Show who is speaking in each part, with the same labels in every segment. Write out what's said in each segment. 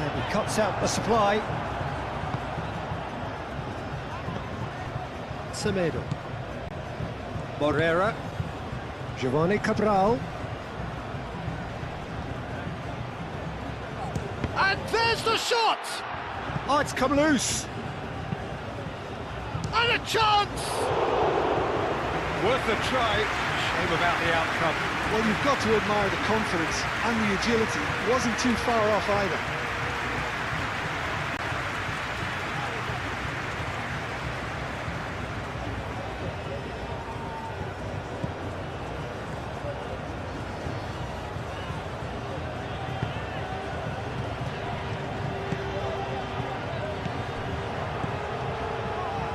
Speaker 1: And he cuts out the supply. Semedo. Morera. Giovanni Cabral. And there's the shot! Oh, it's come loose. And a chance! Worth a try. Shame about the outcome.
Speaker 2: Well, you've got to admire the confidence and the agility. It wasn't too far off either.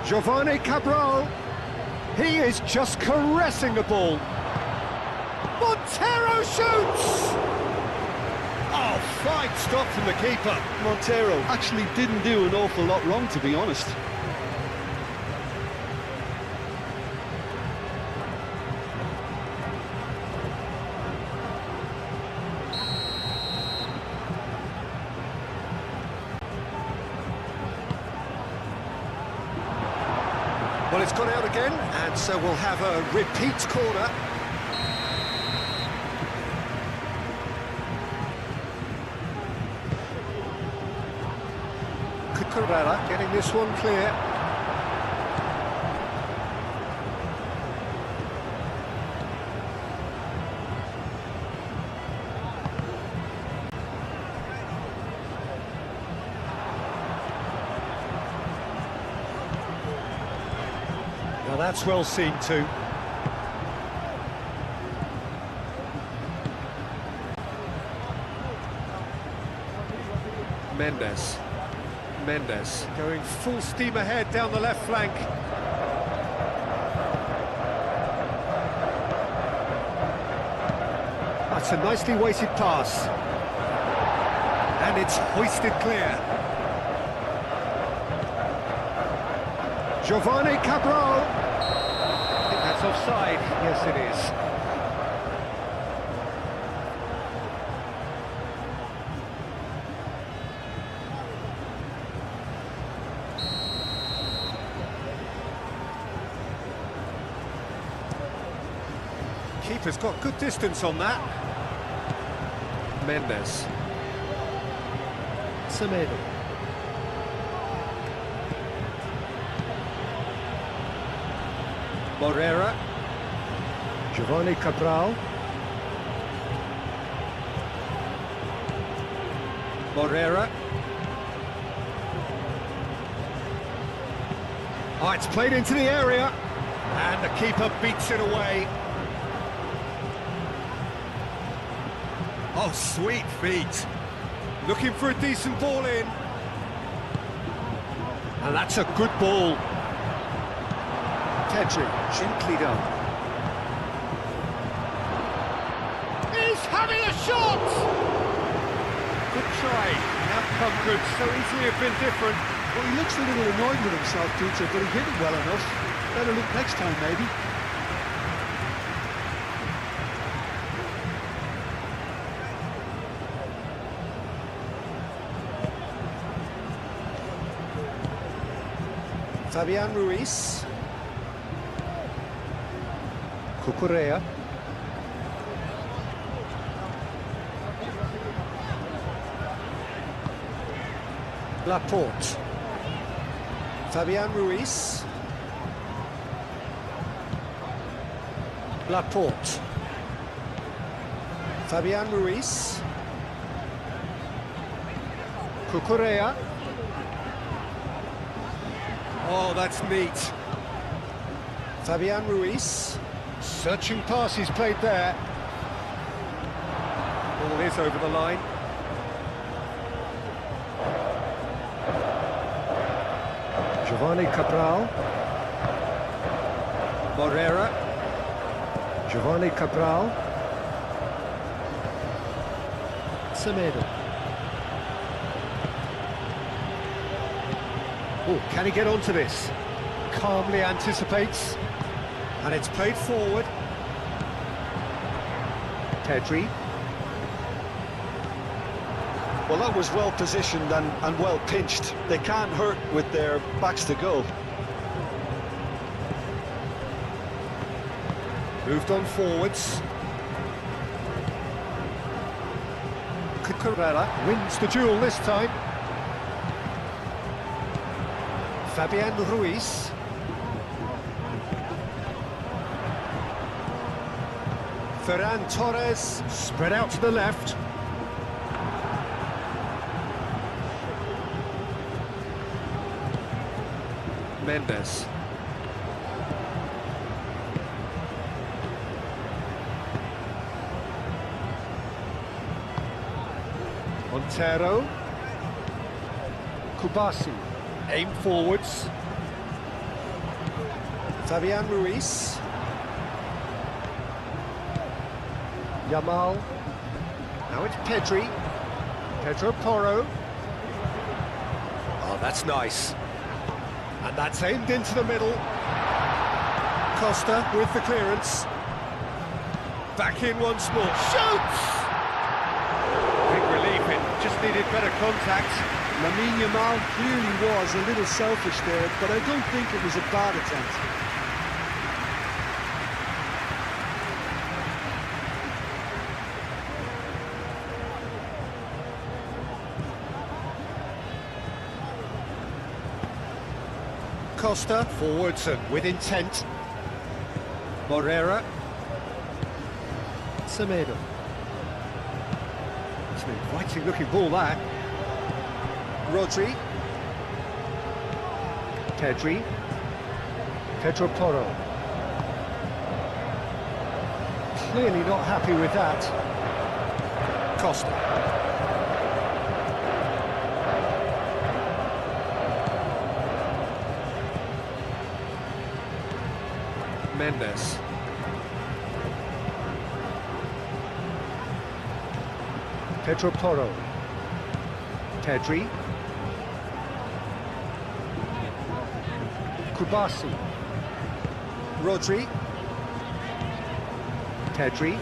Speaker 1: Giovanni Cabral. He is just caressing the ball. Montero shoots! Oh, fine stop from the keeper.
Speaker 2: Montero actually didn't do an awful lot wrong, to be honest.
Speaker 1: Well, it's gone out again, and so we'll have a repeat corner. Cucurella getting this one clear. Now that's well seen too. Mendes going full steam ahead down the left flank. That's a nicely weighted pass. And it's hoisted clear. Giovanni Cabral. I think that's offside. Yes, it is. Keeper's got good distance on that. Mendes. Semedo. Morera. Giovanni Cabral. Morera. Oh, it's played into the area. And the keeper beats it away. Oh, sweet feet. Looking for a decent ball in. And that's a good ball. Pedri, gently done. He's having a shot! Good try. Outcome could so easily have been different.
Speaker 2: Well, he looks a little annoyed with himself, Peter, but he hit it well enough. Better look next time, maybe.
Speaker 1: Fabian Ruiz. Cucurella. Laporte. Fabian Ruiz. Laporte. Fabian Ruiz. Cucurella. Oh, that's neat. Fabian Ruiz. Searching pass he's played there. Ball is over the line. Giovanni Cabral. Morera. Giovanni Cabral. Semedo. Oh, can he get onto this? Calmly anticipates. And it's played forward. Pedri.
Speaker 2: Well, that was well positioned and well pinched. They can't hurt with their backs to goal.
Speaker 1: Moved on forwards. Cucurella wins the duel this time. Fabian Ruiz. Ferran Torres spread out to the left. Mendes. Montero. Kubasi. Aim forwards. Fabian Ruiz. Yamal. Now it's Pedri. Pedro Porro. Oh, that's nice. And that's aimed into the middle. Costa with the clearance. Back in once more. Shoots! Big relief, it just needed better contact.
Speaker 2: Lamine Yamal clearly was a little selfish there, but I don't think it was a bad attempt.
Speaker 1: Costa forwards and with intent. Morera. Semedo. It's an inviting looking ball, that. Rodri. Pedri. Pedro Porro. Clearly not happy with that. Costa. Mendes. Pedro Porro. Pedri. Kubasi. Rodri. Pedri.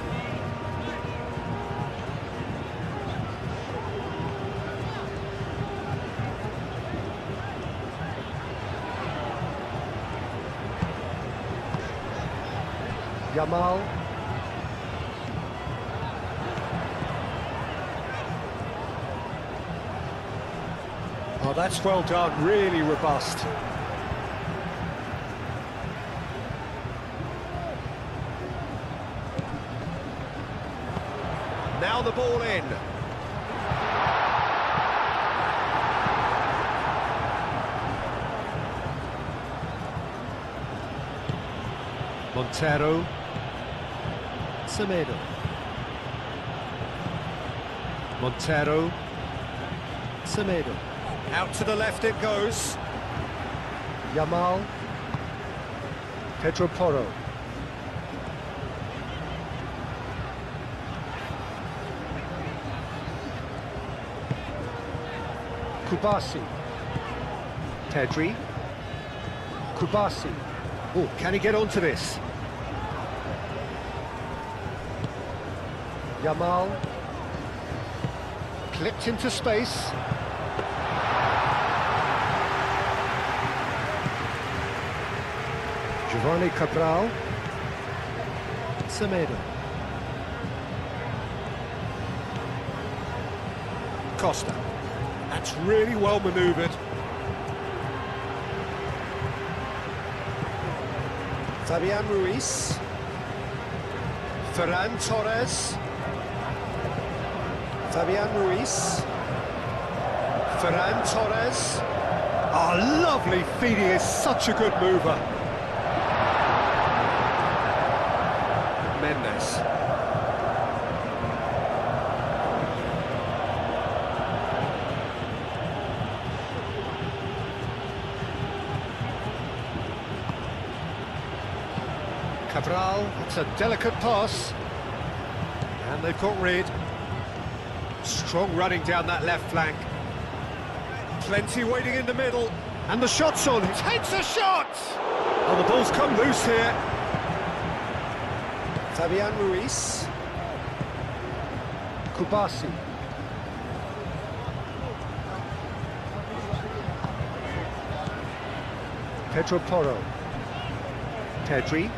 Speaker 1: Yamal. Oh, that's well done, really robust. Now the ball in. Montero. Semedo. Montero. Semedo. Out to the left it goes. Yamal. Pedro Porro. Kubasi. Pedri. Kubasi. Oh, can he get onto this? Yamal. Clipped into space. Giovanni Cabral. Semedo. Costa. That's really well manoeuvred. Fabian Ruiz. Ferran Torres. Fabian Ruiz. Ferran Torres. Oh, lovely feed, he is such a good mover. Mendes. Cabral, that's a delicate pass. And they've got rid. Strong running down that left flank. Plenty waiting in the middle. And the shot's on. He takes a shot! Oh, the ball's come loose here. Fabian Ruiz. Kubasi. Pedro Porro. Pedri.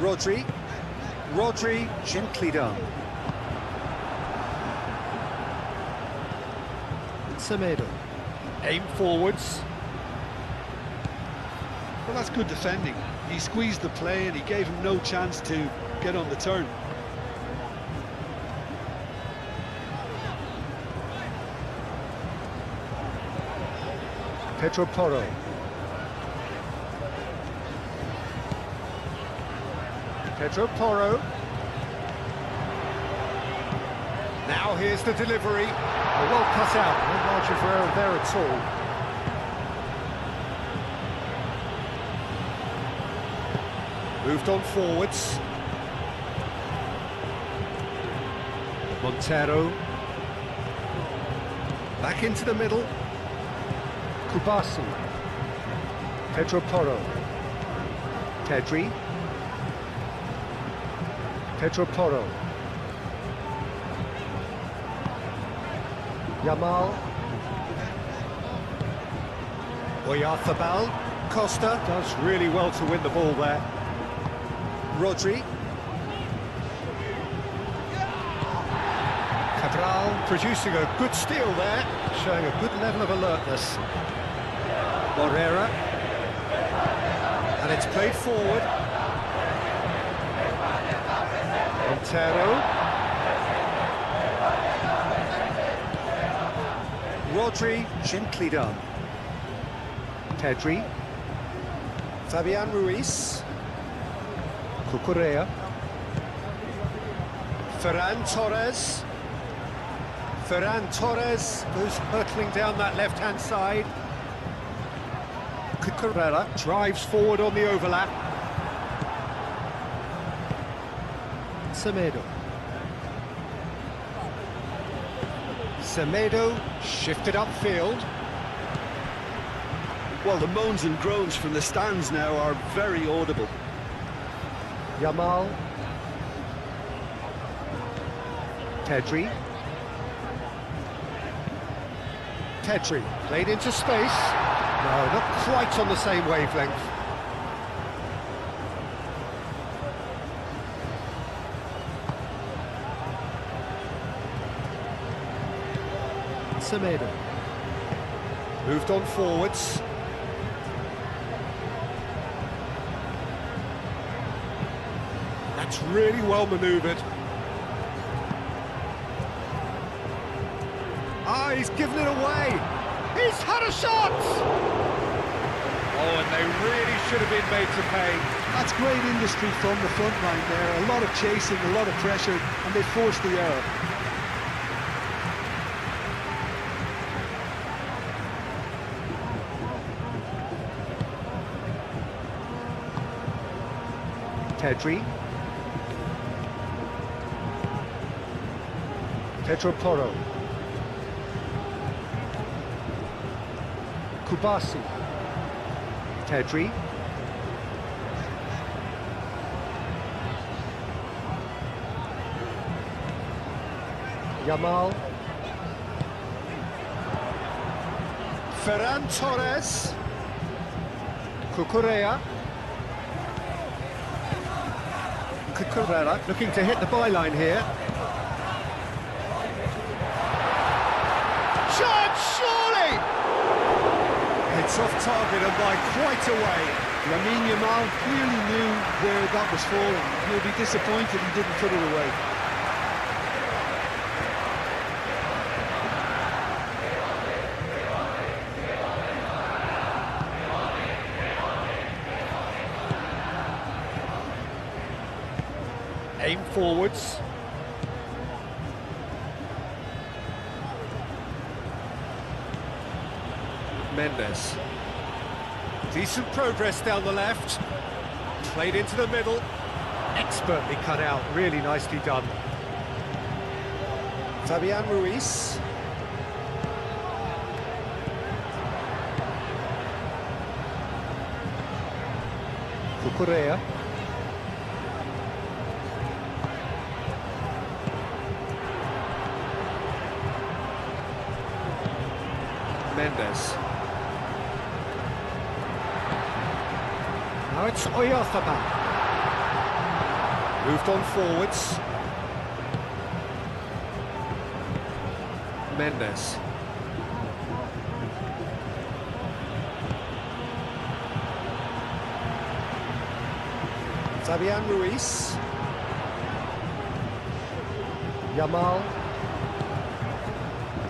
Speaker 1: Rodri. Rodri, gently done. Semedo. Aim forwards.
Speaker 2: Well, that's good defending. He squeezed the play and he gave him no chance to get on the turn.
Speaker 1: Pedro Porro. Pedro Porro. Now here's the delivery. Well cut out, no margin for error there at all. Moved on forwards. Montero. Back into the middle. Kubasi. Pedro Porro. Pedri. Pedro Porro. Yamal. Oyarzabal. Costa does really well to win the ball there. Rodri. Cabral producing a good steal there, showing a good level of alertness. Morera. And it's played forward. Montero. Rodri, gently done. Pedri. Fabian Ruiz. Cucurella. Ferran Torres. Ferran Torres goes hurtling down that left-hand side. Cucurella drives forward on the overlap. Semedo. Semedo shifted upfield.
Speaker 2: Well, the moans and groans from the stands now are very audible.
Speaker 1: Yamal. Pedri. Pedri played into space. No, not quite on the same wavelength. Semedo. Moved on forwards. That's really well manoeuvred. Ah, he's given it away. He's had a shot! Oh, and they really should have been made to pay.
Speaker 2: That's great industry from the front line there. A lot of chasing, a lot of pressure, and they forced the error.
Speaker 1: Pedri. Pedro Porro. Kubasi. Pedri. Yamal. Ferran Torres. Cucurella. Cucurella looking to hit the byline here. Shot, surely! It's off target and by quite a way.
Speaker 2: Lamine Yamal clearly knew where that was falling. He'll be disappointed he didn't put it away.
Speaker 1: Aim forwards. Mendes. Decent progress down the left. Played into the middle. Expertly cut out. Really nicely done. Fabian Ruiz. Cucurella. Mendes. Now it's Oyarzabal. Moved on forwards. Mendes. Fabian Ruiz. Yamal.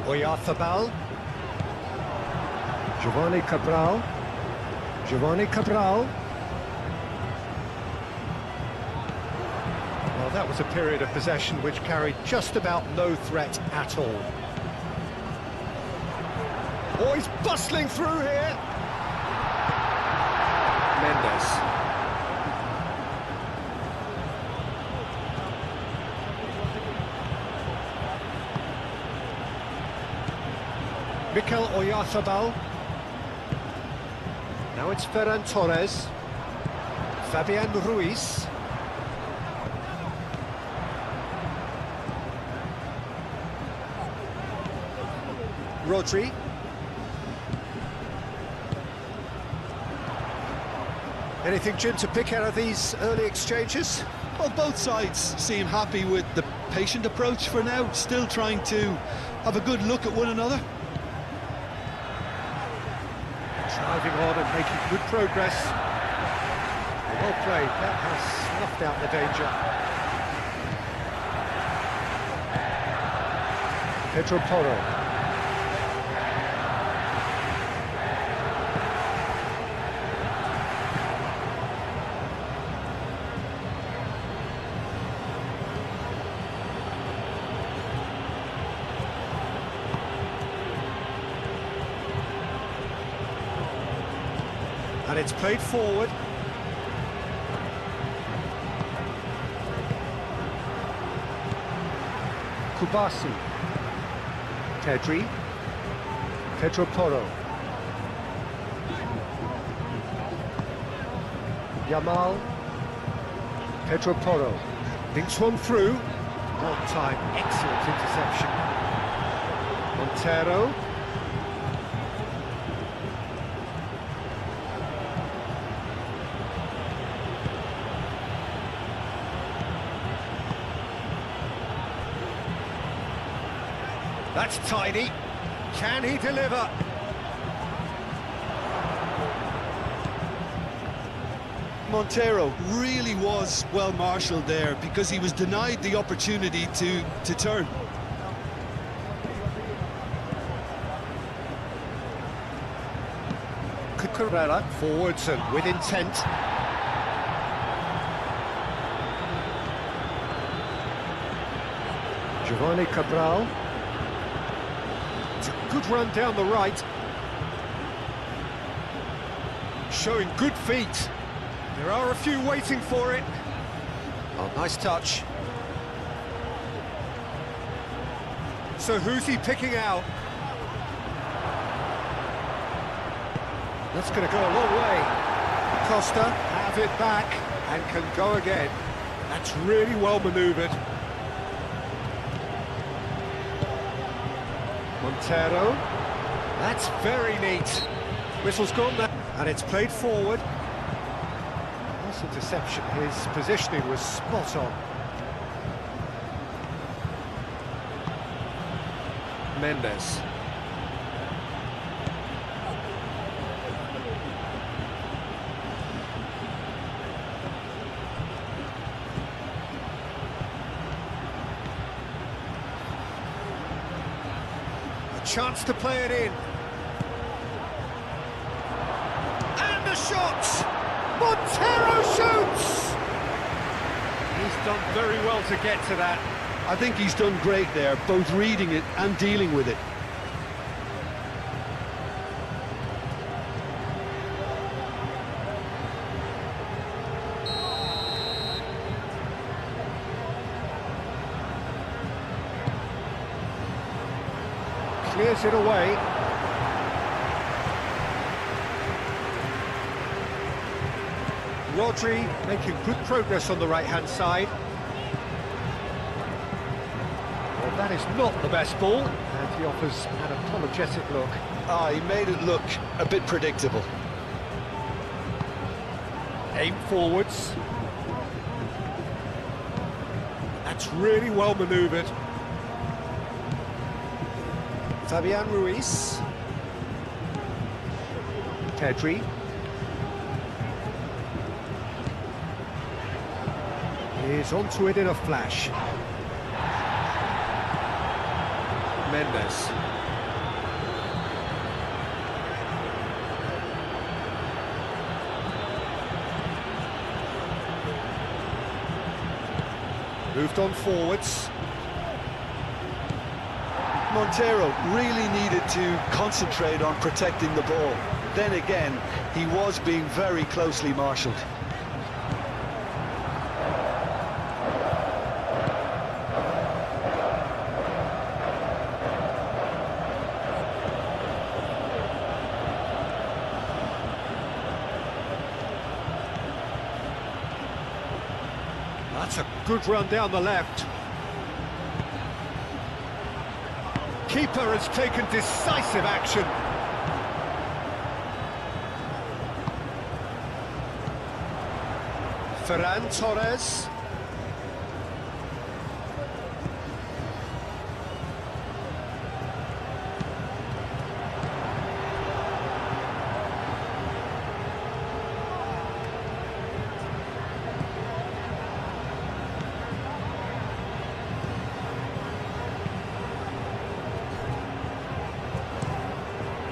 Speaker 1: Oyarzabal. Giovanni Cabral. Giovanni Cabral. Well, that was a period of possession which carried just about no threat at all. Oh, he's bustling through here. Mendes. Mikel Oyarzabal. Now it's Ferran Torres. Fabian Ruiz. Rodri. Anything, Jim, to pick out of these early exchanges?
Speaker 2: Well, both sides seem happy with the patient approach for now, still trying to have a good look at one another.
Speaker 1: Driving on and making good progress. Well played, that has snuffed out the danger. Pedro Porro. And it's played forward. Kubasi. Pedri. Pedro Porro. Yamal. Pedro Porro. Thinks one through. On time, excellent interception. Montero. That's tidy. Can he deliver?
Speaker 2: Montero really was well marshalled there because he was denied the opportunity to turn.
Speaker 1: Cucurella forwards and with intent. Giovanni Cabral. It's a good run down the right. Showing good feet. There are a few waiting for it. Oh, nice touch. So who's he picking out? That's going to go a long way. Costa have it back and can go again. That's really well manoeuvred. Montero. That's very neat. Whistle's gone there. And it's played forward. Nice interception. His positioning was spot on. Mendes. A chance to play it in. And the shot! Montero shoots! He's done very well to get to that.
Speaker 2: I think he's done great there, both reading it and dealing with it.
Speaker 1: Clears it away. Rodri making good progress on the right-hand side. Well, that is not the best ball, and he offers an apologetic look.
Speaker 2: He made it look a bit predictable.
Speaker 1: Aim forwards. That's really well manoeuvred. Fabian Ruiz. Pedri. He's onto it in a flash. Mendes. Moved on forwards.
Speaker 2: Montero really needed to concentrate on protecting the ball. Then again, he was being very closely marshalled.
Speaker 1: That's a good run down the left. Keeper has taken decisive action. Ferran Torres.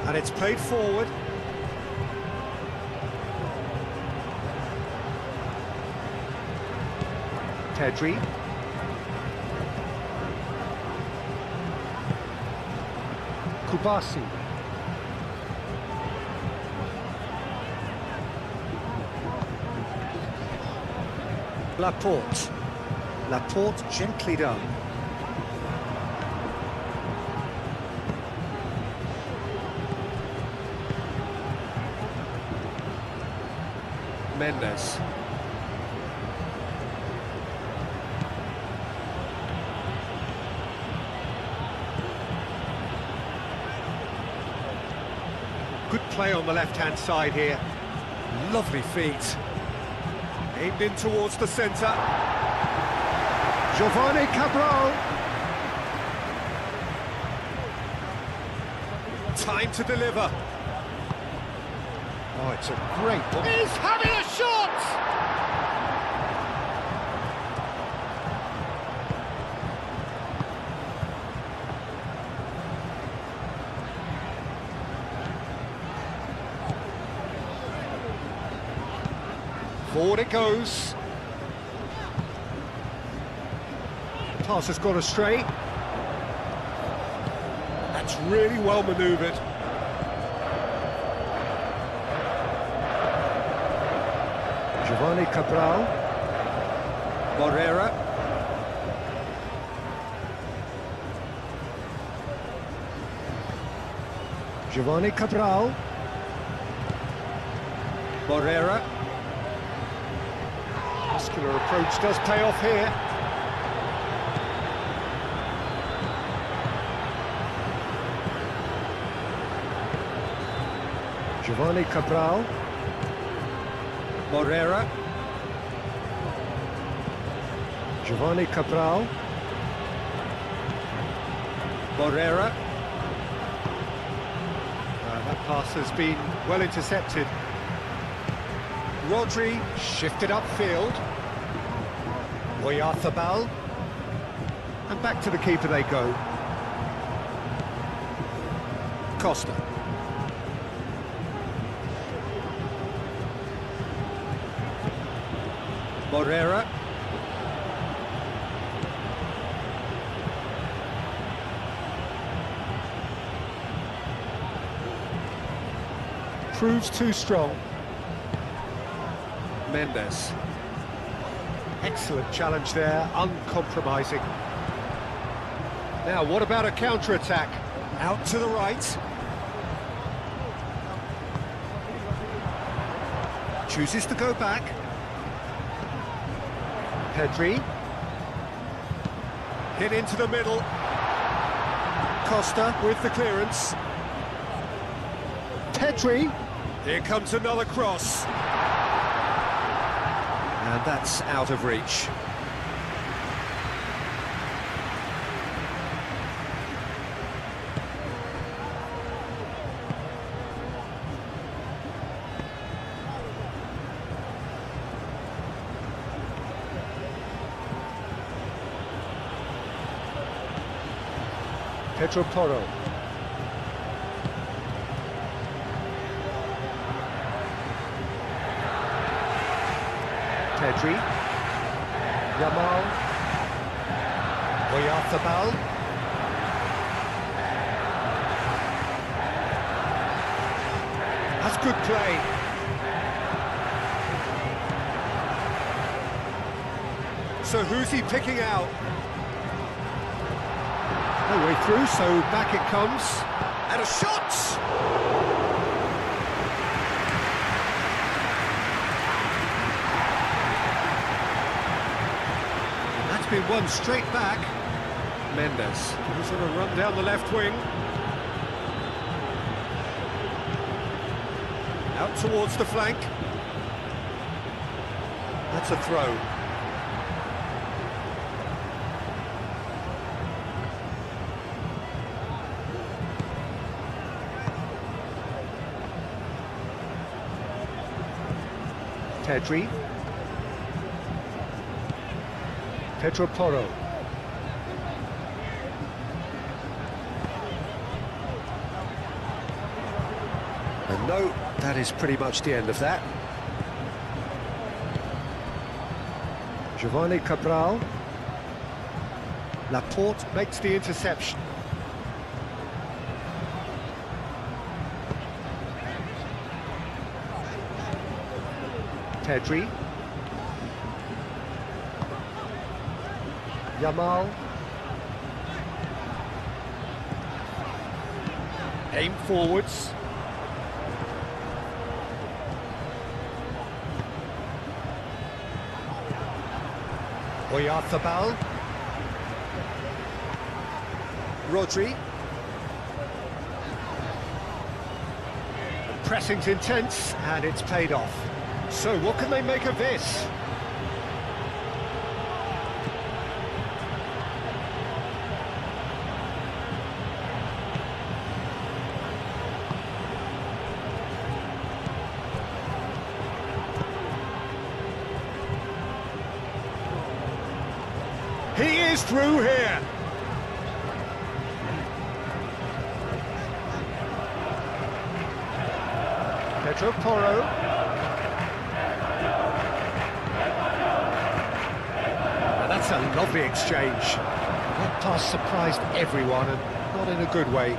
Speaker 1: And it's played forward. Pedri. Kubasi. Laporte. Laporte gently done. Mendes. Good play on the left-hand side here. Lovely feet. Aimed in towards the centre. Giovanni Cabral. Time to deliver. Oh, it's a great ball. He's having a shot! Forward it goes. The pass has gone astray. That's really well manoeuvred. Giovanni Cabral. Morera. Giovanni Cabral. Morera. Muscular approach does pay off here. Giovanni Cabral. Morera. Giovanni Cabral. Morera. That pass has been well intercepted. Rodri shifted upfield. Oyarzabal. And back to the keeper they go. Costa. Morera. Proves too strong. Mendes. Excellent challenge there, uncompromising. Now, what about a counter-attack? Out to the right. Chooses to go back. Pedri. Hit into the middle. Costa with the clearance. Pedri. Here comes another cross. And that's out of reach. Pedro Porro. Pedri. Yamal. Oyarzabal. That's good play. So who's he picking out? No way through, so back it comes. And a shot! That's been won straight back. Mendes. He's going to run down the left wing. Out towards the flank. That's a throw. Pedri. Pedro Porro. And no, that is pretty much the end of that. Giovanni Cabral. Laporte makes the interception. Pedri. Yamal. Aim forwards. Oyarzabal. Rodri. Pressing's intense, and it's paid off. So, what can they make of this? He is through here. Pedro Porro. That's a lovely exchange. That pass surprised everyone, and not in a good way.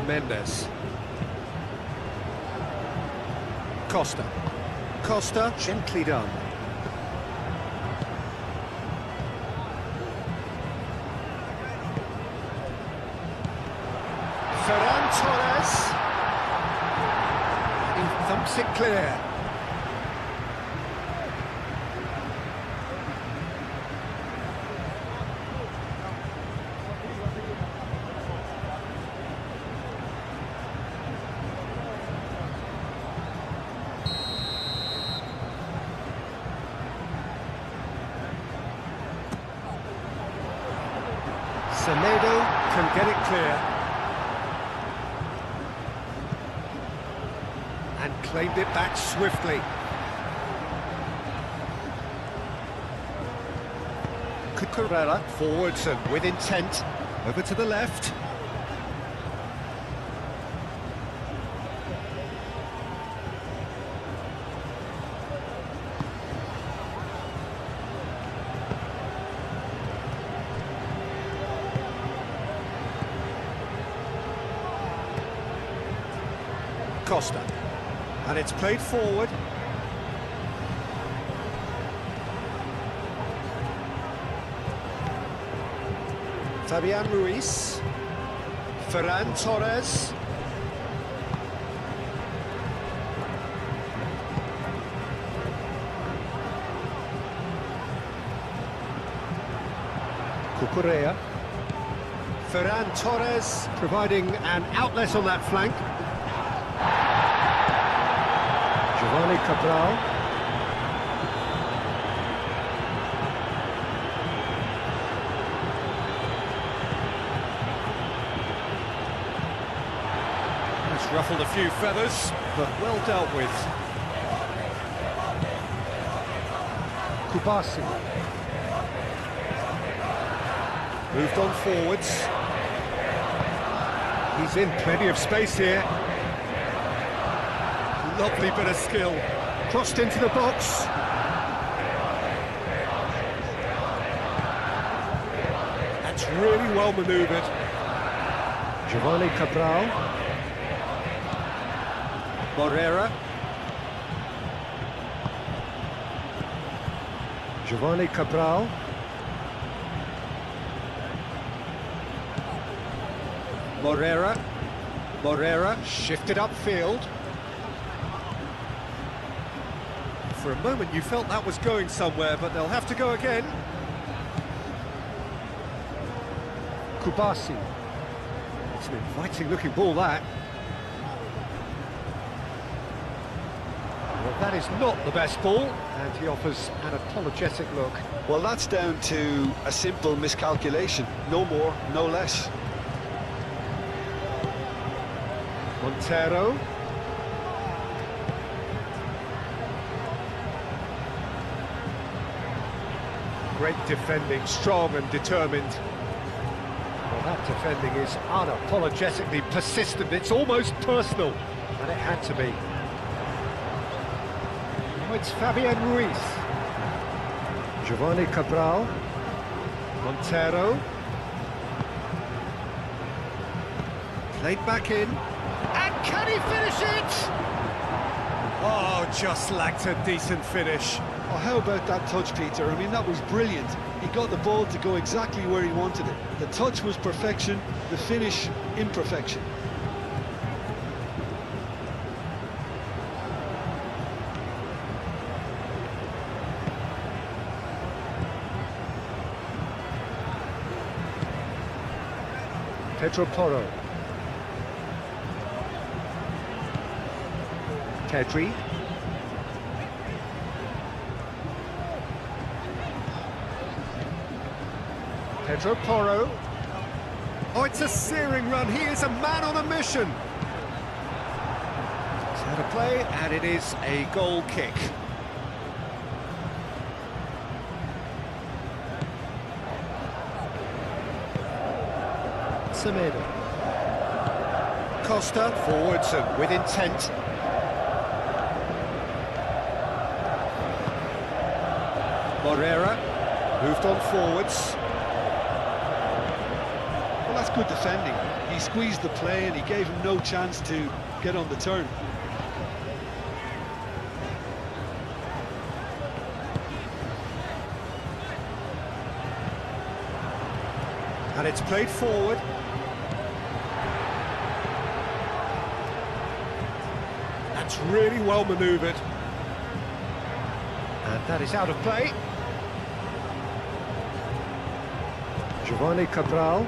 Speaker 1: Mendes. Costa. Costa, gently done. Ferran Torres. He thumps it clear. Semedo can get it clear. And claimed it back swiftly. Cucurella forwards and with intent. Over to the left. Costa, and it's played forward. Fabian Ruiz, Ferran Torres. Cucurella. Ferran Torres providing an outlet on that flank. Giovanni Cabral. That's ruffled a few feathers, but well dealt with. Kubasi. Moved on forwards. He's in plenty of space here. Lovely bit of skill. Crossed into the box. That's really well manoeuvred. Giovanni Cabral. Morera. Giovanni Cabral. Morera shifted upfield. For a moment you felt that was going somewhere, but they'll have to go again. Kubasi. It's an inviting looking ball, that. Well, that is not the best ball, and he offers an apologetic look.
Speaker 2: Well, that's down to a simple miscalculation. No more, no less.
Speaker 1: Montero. Great defending, strong and determined. Well, that defending is unapologetically persistent. It's almost personal, and it had to be. Now it's Fabian Ruiz. Giovanni Cabral. Montero. Played back in. And can he finish it? Oh, just lacked a decent finish.
Speaker 2: Oh, how about that touch, Peter? I mean, that was brilliant. He got the ball to go exactly where he wanted it. The touch was perfection, the finish, imperfection.
Speaker 1: Pedro Porro. Pedri. Pedro Porro. Oh, it's a searing run. He is a man on a mission. It's out of play, and it is a goal kick. Semedo. Costa forwards and with intent. Morera moved on forwards.
Speaker 2: Well, that's good defending. He squeezed the play and he gave him no chance to get on the turn.
Speaker 1: And it's played forward. That's really well manoeuvred. And that is out of play. Giovanni Cabral.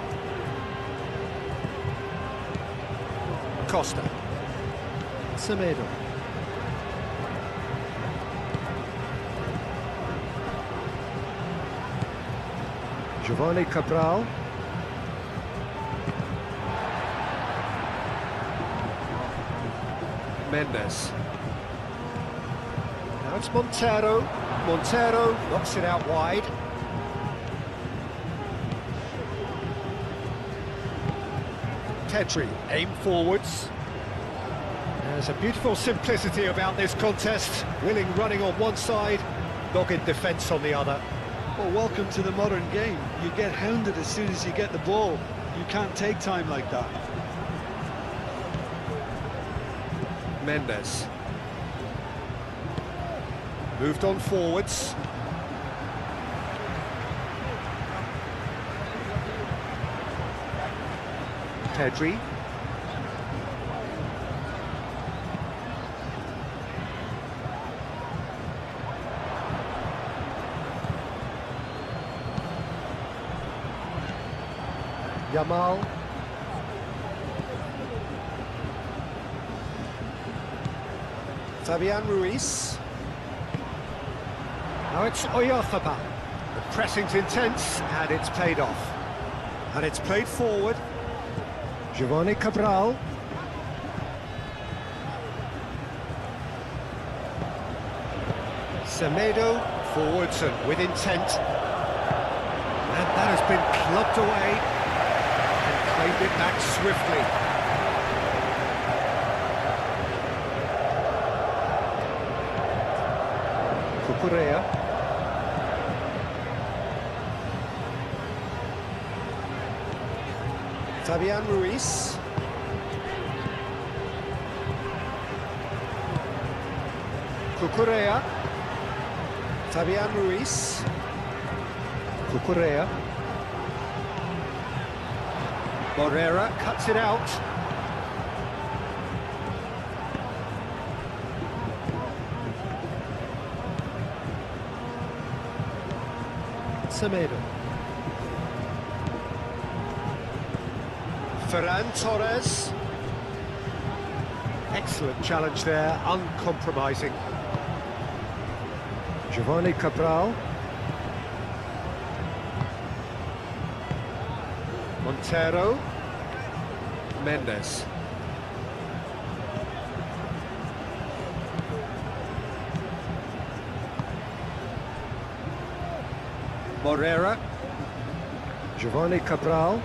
Speaker 1: Costa. Semedo. Giovanni Cabral. Mendes. Now it's Montero. Montero knocks it out wide. Pedri, aim forwards. There's a beautiful simplicity about this contest. Willing running on one side, dogged defence on the other.
Speaker 2: Well, welcome to the modern game. You get hounded as soon as you get the ball. You can't take time like that.
Speaker 1: Mendes. Moved on forwards. Pedri. Yamal. Fabian Ruiz. Now it's Oyarzabal. The pressing's intense and it's paid off. And it's played forward. Giovanni Cabral. Semedo forwards and with intent. And that has been clubbed away and claimed it back swiftly. Cucurella. Fabian Ruiz. Cucurella. Fabian Ruiz. Cucurella. Morera cuts it out. Semedo. Ferran Torres. Excellent challenge there, uncompromising. Giovanni Cabral. Montero. Mendes. Morera. Giovanni Cabral.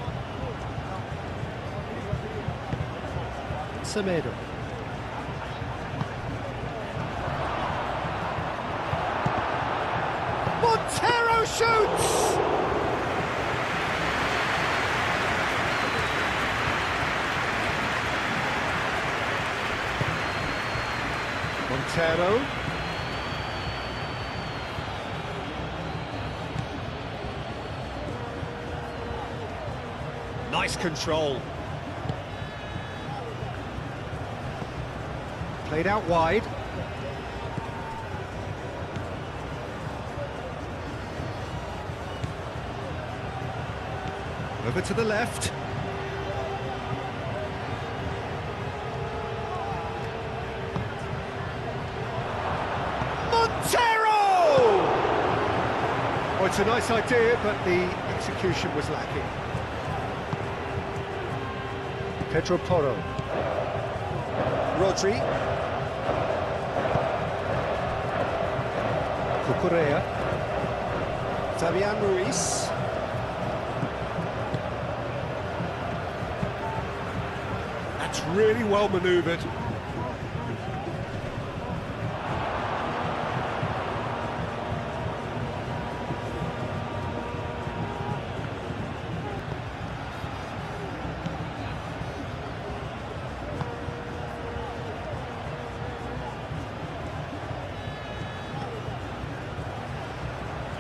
Speaker 1: Semedo. Montero shoots! Montero. Nice control. Played out wide. Over to the left. Montero! Oh, it's a nice idea, but the execution was lacking. Pedro Porro. Rodri. Cucurella. Fabian Ruiz. That's really well manoeuvred.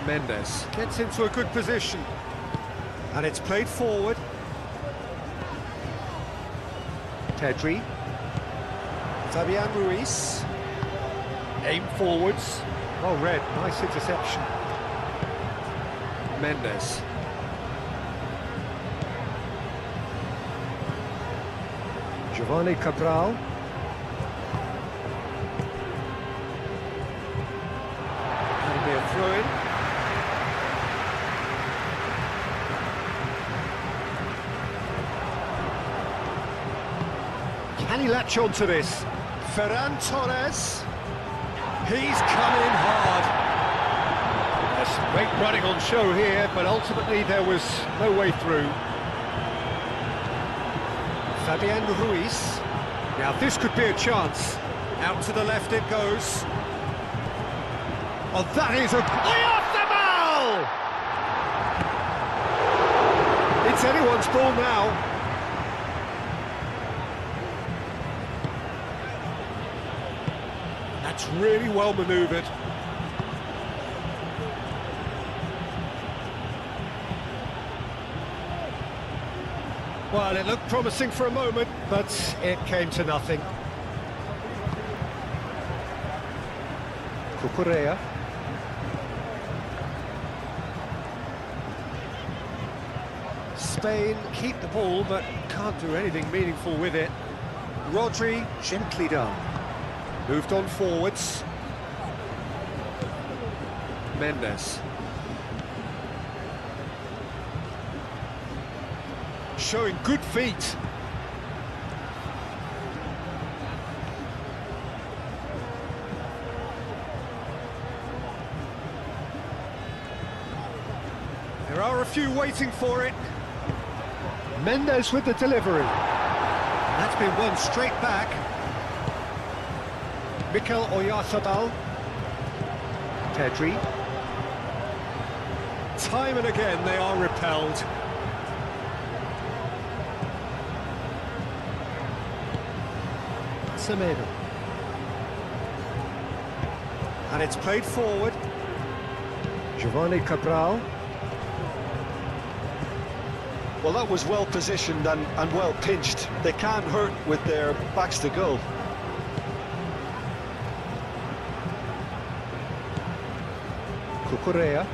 Speaker 1: Mendes gets into a good position, and it's played forward. Pedri. Fabian Ruiz. Aim forwards. Oh, red, nice interception. Mendes. Giovanni Cabral. That'll be a throw-in. Can he latch on to this? Ferran Torres. He's come in hard. There's great running on show here, but ultimately there was no way through. Fabian Ruiz. Now this could be a chance. Out to the left it goes. Oh, that is a... Oyarzabal! It's anyone's ball now. That's really well manoeuvred. Well, it looked promising for a moment, but it came to nothing. Cucurella. Spain keep the ball, but can't do anything meaningful with it. Rodri, gently done. Moved on forwards. Mendes. Showing good feet. There are a few waiting for it. Mendes with the delivery. That's been won straight back. Mikel Oyarzabal. Pedri. Time and again they are repelled. Semedo. And it's played forward. Giovanni Cabral.
Speaker 2: Well, that was well positioned and well pinched. They can't hurt with their backs to goal.
Speaker 1: Cucurella.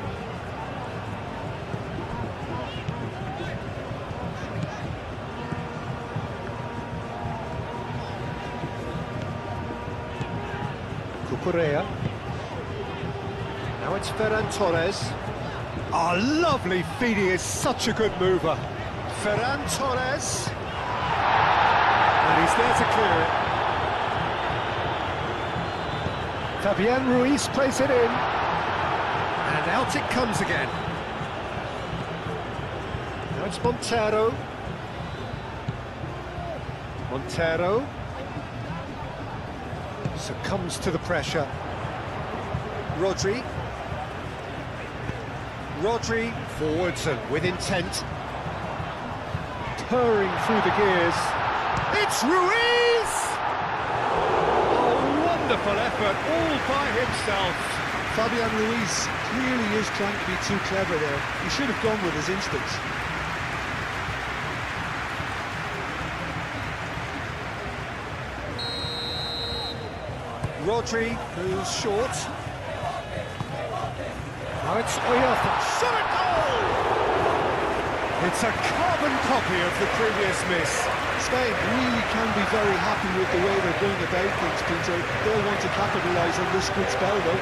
Speaker 1: Cucurella. Now it's Ferran Torres. Oh, lovely feed, he is such a good mover. Ferran Torres. And he's there to clear it. Fabian Ruiz plays it in. And out it comes again. Now it's Montero. Montero succumbs to the pressure. Rodri. Rodri forwards and with intent. Purring through the gears. It's Ruiz! Oh, wonderful effort all by himself.
Speaker 2: Fabian Ruiz clearly is trying to be too clever there. He should have gone with his instincts.
Speaker 1: Rodri moves short. Now it's Oyarzabal. Shot at goal! It's a carbon copy of the previous miss.
Speaker 2: Spain really can be very happy with the way they're going about things, Peter. They'll want to capitalise on this good spell, though.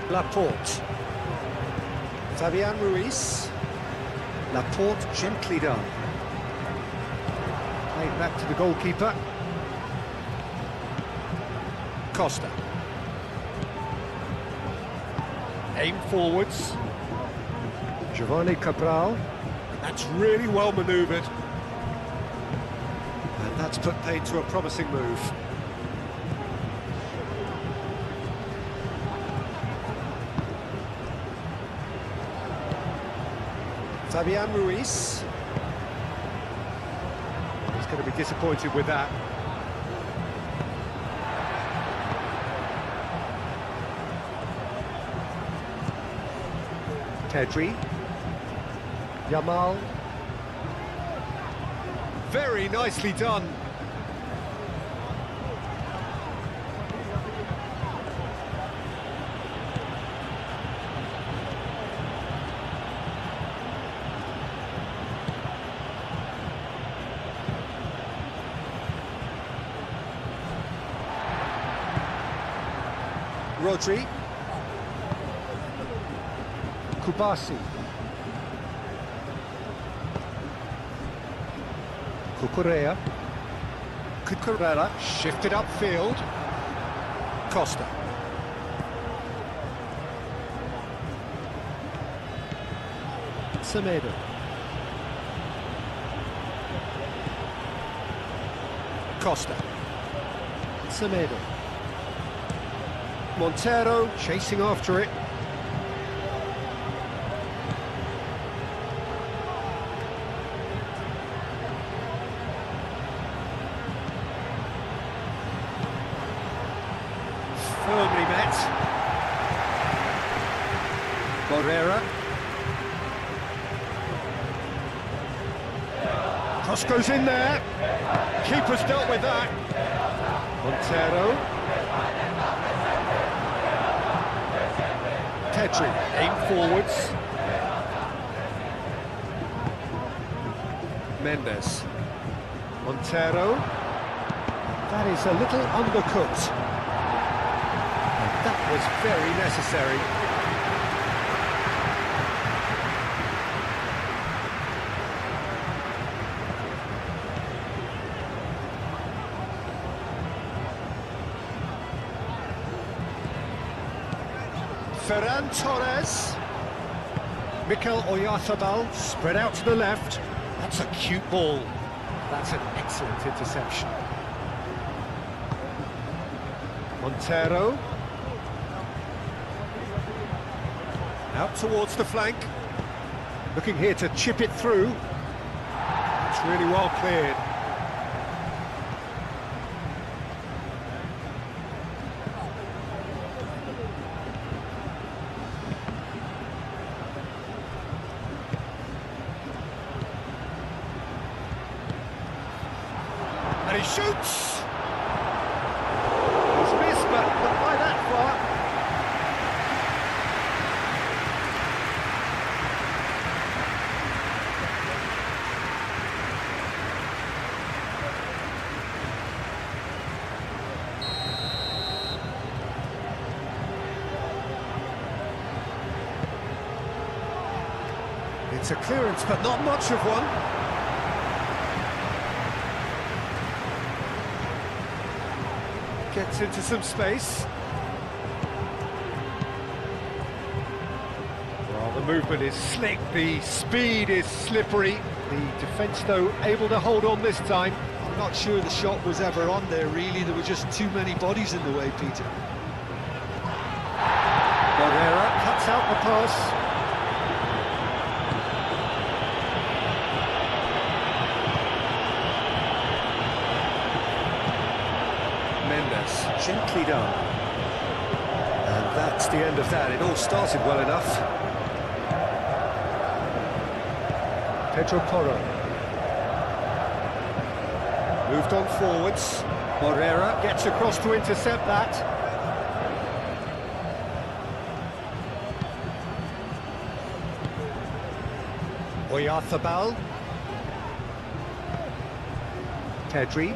Speaker 1: Laporte. Fabian Ruiz. Laporte gently done. Played back to the goalkeeper. Costa. Aim forwards. Giovanni Cabral. That's really well manoeuvred. And that's put paid to a promising move. Fabian Ruiz. He's going to be disappointed with that. Pedri. Yamal. Very nicely done. Rodri. Kubasi. Cucurella. Cucurella shifted upfield. Costa. Semedo. Costa. Semedo. Montero chasing after it. Firmly met. Morera. Cross goes in there. Keeper's dealt with that. Montero. Petri, aim forwards. Mendes. Montero. That is a little undercooked. And that was very necessary. Ferran Torres. Mikel Oyarzabal spread out to the left. That's a cute ball. That's an excellent interception. Montero. Out towards the flank. Looking here to chip it through. It's really well cleared. And he shoots! He's missed, but not by that far. It's a clearance, but not much of one. Gets into some space. Well, the movement is slick, the speed is slippery. The defence, though, able to hold on this time.
Speaker 2: I'm not sure the shot was ever on there, really. There were just too many bodies in the way, Peter.
Speaker 1: Moreira cuts out the pass. Mendes, gently done. And that's the end of that. It all started well enough. Pedro Porro. Moved on forwards. Moreira gets across to intercept that. Oyarzabal. Pedri.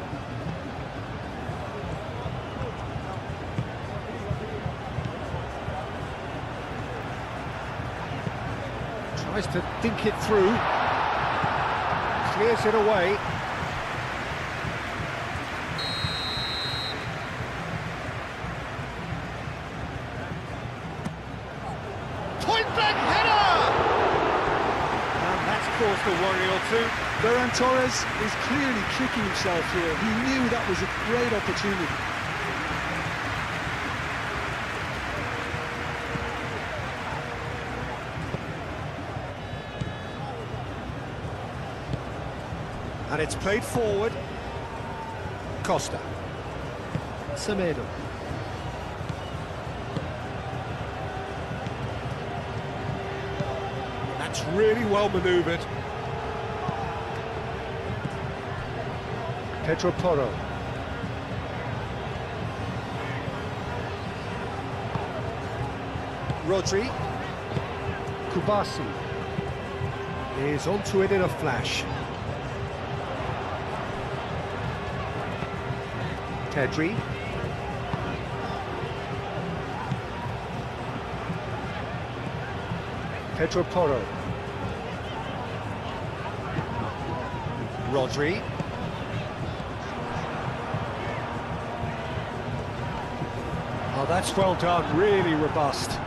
Speaker 1: Tries to dink it through. Clears it away. Point-blank header! And that's caused a worry or two.
Speaker 2: Ferran Torres is clearly kicking himself here. He knew that was a great opportunity.
Speaker 1: And it's played forward. Costa. Semedo. That's really well manoeuvred. Pedro Porro. Rodri. Kubasi is onto it in a flash. Pedri. Pedro Porro. Rodri. Oh, that's well done, really robust.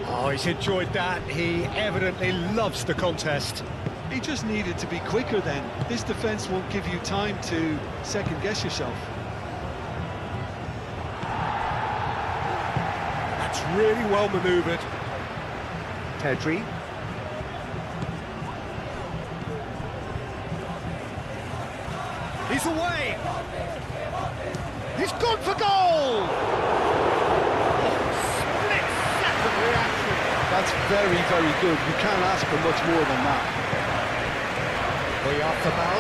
Speaker 1: Oh, he's enjoyed that. He evidently loves the contest.
Speaker 2: He just needed to be quicker then. This defence won't give you time to second-guess yourself.
Speaker 1: That's really well manoeuvred. Pedri. He's away! He's gone for goal! Oh, split-second reaction.
Speaker 2: That's very, very good. You can't ask for much more than that.
Speaker 1: Oyarzabal.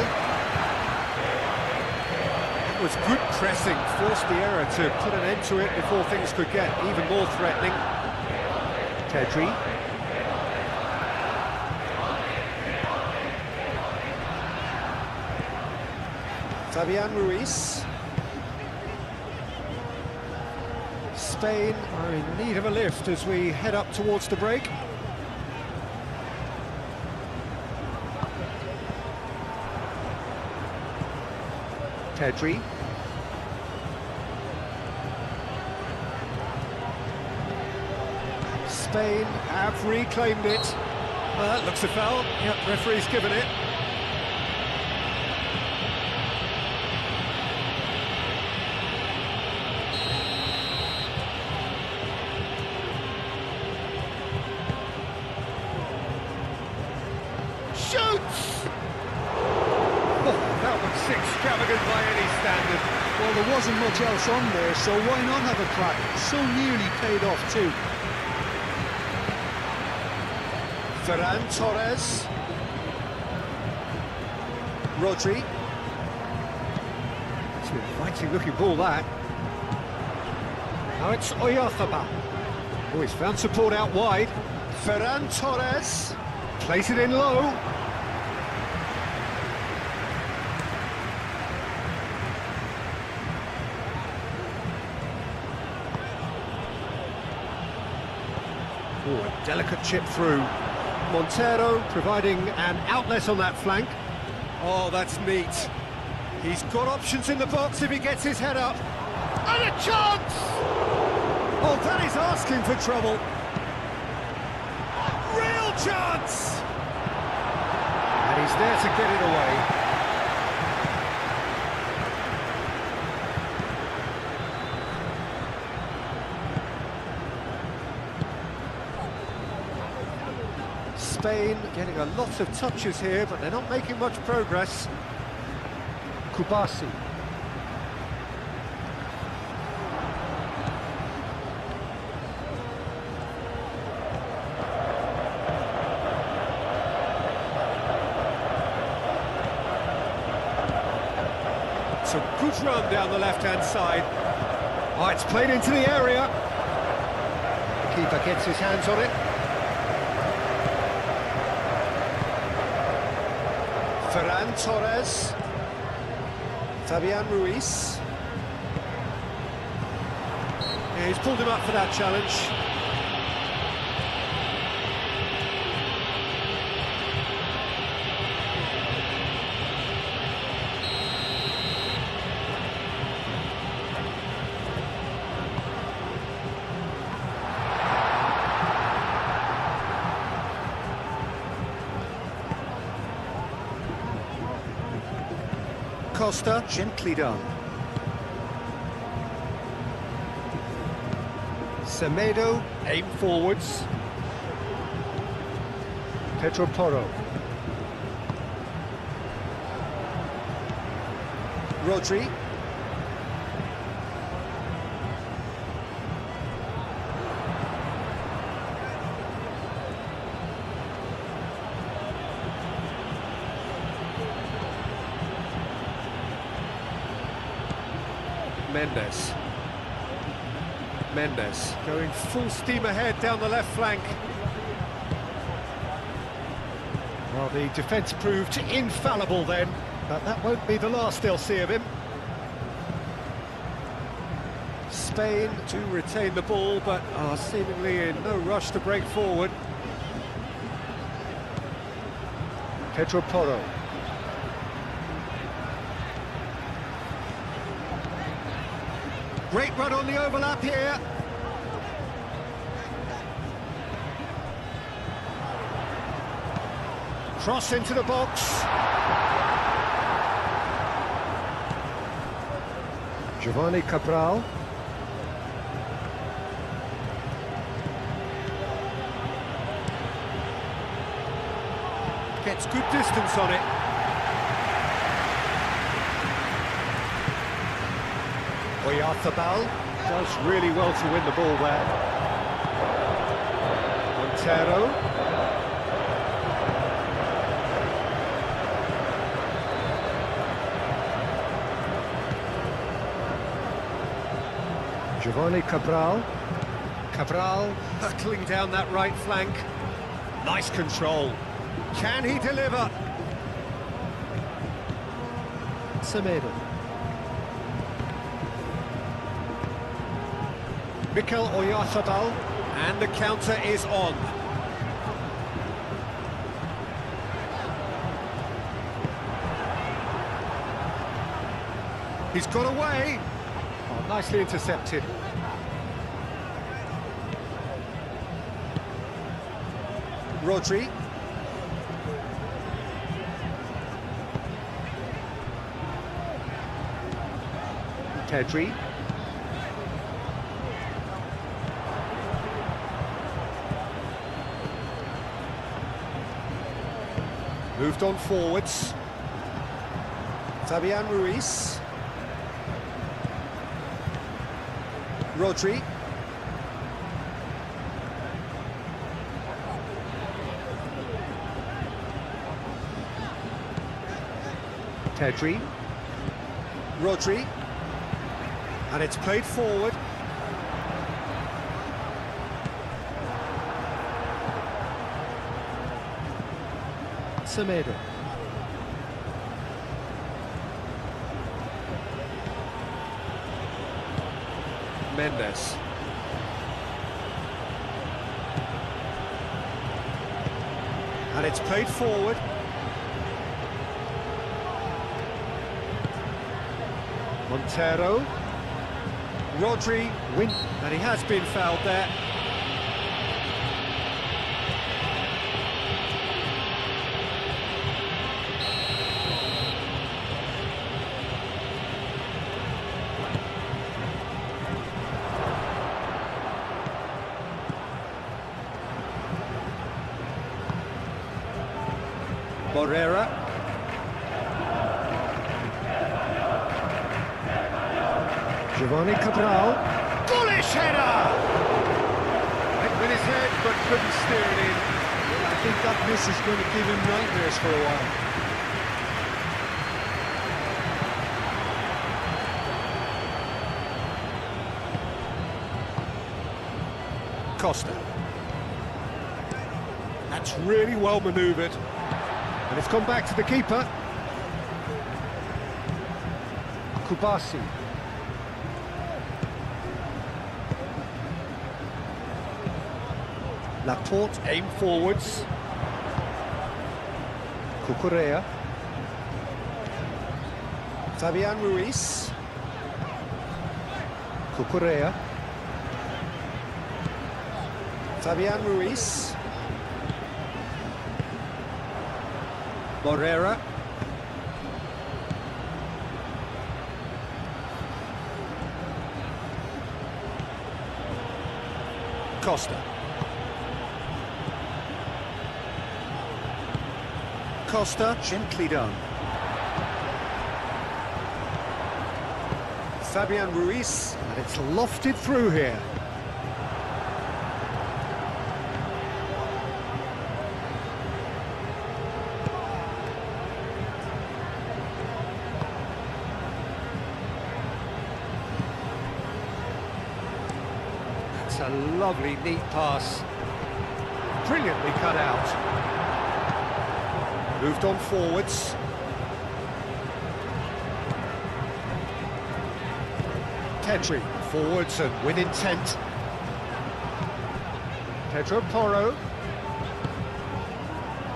Speaker 1: It was good pressing, forced the error to put an end to it before things could get even more threatening. Pedri. Fabian Ruiz. Spain are in need of a lift as we head up towards the break. Pedri. Spain have reclaimed it. Well, that looks a foul. Yep, referee's given it. Shoots! That was extravagant by any standard.
Speaker 2: Well, there wasn't much else on there, so why not have a crack? So nearly paid off too.
Speaker 1: Ferran Torres. Rodri. It's an inviting looking ball, that. Now it's Oyarzabal. Oh, he's found support out wide. Ferran Torres. Plays it in low. Oh, a delicate chip through. Montero providing an outlet on that flank. Oh, that's neat. He's got options in the box if he gets his head up. And a chance! Oh, that is asking for trouble. Real chance! And he's there to get it away. Spain getting a lot of touches here, but they're not making much progress. Kubasi. It's a good run down the left-hand side. Oh, it's played into the area. The keeper gets his hands on it. Ferran Torres. Fabian Ruiz. Yeah, he's pulled him up for that challenge. Costa, gently done. Semedo, aim forwards. Pedro Porro. Rodri. Mendes going full steam ahead down the left flank. Well, the defence proved infallible then, but that won't be the last they'll see of him. Spain do retain the ball, but are seemingly in no rush to break forward. Pedro Porro. Great run on the overlap here. Cross into the box. Giovanni Cabral. Gets good distance on it. Oyarzabal does really well to win the ball there. Montero. Giovanni Cabral. Cabral hurtling down that right flank. Nice control. Can he deliver? Semedo. Mikel Oyarzabal, and the counter is on. He's got away. Oh, nicely intercepted. Rodri. Pedri. Moved on forwards. Fabian Ruiz. Rodri. Pedri. Rodri. And it's played forward. Semedo. Mendes. And it's played forward. Montero. Rodri, win, and he has been fouled there. Morera. Giovanni Cabral. Bullish header! Went with his head, but couldn't steer it in.
Speaker 2: I think that miss is going to give him nightmares for a while.
Speaker 1: Costa. That's really well manoeuvred. And it's gone back to the keeper. Kubasi. Laporte aimed forwards. Cucurella. Fabian Ruiz. Cucurella. Fabian Ruiz. Morera. Costa. Costa, gently done. Fabian Ruiz, and it's lofted through here. That's a lovely, neat pass. Brilliantly cut out. Moved on forwards. Pedri forwards and with intent. Pedro Porro.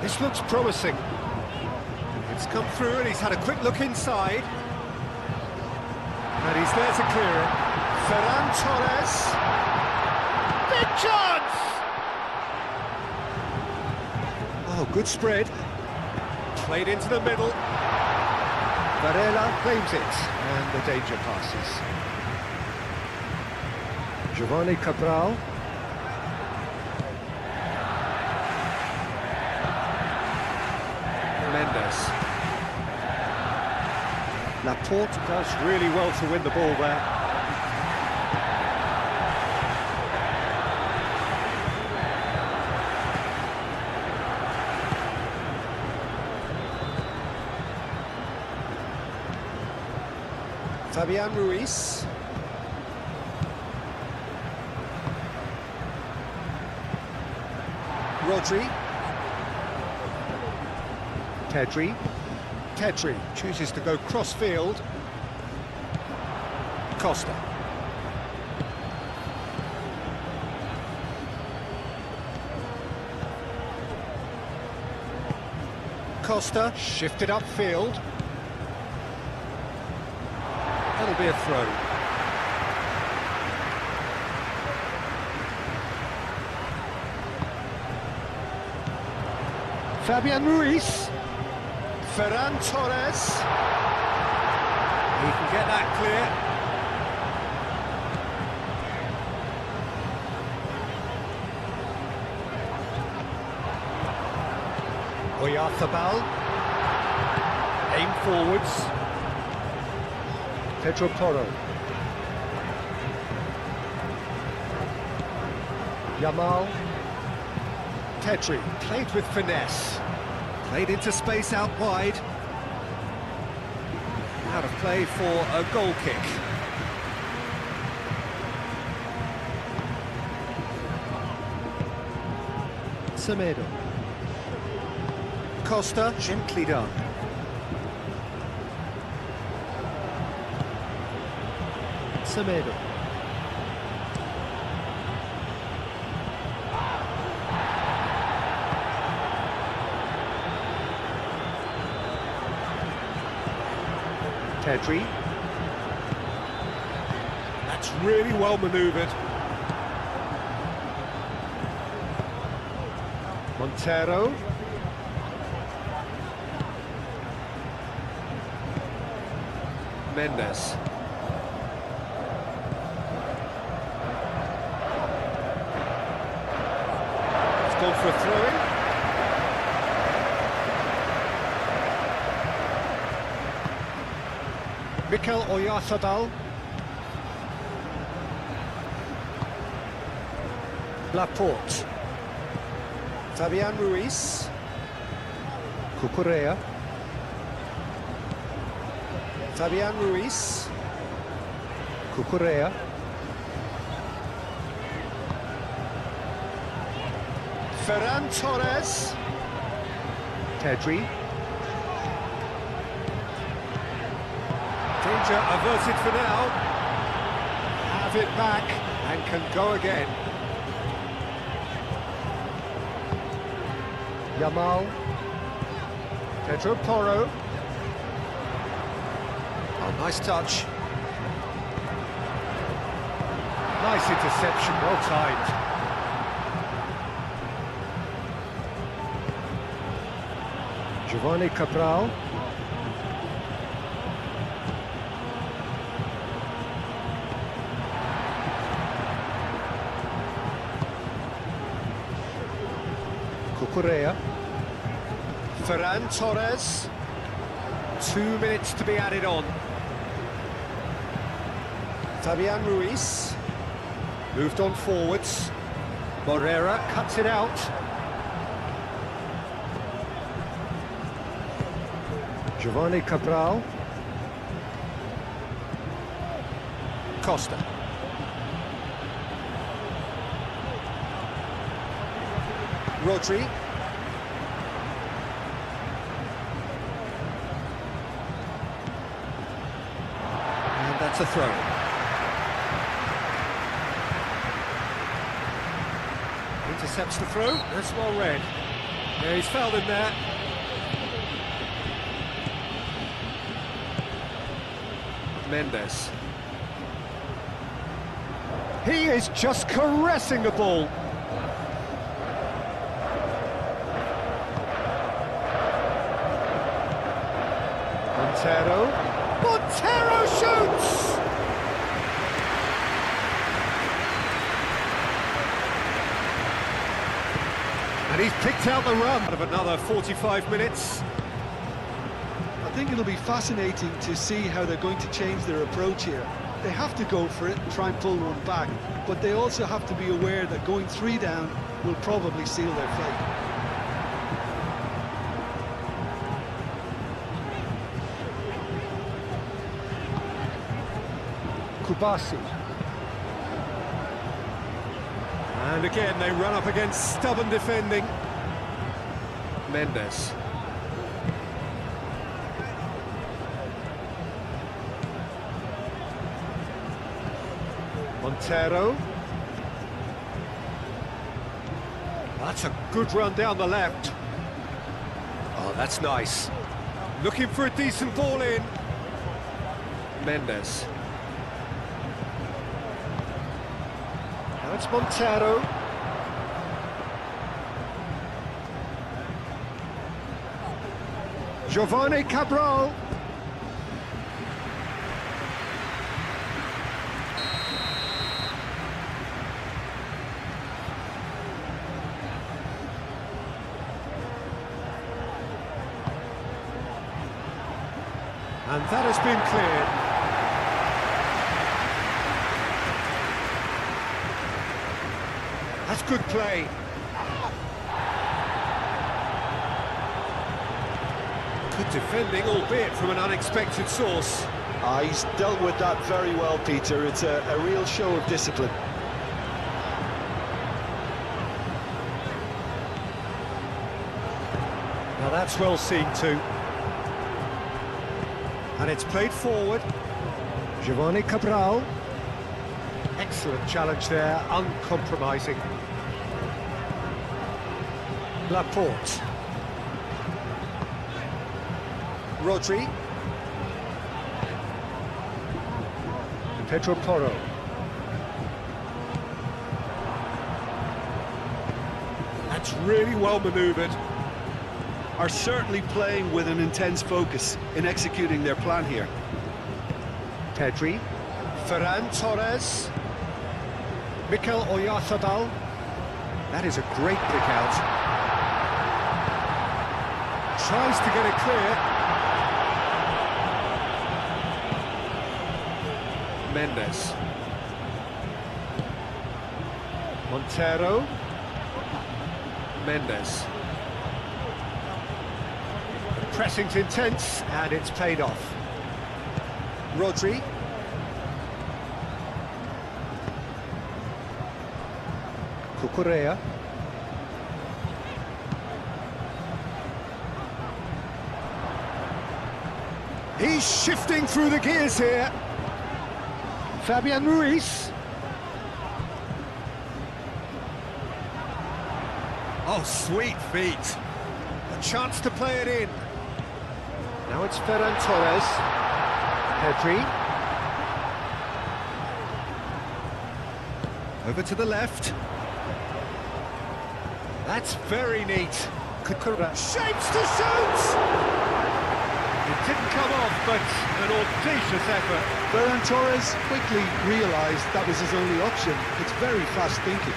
Speaker 1: This looks promising. It's come through and he's had a quick look inside. And he's there to clear it. Ferran Torres. Big chance! Oh, good spread. Played into the middle. Varela claims it, and the danger passes. Giovanni Cabral. Mendes. Laporte does really well to win the ball there. Fabian Ruiz. Rodri. Tedri chooses to go cross-field. Costa. Costa shifted upfield. That'll be a throw. Fabian Ruiz. Ferran Torres. He can get that clear. Oyarzabal. Aim forwards. Pedro Porro. Yamal. Tedri played with finesse. Played into space out wide. Out of play for a goal kick. Semedo. Costa, gently done. Semedo. Tedri. That's really well manoeuvred. Montero. Mendes. It's gone for a throw-in. Mikel Oyarzabal. Laporte. Fabian Ruiz. Cucurella. Fabian Ruiz. Cucurella. Ferran Torres. Tedri. Danger averted for now. Have it back and can go again. Yamal. Pedro Porro. Oh, nice touch. Nice interception, well timed. Giovanni Cabral. Cucurella. Ferran Torres. 2 minutes to be added on. Fabian Ruiz. Moved on forwards. Morera cuts it out. Giovanni Cabral. Costa. Rodri. And that's a throw. Intercepts the throw. That's well read. Yeah, he's fouled him there. Mendes. He is just caressing the ball. Montero shoots! And he's picked out the run out of another 45 minutes.
Speaker 2: I think it'll be fascinating to see how they're going to change their approach here. They have to go for it and try and pull one back, but they also have to be aware that going 3 down will probably seal their fate. Kubasi.
Speaker 1: And again, they run up against stubborn defending. Mendes. Montero. That's a good run down the left. Oh, that's nice. Looking for a decent ball in. Mendes. Now it's Montero. Giovanni Cabral. And that has been cleared. That's good play. Good defending, albeit from an unexpected source.
Speaker 2: He's dealt with that very well, Peter. It's a real show of discipline.
Speaker 1: Now that's well seen too. And it's played forward. Giovanni Cabral. Excellent challenge there, uncompromising. Laporte. Rodri. Pedro Porro. That's really well manoeuvred.
Speaker 2: Are certainly playing with an intense focus in executing their plan here.
Speaker 1: Pedri. Ferran Torres. Mikel Oyarzabal. That is a great pick out. Tries to get it clear. Mendes. Montero. Mendes. Pressing's intense, and it's paid off. Rodri. Cucurella. He's shifting through the gears here. Fabian Ruiz. Oh, sweet feet. A chance to play it in. Now it's Ferran Torres. Pedri. Over to the left. That's very neat. Cucurella. Shapes to shoot! It didn't come off, but an audacious effort.
Speaker 2: Ferran Torres quickly realised that was his only option. It's very fast thinking.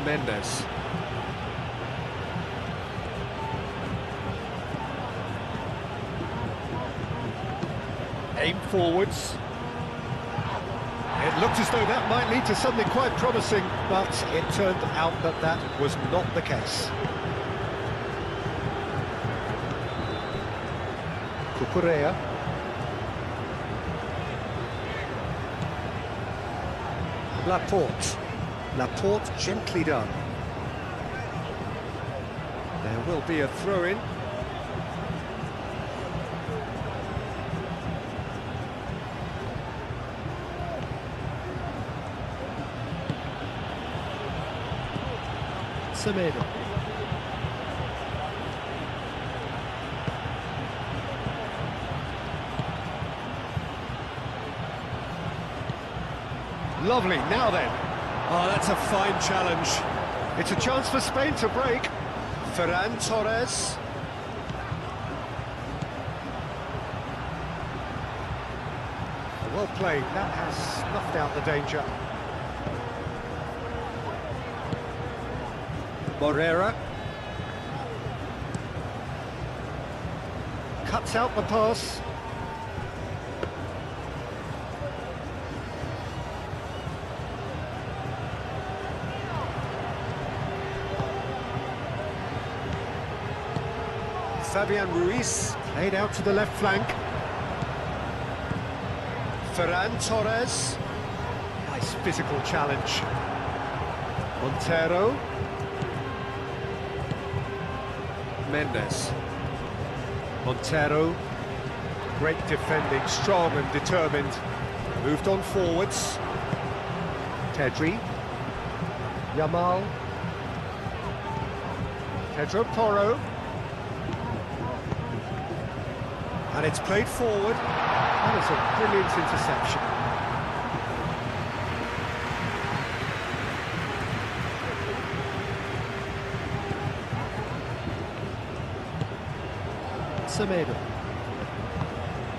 Speaker 1: Mendes. Aim forwards. It looked as though that might lead to something quite promising, but it turned out that that was not the case. Cucurella. Laporte. Laporte gently done. There will be a throw-in. Semedo. Lovely, now then. Oh, that's a fine challenge. It's a chance for Spain to break. Ferran Torres. Well played, that has snuffed out the danger. Morera. Cuts out the pass. Fabian Ruiz, played out to the left flank. Ferran Torres. Nice physical challenge. Montero. Mendes. Montero. Great defending, strong and determined. Moved on forwards. Pedri. Yamal. Pedro Porro. And it's played forward. That is a brilliant interception. Semedo.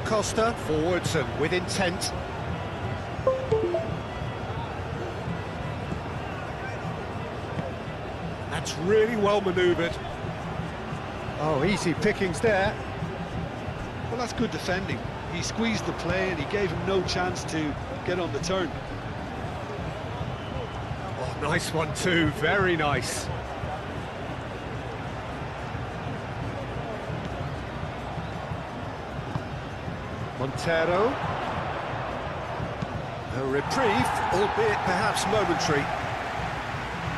Speaker 1: Costa, forwards and with intent. That's really well manoeuvred. Oh, easy pickings there.
Speaker 2: Well, that's good defending. He squeezed the play and he gave him no chance to get on the turn.
Speaker 1: Oh, nice one too, very nice. Montero. A reprieve, albeit perhaps momentary.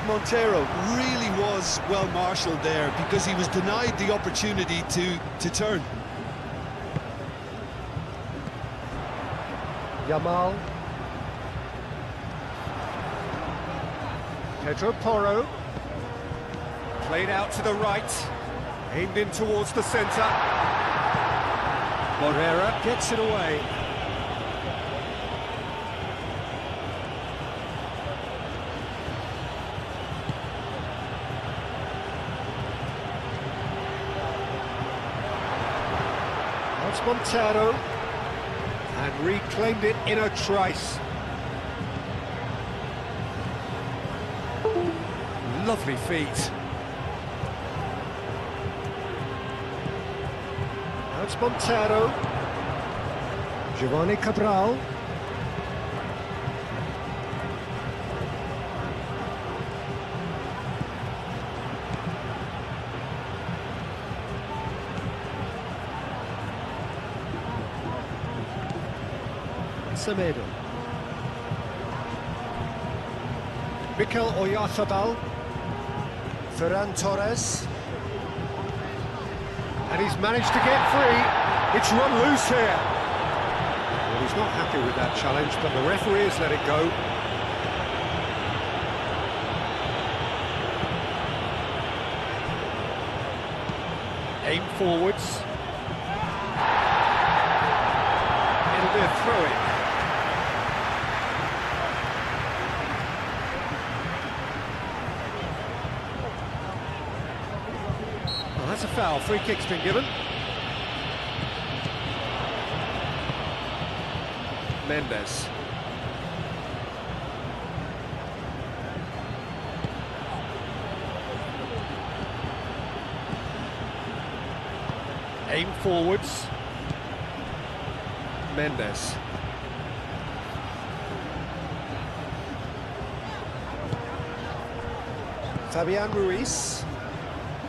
Speaker 2: Montero really was well marshalled there because he was denied the opportunity to turn.
Speaker 1: Yamal. Pedro Porro. Played out to the right. Aimed in towards the centre. Moreira gets it away. That's Montero. And reclaimed it in a trice. Lovely feet. That's Montero. Giovanni Cabral. Semedo. Mikel Oyarzabal. Ferran Torres. And he's managed to get free. It's run loose here. Well, he's not happy with that challenge, but the referee has let it go. Aim forwards. It'll be a throw-in. That's a foul. Free kick's been given. Mendes. Aim forwards. Mendes. Fabian Ruiz.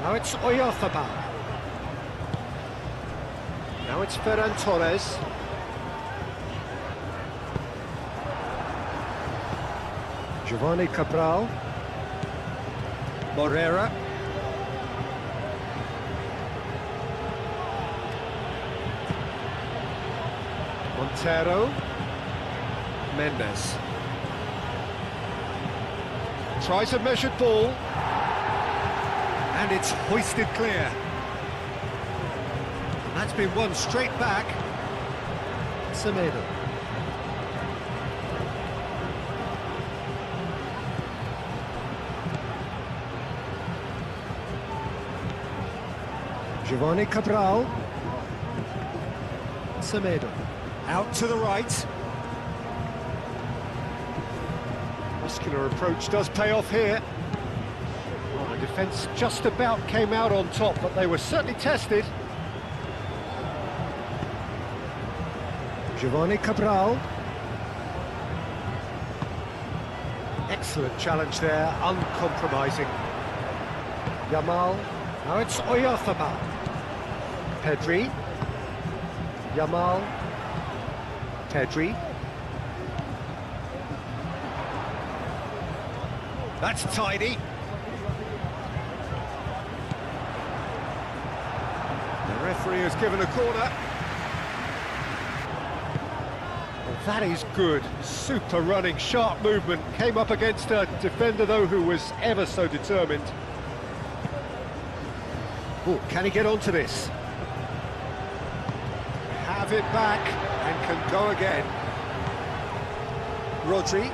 Speaker 1: Now it's Oyarzabal. Now it's Ferran Torres. Giovanni Cabral. Moreira. Montero. Mendes. Tries a measured ball. And it's hoisted clear. That's been won straight back. Semedo. Giovanni Cabral. Semedo. Out to the right. Muscular approach does pay off here. Well, the defence just about came out on top, but they were certainly tested. Giovanni Cabral. Excellent challenge there, uncompromising. Yamal. Now it's Oyarzabal. Pedri. Yamal. Pedri. That's tidy. The referee has given a corner. Well, that is good. Super running, sharp movement. Came up against a defender, though, who was ever so determined. Oh, can he get onto this? Have it back and can go again. Rodri.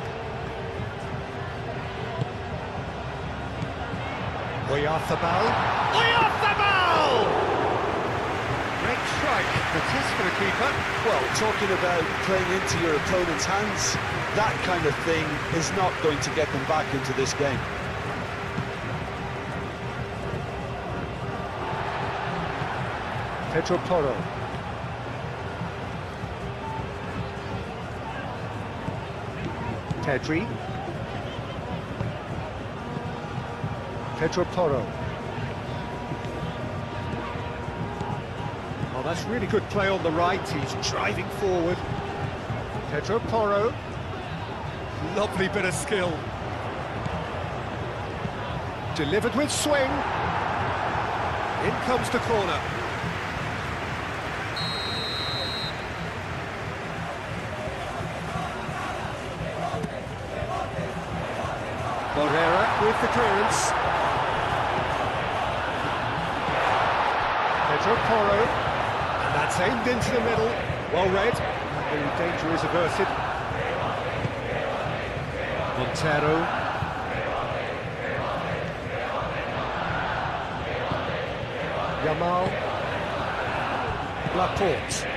Speaker 1: Oyarzabal. Oyarzabal! Great strike. The test for the keeper.
Speaker 2: Well, talking about playing into your opponent's hands, that kind of thing is not going to get them back into this game.
Speaker 1: Pedro Porro. Pedri. Pedro Porro. Oh, that's really good play on the right. He's driving forward. Pedro Porro. Lovely bit of skill. Delivered with swing. In comes the corner. Morera with the clearance. Pedro Porro. And that's aimed into the middle. Well read. The danger is averted. Montero. Yamal. Laporte.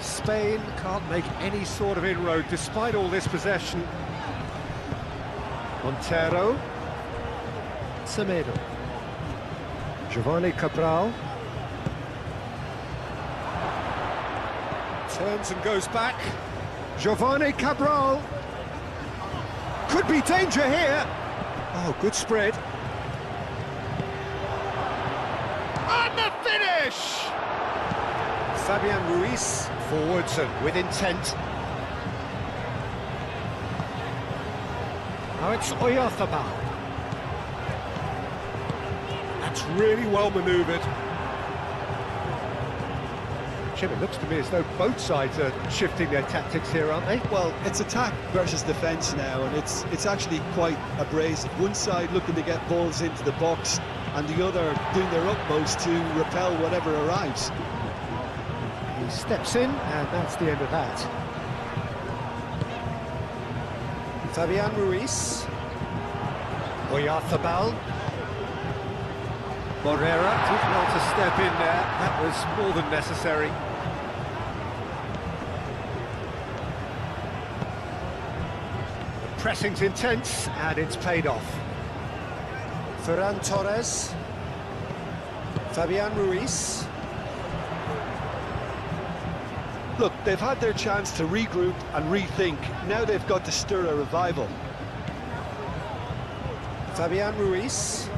Speaker 1: Spain can't make any sort of inroad despite all this possession. Montero. Semedo. Giovanni Cabral. Turns and goes back. Giovanni Cabral. Could be danger here. Oh, good spread. And the finish! Fabian Ruiz forwards and with intent. Now it's Oyarzabal. That's really well manoeuvred. Jim, it looks to me as though both sides are shifting their tactics here, aren't they?
Speaker 2: Well, it's attack versus defence now, and it's actually quite abrasive. One side looking to get balls into the box, and the other doing their utmost to repel whatever arrives.
Speaker 1: He steps in, and that's the end of that. Fabian Ruiz. Oyarzabal. Morera did well to step in there. That was more than necessary. The pressing's intense, and it's paid off. Ferran Torres. Fabian Ruiz.
Speaker 2: Look, they've had their chance to regroup and rethink. Now they've got to stir a revival.
Speaker 1: Fabian Ruiz.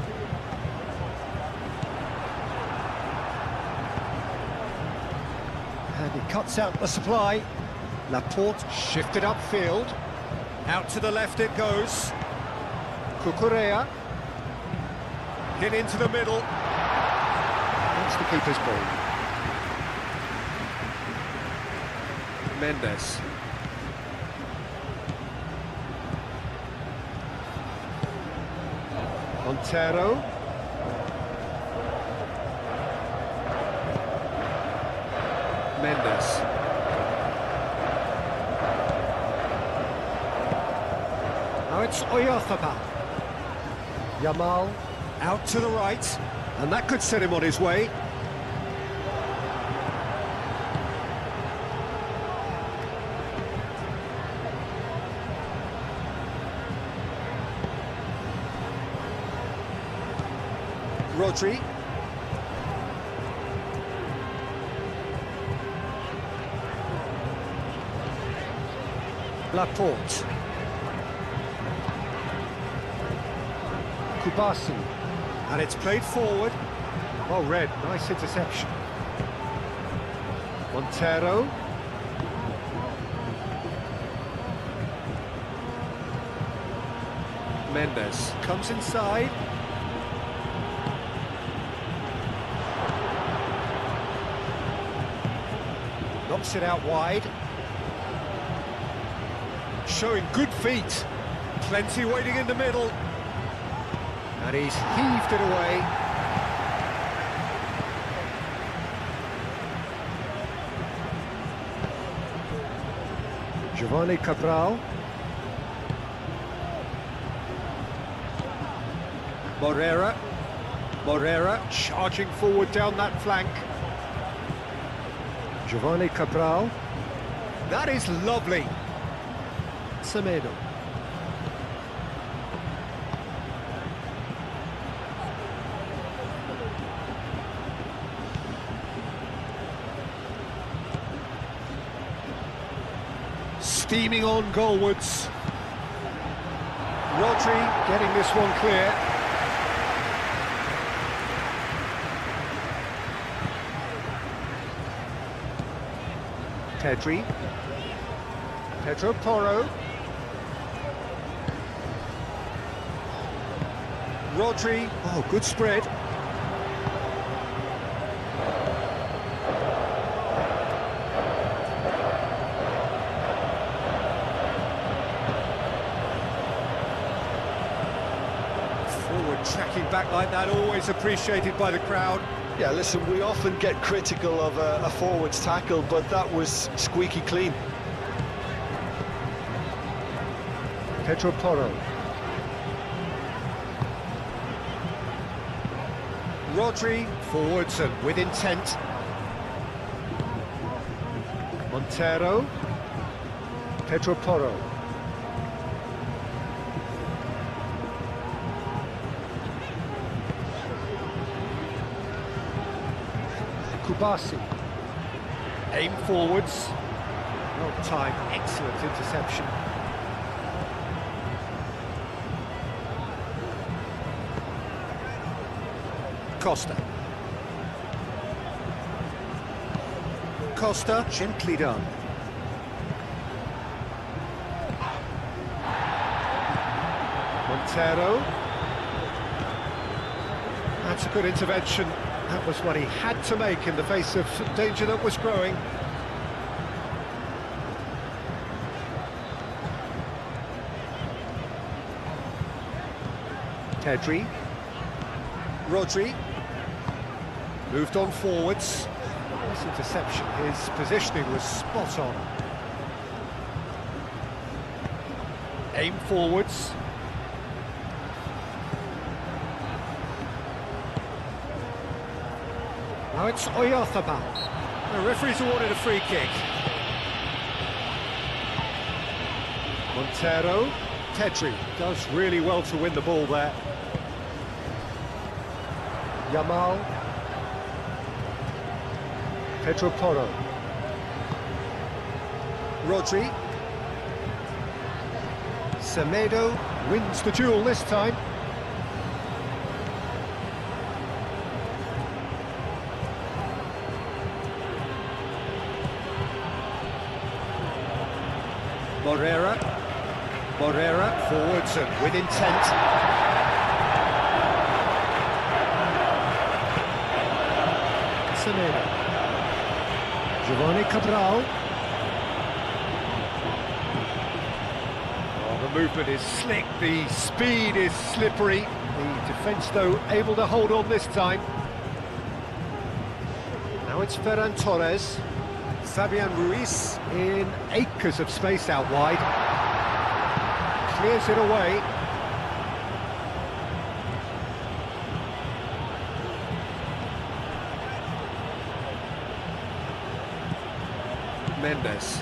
Speaker 1: And he cuts out the supply. Laporte shifted upfield. Out to the left it goes. Cucurella. Hit into the middle. That's the keeper's ball. Mendes. Montero. Mendes. Now it's Oyarzabal. Yamal out to the right, and that could set him on his way. Rodri. Laporte. Kubasi. And it's played forward. Well read, nice interception. Montero. Mendes comes inside. Knocks it out wide. Showing good feet. Plenty waiting in the middle. And he's heaved it away. Giovanni Cabral. Morera charging forward down that flank. Giovanni Cabral. That is lovely. Semedo. Steaming on goalwards. Rodri getting this one clear. Pedro Porro. Rodri, oh, good spread. Forward tracking back like that, always appreciated by the crowd.
Speaker 2: Yeah, listen, we often get critical of a forward's tackle, but that was squeaky clean.
Speaker 1: Pedro Porro. Rodri, forwards and with intent. Montero. Pedro Porro. Kubasi. Aim forwards. Well timed, excellent interception. Costa, gently done. Montero. That's a good intervention. That was what he had to make in the face of danger that was growing. Rodri. Moved on forwards. Nice interception. His positioning was spot on. Aim forwards. Now it's Oyarzabal. The referee's awarded a free kick. Montero. Pedri does really well to win the ball there. Yamal. Pedro Porro. Rodri. Semedo wins the duel this time. Morera forwards and with intent. Semedo. Giovanni Cabral. Oh, the movement is slick, the speed is slippery. The defence, though, able to hold on this time. Now it's Ferran Torres. Fabian Ruiz in acres of space out wide. Clears it away. Mendes.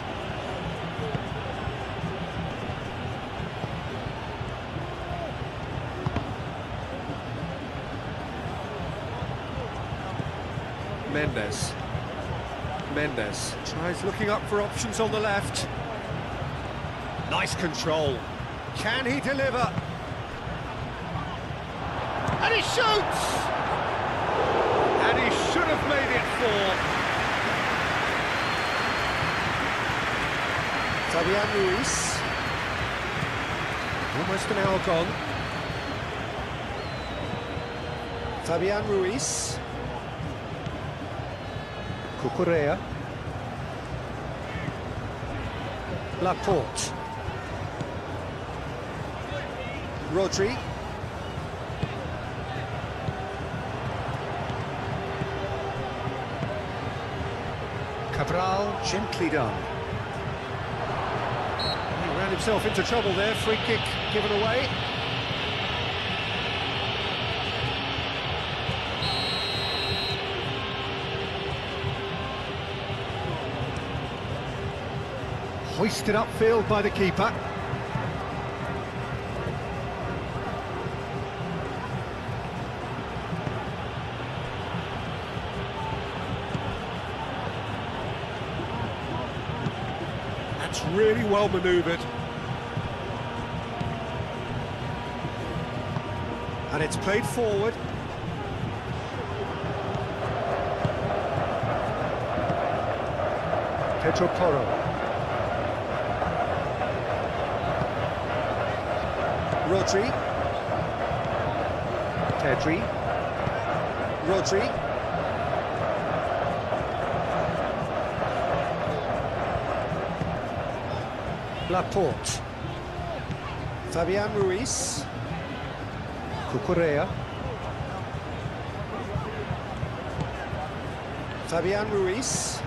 Speaker 1: Mendes tries looking up for options on the left. Nice control. Can he deliver? And he shoots! And he should have made it 4.
Speaker 3: Fabian Ruiz.
Speaker 1: Almost an hour gone.
Speaker 3: Fabian Ruiz.
Speaker 1: Cucurella. Laporte.
Speaker 3: Rodri.
Speaker 1: Cabral, gently done. He ran himself into trouble there, free kick given away. Hoisted upfield by the keeper. That's really well manoeuvred. And it's played forward. Pedro Porro.
Speaker 3: Rodri.
Speaker 1: Pedri.
Speaker 3: Rodri.
Speaker 1: Laporte.
Speaker 3: Fabian Ruiz.
Speaker 1: Cucurella.
Speaker 3: Fabian Ruiz.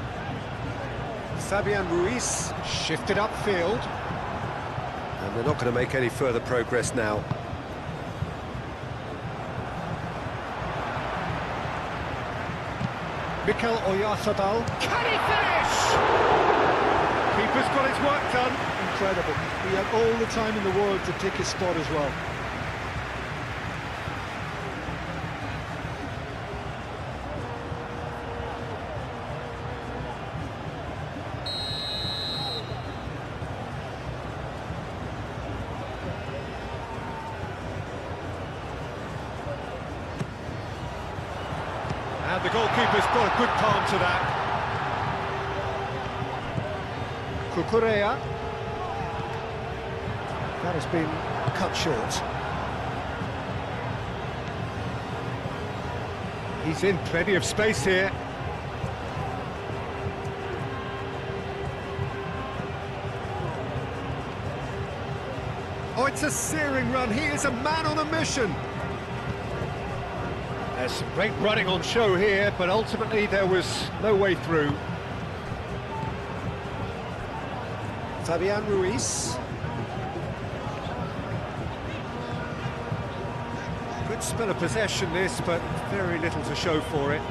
Speaker 1: Fabian Ruiz shifted upfield. And they're not going to make any further progress now. Mikel Oyarzabal. Can he finish? Keeper's got his work done.
Speaker 2: Incredible. He had all the time in the world to pick his spot as well.
Speaker 1: And the goalkeeper's got a good palm to that. Cucurella. That has been cut short. He's in plenty of space here. Oh, it's a searing run. He is a man on a mission. There's some great running on show here, but ultimately there was no way through.
Speaker 3: Fabian Ruiz.
Speaker 1: Good spell of possession this, but very little to show for it.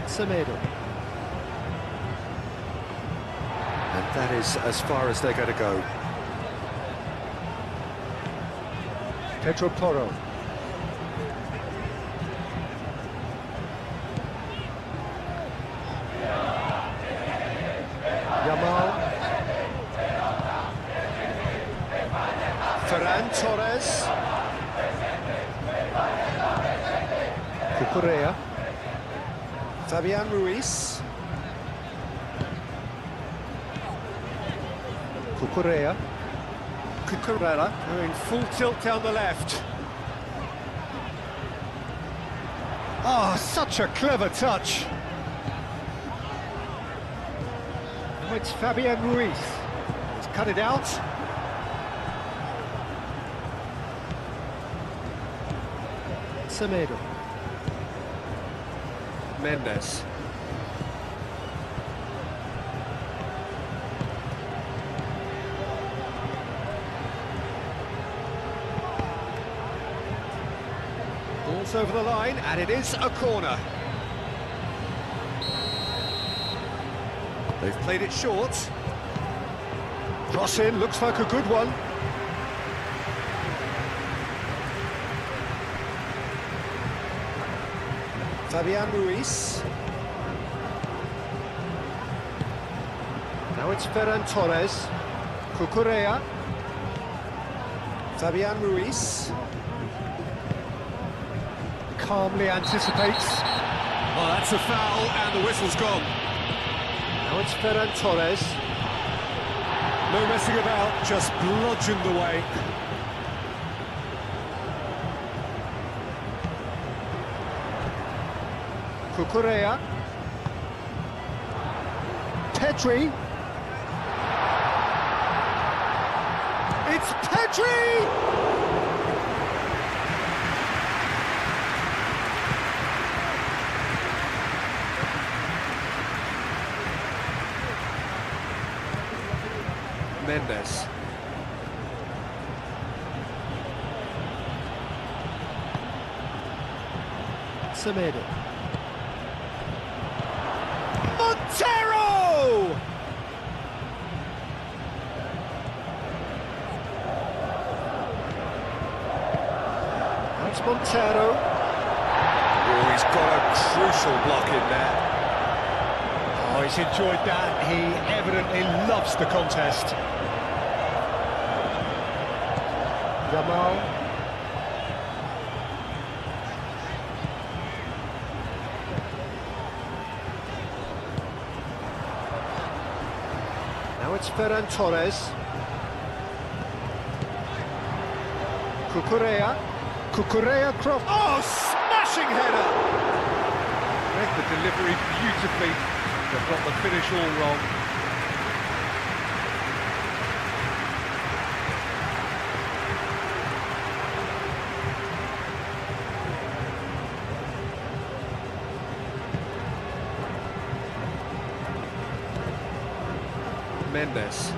Speaker 1: Semedo. And that is as far as they're going to go. Pedro Porro. Yamal.
Speaker 3: Ferran Torres.
Speaker 1: Cucurella.
Speaker 3: Fabian Ruiz.
Speaker 1: Cucurella. Cucurella going full tilt down the left. Oh, such a clever touch. Now it's Fabian Ruiz. He's cut it out. Semedo. Mendes. Ball's over the line, and it is a corner. They've played it short. Cross in, looks like a good one.
Speaker 3: Fabian Ruiz.
Speaker 1: Now it's Ferran Torres. Cucurella.
Speaker 3: Fabian Ruiz.
Speaker 1: Calmly anticipates. Oh, that's a foul, and the whistle's gone. Now it's Ferran Torres. No messing about, just bludgeoned away. Cucurella. Pedri. It's Pedri! Mendes. Semedo. Montero! That's Montero. Oh, he's got a crucial block in there. Oh, he's enjoyed that. He evidently loves the contest. Jamal. Now it's Ferran Torres. Cucurella. Cucurella cross. Oh, smashing header! Read the delivery beautifully, but got the finish all wrong. Mendes.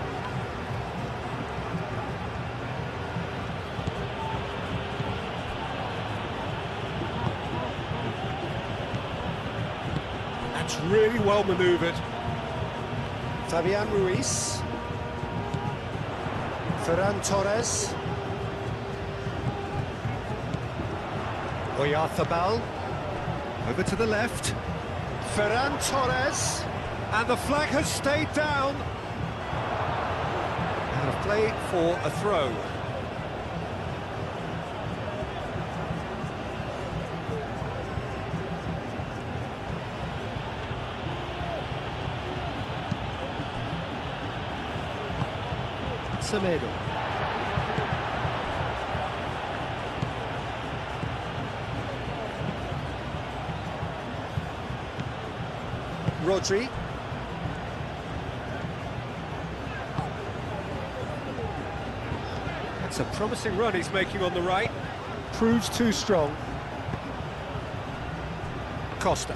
Speaker 1: That's really well manoeuvred.
Speaker 3: Fabian Ruiz. Ferran Torres.
Speaker 1: Oyarzabal. Over to the left. Ferran Torres. And the flag has stayed down. And a play for a throw. Semedo.
Speaker 3: Rodri.
Speaker 1: That's a promising run he's making on the right. Proves too strong. Costa.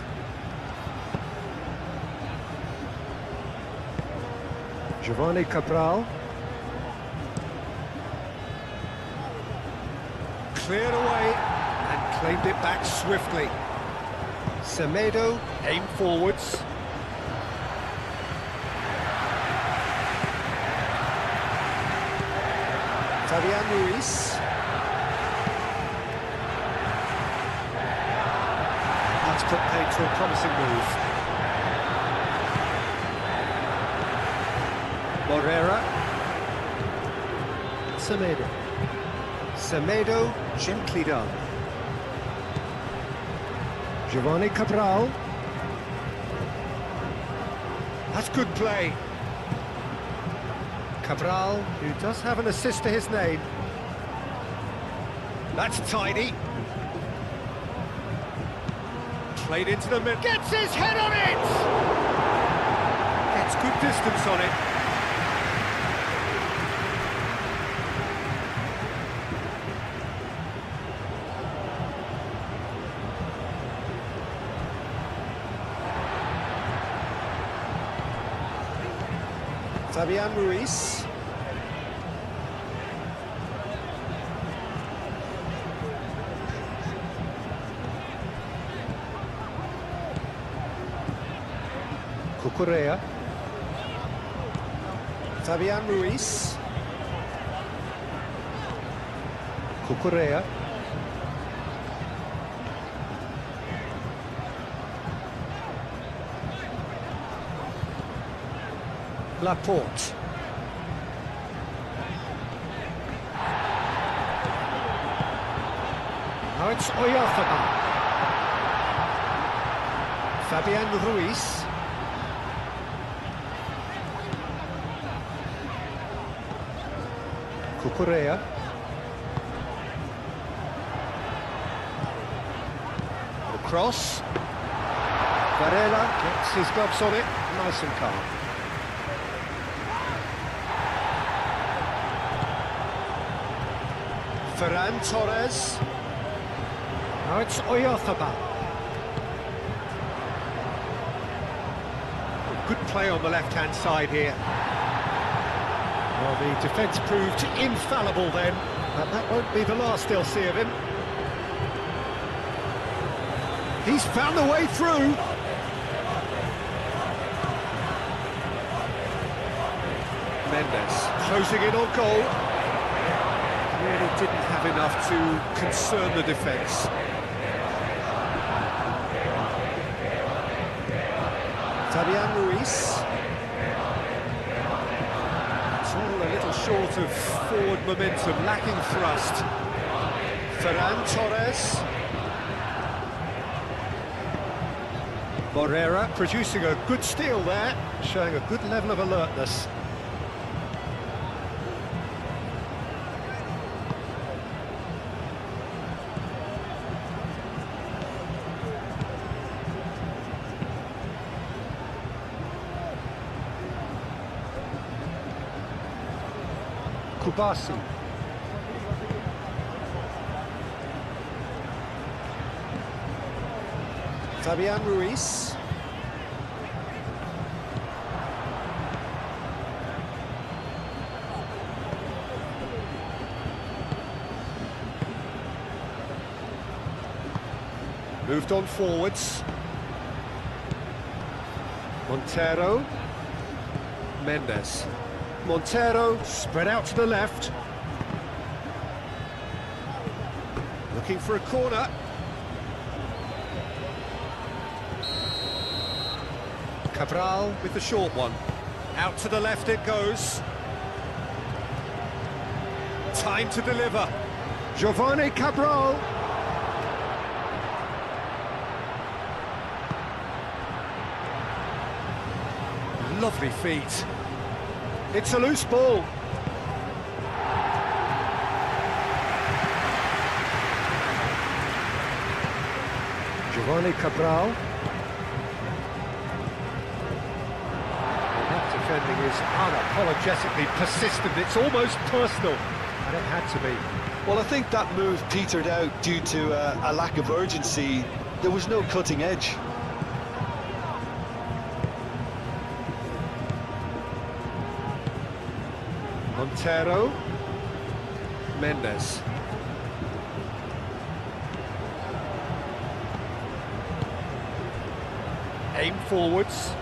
Speaker 1: Giovanni Cabral. Cleared away and claimed it back swiftly. Semedo aimed forwards.
Speaker 3: Fabian Ruiz.
Speaker 1: That's put paid to a promising move. Morera. Semedo. Semedo, gently done. Giovanni Cabral. That's good play. Cabral, who does have an assist to his name. That's tidy. Played into the middle. Gets his head on it! Gets good distance on it.
Speaker 3: Fabian Ruiz.
Speaker 1: Cucurella.
Speaker 3: Fabian Ruiz.
Speaker 1: Cucurella. Laporte. Now it's Oyarzabal. Fabian Ruiz. Cucurella. The cross. Varela gets his gloves on it, nice and calm. Ferran Torres. Now it's Oyarzabal. Good play on the left-hand side here. Well, the defence proved infallible then, but that won't be the last they'll see of him. He's found the way through. Mendes closing in on goal. Really didn't have enough to concern the defence.
Speaker 3: Fabian Ruiz.
Speaker 1: It's all a little short of forward momentum, lacking thrust. Ferran Torres. Morera producing a good steal there, showing a good level of alertness. Kubasi.
Speaker 3: Fabian Ruiz.
Speaker 1: Moved on forwards. Montero. Mendes. Montero spread out to the left. Looking for a corner. Cabral with the short one. Out to the left it goes. Time to deliver. Giovanni Cabral. Lovely feet. It's a loose ball. Giovanni Cabral. And that defending is unapologetically persistent. It's almost personal, and it had to be.
Speaker 2: Well, I think that move petered out due to a lack of urgency. There was no cutting edge.
Speaker 1: Montero. Mendes. Aim forwards.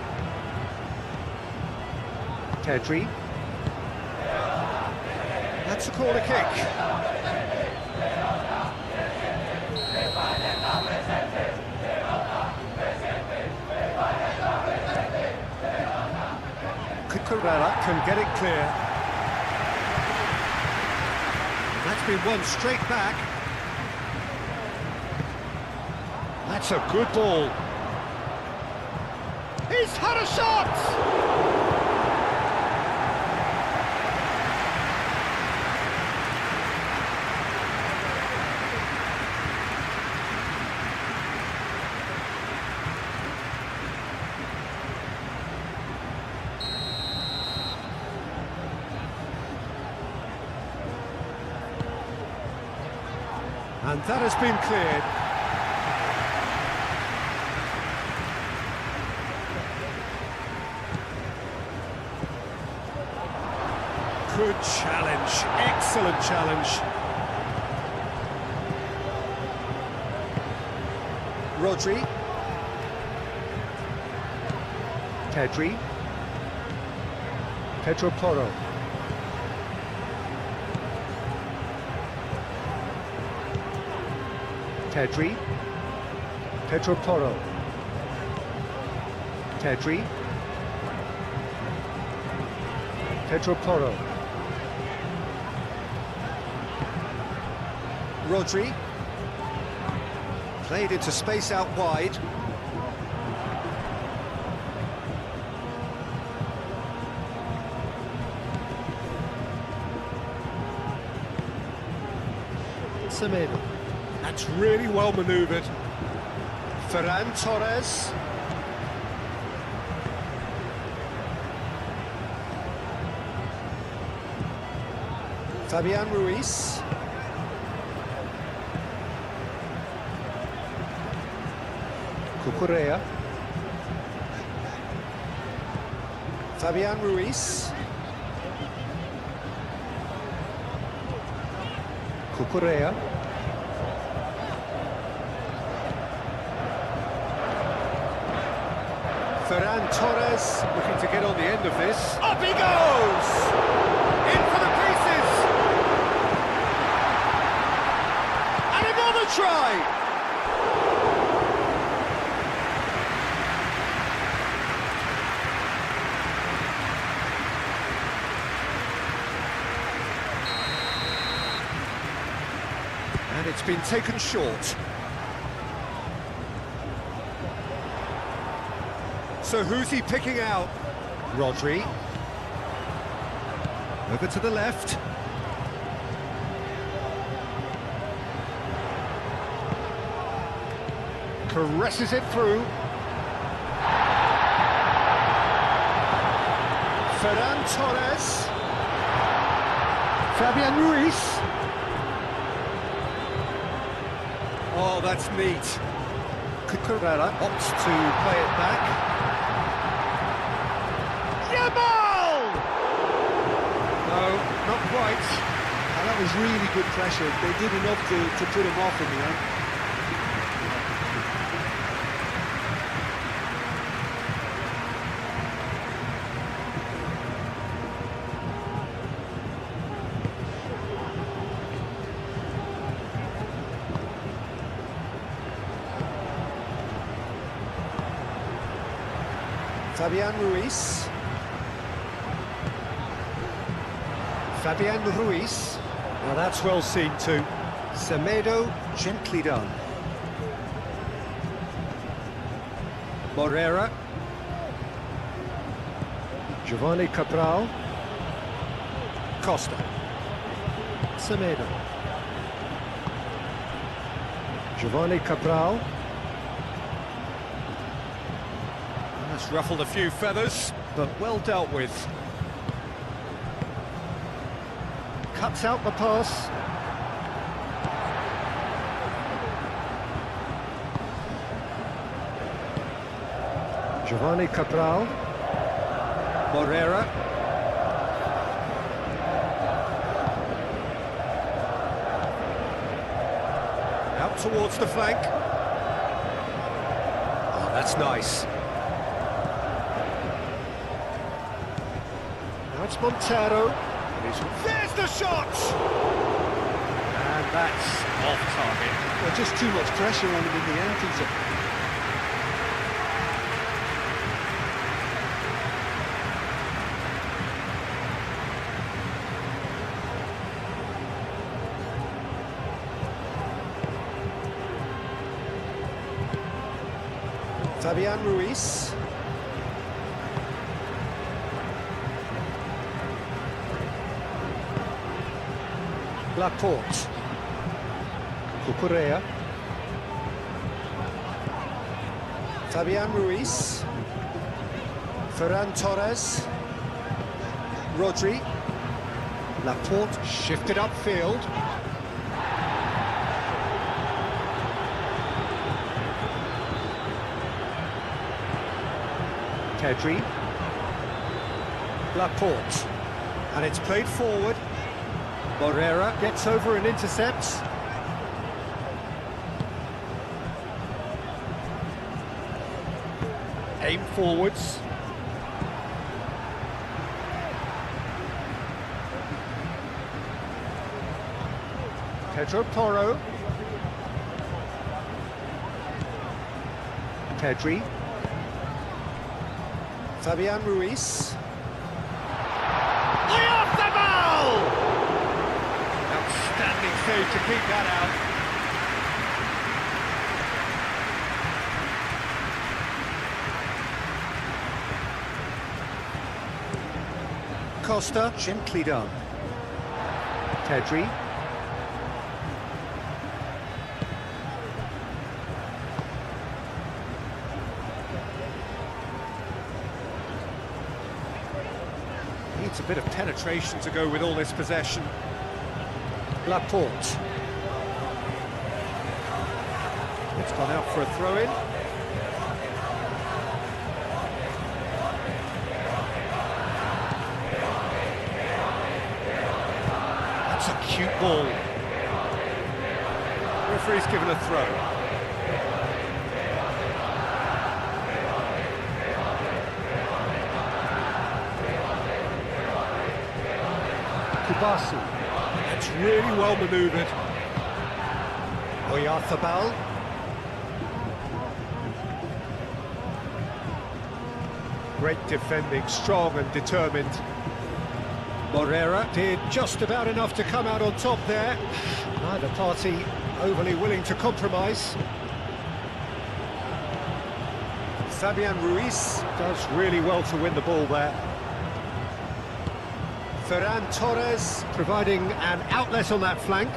Speaker 1: Pedri. That's a corner kick. Cucurella can get it clear. That's been won straight back. That's a good ball. He's had a shot! And that has been cleared. Good challenge, excellent challenge.
Speaker 3: Rodri.
Speaker 1: Pedri. Pedro Porro. Pedri. Pedro Porro. Pedri. Pedro Porro.
Speaker 3: Rodri.
Speaker 1: Played into space out wide. Semedo. That's really well manoeuvred. Ferran Torres.
Speaker 3: Fabian Ruiz.
Speaker 1: Cucurella.
Speaker 3: Fabian Ruiz.
Speaker 1: Cucurella. Ferran Torres looking to get on the end of this. Up he goes! In for the pieces! And another try! And it's been taken short. So who's he picking out? Rodri. Over to the left. Caresses it through. Ferran Torres. Fabian Ruiz. Oh, that's neat. Cucurella opts to play it back. Yamal! No, not quite.
Speaker 2: And that was really good pressure. They did enough to put him off in the end.
Speaker 3: Fabian Ruiz.
Speaker 1: Fabian Ruiz. Well, that's well seen too. Semedo, gently done. Morera. Giovanni Cabral. Costa. Semedo. Giovanni Cabral. That's ruffled a few feathers, but well dealt with. Cuts out the pass. Giovanni Cabral. Morera. Out towards the flank. Oh, that's nice. Now it's Montero. There's the shot! And that's off target.
Speaker 2: Well, just too much pressure on him in the end, Peter.
Speaker 3: Fabian Ruiz.
Speaker 1: Laporte. Cucurella.
Speaker 3: Fabian Ruiz. Ferran Torres. Rodri.
Speaker 1: Laporte shifted upfield. Pedri. Laporte. And it's played forward. Morera gets over and intercepts. Aim forwards. Pedro Porro. Pedri.
Speaker 3: Fabian Ruiz.
Speaker 1: to keep that out. Costa, gently done. Pedri. Needs a bit of penetration to go with all this possession. Laporte. It's gone out for a throw-in. That's a cute ball. Referee's given a throw. Kubasi. It's really well manoeuvred. Oyarzabal. Great defending, strong and determined. Morera did just about enough to come out on top there. Neither party overly willing to compromise. Fabian Ruiz does really well to win the ball there. Ferran Torres providing an outlet on that flank.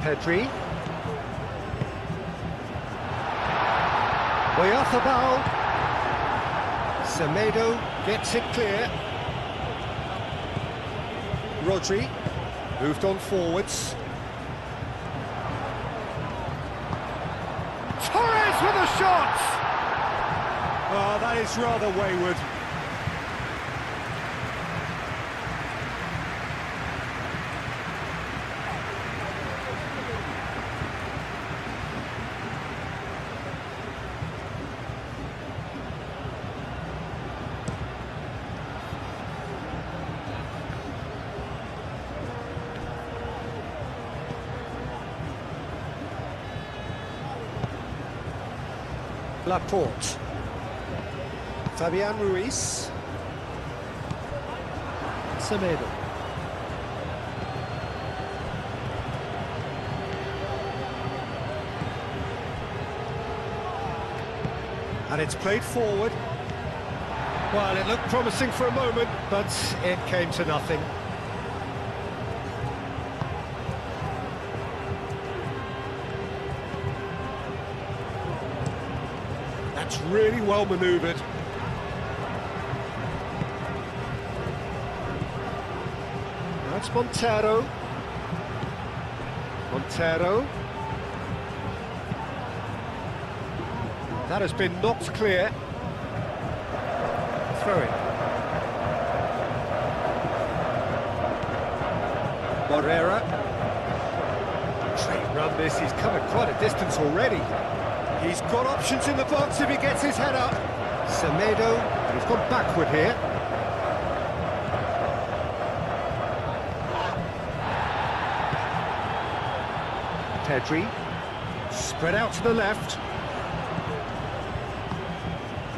Speaker 1: Pedri. Oyarzabal. Semedo gets it clear. Rodri moved on forwards. Torres with a shot! Oh, that is rather wayward. Laporte. Fabian Ruiz. Semedo. And it's played forward. Well, it looked promising for a moment, but it came to nothing. That's really well manoeuvred. That's Montero. Montero. That has been knocked clear. Throw it. Morera. Great run this, he's come at quite a distance already. He's got options in the box if he gets his head up. Semedo, he's gone backward here. Pedri, spread out to the left.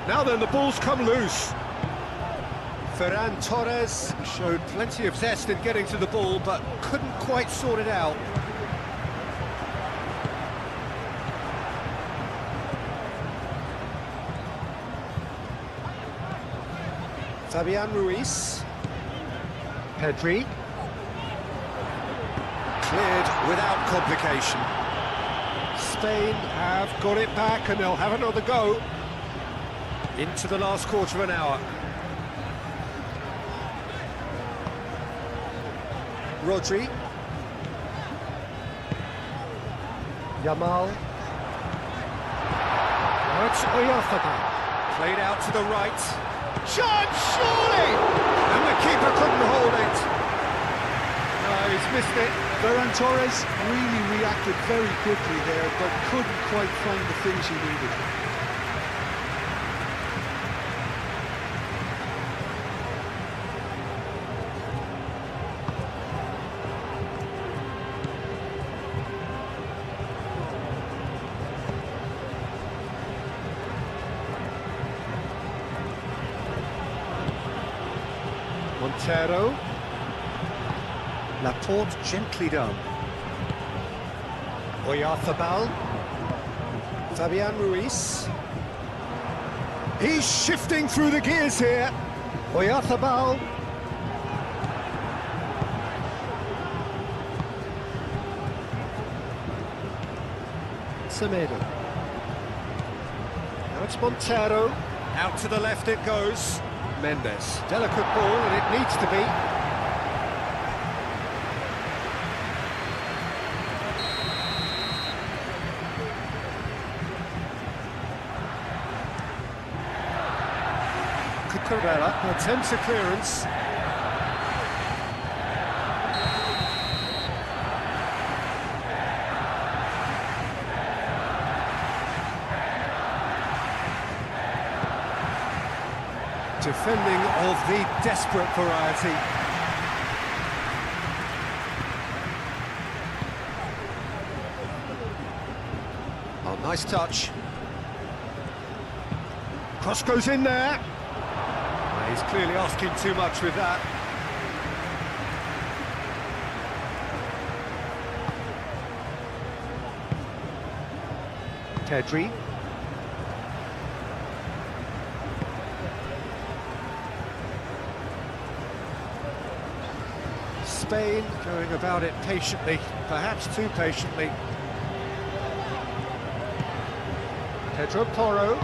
Speaker 1: Now then, the ball's come loose. Ferran Torres showed plenty of zest in getting to the ball, but couldn't quite sort it out. Fabian Ruiz. Pedri. Cleared without complication. Spain have got it back and they'll have another go into the last quarter of an hour. Rodri. Yamal. That's Oyarzabal. Played out to the right. Chance, surely! And the keeper couldn't hold it. No, he's missed it.
Speaker 2: Ferran Torres really reacted very quickly there, but couldn't quite find the finish he needed.
Speaker 1: Montero. Laporte gently done. Oyarzabal.
Speaker 3: Fabian Ruiz.
Speaker 1: He's shifting through the gears here. Oyarzabal. Semedo. Now it's Montero. Out to the left it goes. Mendes. Delicate ball, and it needs to be. Cucurella attempts a clearance. Defending of the desperate variety. Oh, nice touch. Cross goes in there. He's clearly asking too much with that. Pedri. Spain going about it patiently, perhaps too patiently. Pedro Porro.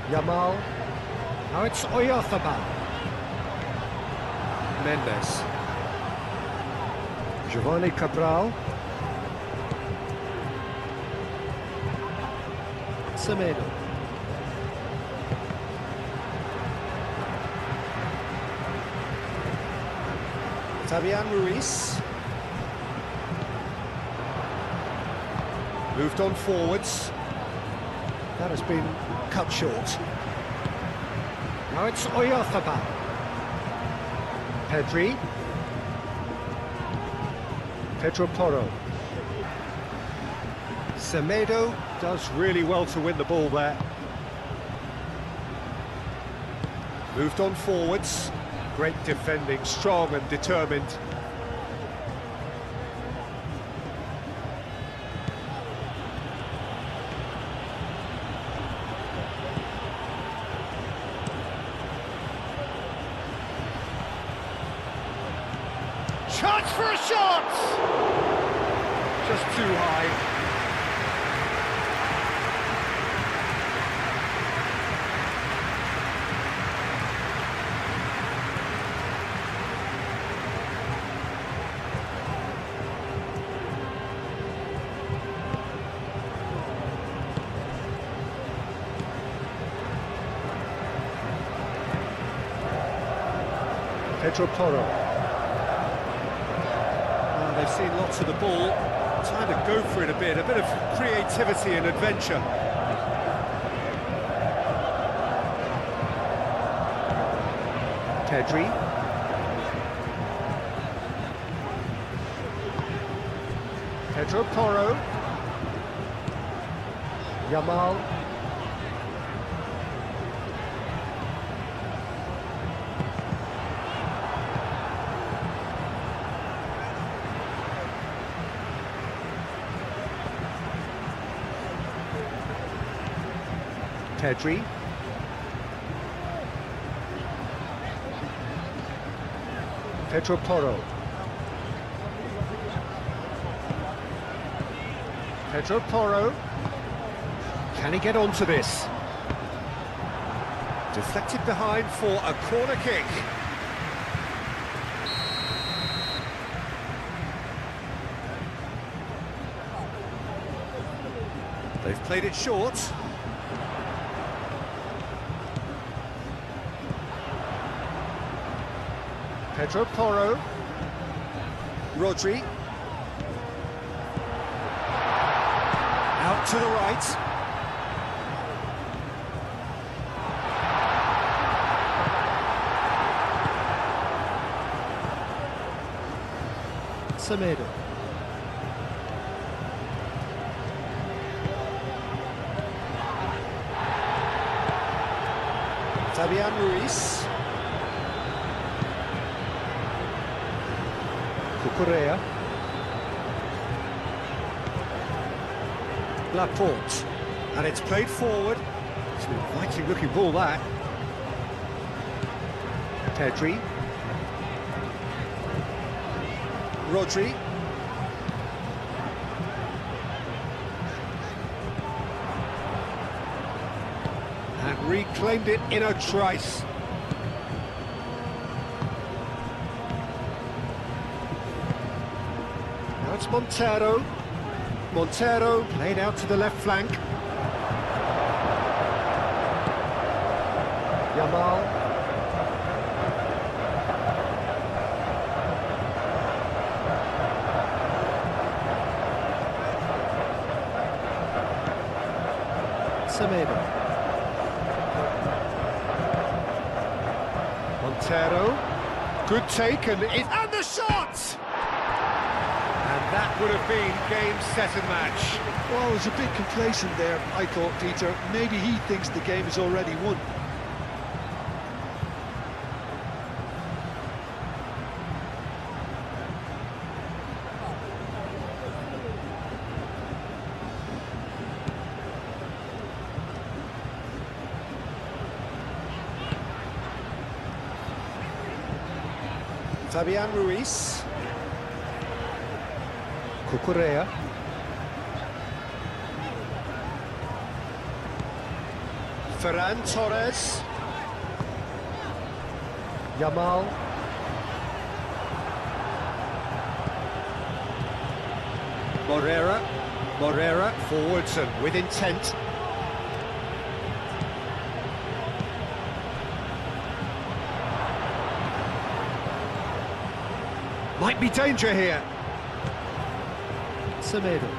Speaker 1: Yamal. Now it's Oyarzabal. Mendes. Giovanni Cabral. Semedo.
Speaker 3: Fabian Ruiz.
Speaker 1: Moved on forwards. That has been cut short. Now it's Oyarzabal. Pedri. Pedro Porro. Semedo does really well to win the ball there. Moved on forwards. Great defending, strong and determined. Chance for a shot! Just too high. Pedro Porro. They've seen lots of the ball, trying to go for it a bit of creativity and adventure. Pedri. Pedro Porro. Yamal. Pedri. Pedro Porro. Pedro Porro. Can he get onto this? Deflected behind for a corner kick. They've played it short. Pedro Porro. Rodri. Out to the right. Semedo.
Speaker 3: Fabian Ruiz.
Speaker 1: Cucurella. Laporte. And it's played forward. It's an inviting looking ball, that. Pedri. Rodri. And reclaimed it in a trice. Now it's Montero. Montero played out to the left flank. Yamal. Semedo. Montero. Good take and the shot! And that would have been game, set and match.
Speaker 2: Well, it was a bit complacent there, I thought, Peter. Maybe he thinks the game is already won.
Speaker 3: Fabian Ruiz.
Speaker 1: Cucurella. Ferran Torres. Yamal. Morera forwards and with intent. Might be danger here. Semedo.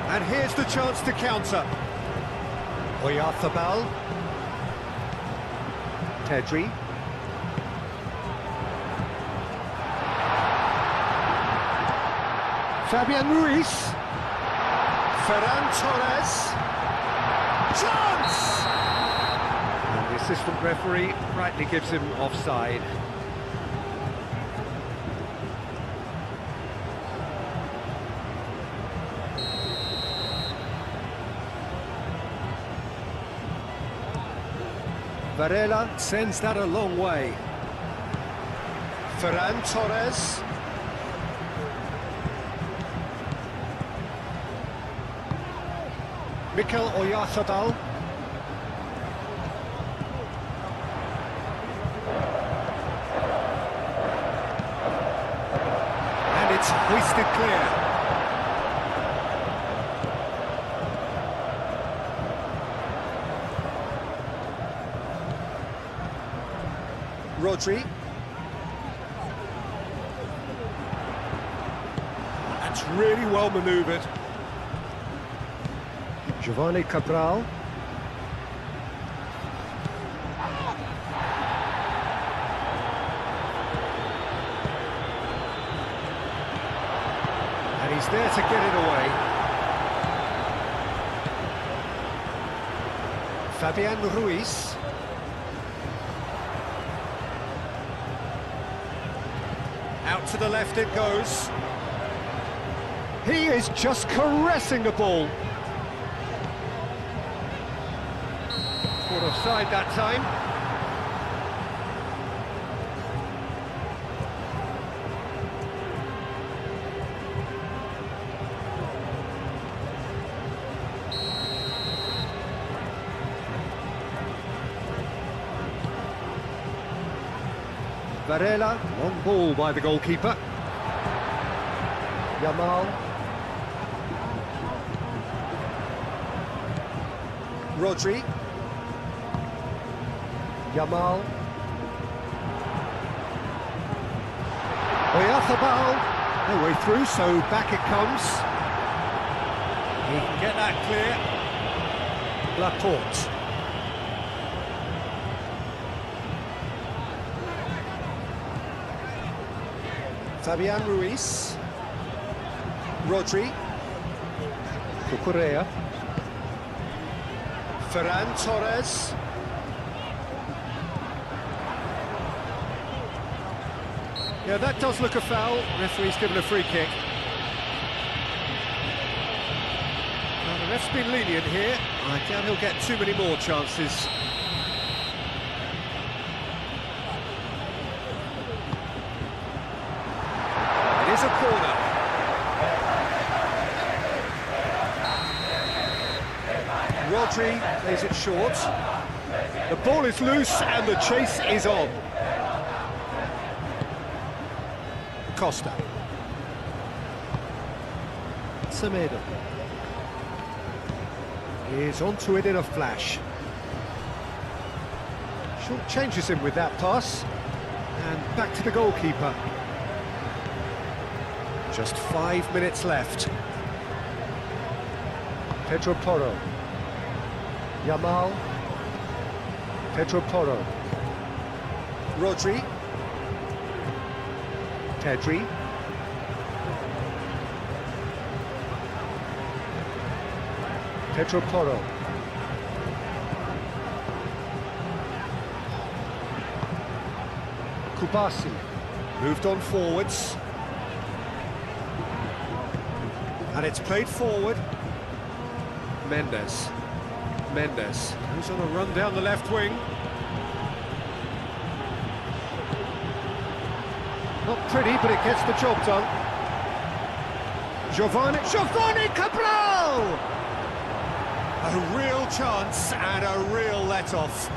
Speaker 1: And here's the chance to counter. Oyarzabal. Pedri. Fabian Ruiz. Ferran Torres. Chance! And the assistant referee rightly gives him offside. Varela sends that a long way. Ferran Torres. Mikel Oyarzabal. And it's hoisted clear. Rodri. That's really well manoeuvred. Giovanni Cabral. And he's there to get it away. Fabian Ruiz. Out to the left it goes. He is just caressing the ball. Caught offside that time. Varela, long ball by the goalkeeper. Yamal. Rodri. Yamal. Oyarzabal. No way through, so back it comes. He can get that clear. Laporte.
Speaker 3: Fabian Ruiz. Rodri.
Speaker 1: Cucurella.
Speaker 3: Ferran Torres.
Speaker 1: Yeah, that does look a foul. Referee's given a free kick. Well, the ref's been lenient here. I doubt he'll get too many more chances. It is a corner. Rodri plays it short. The ball is loose and the chase is on. Costa. Semedo. Is onto it in a flash. Short changes him with that pass. And back to the goalkeeper. Just 5 minutes left. Pedro Porro. Yamal. Pedro Porro. Rodri. Pedri. Pedro Porro. Kubasi. Moved on forwards. And it's played forward. Mendes. Mendes goes on a run down the left wing. Not pretty, but it gets the job done. Giovanni Cabral! A real chance and a real let-off.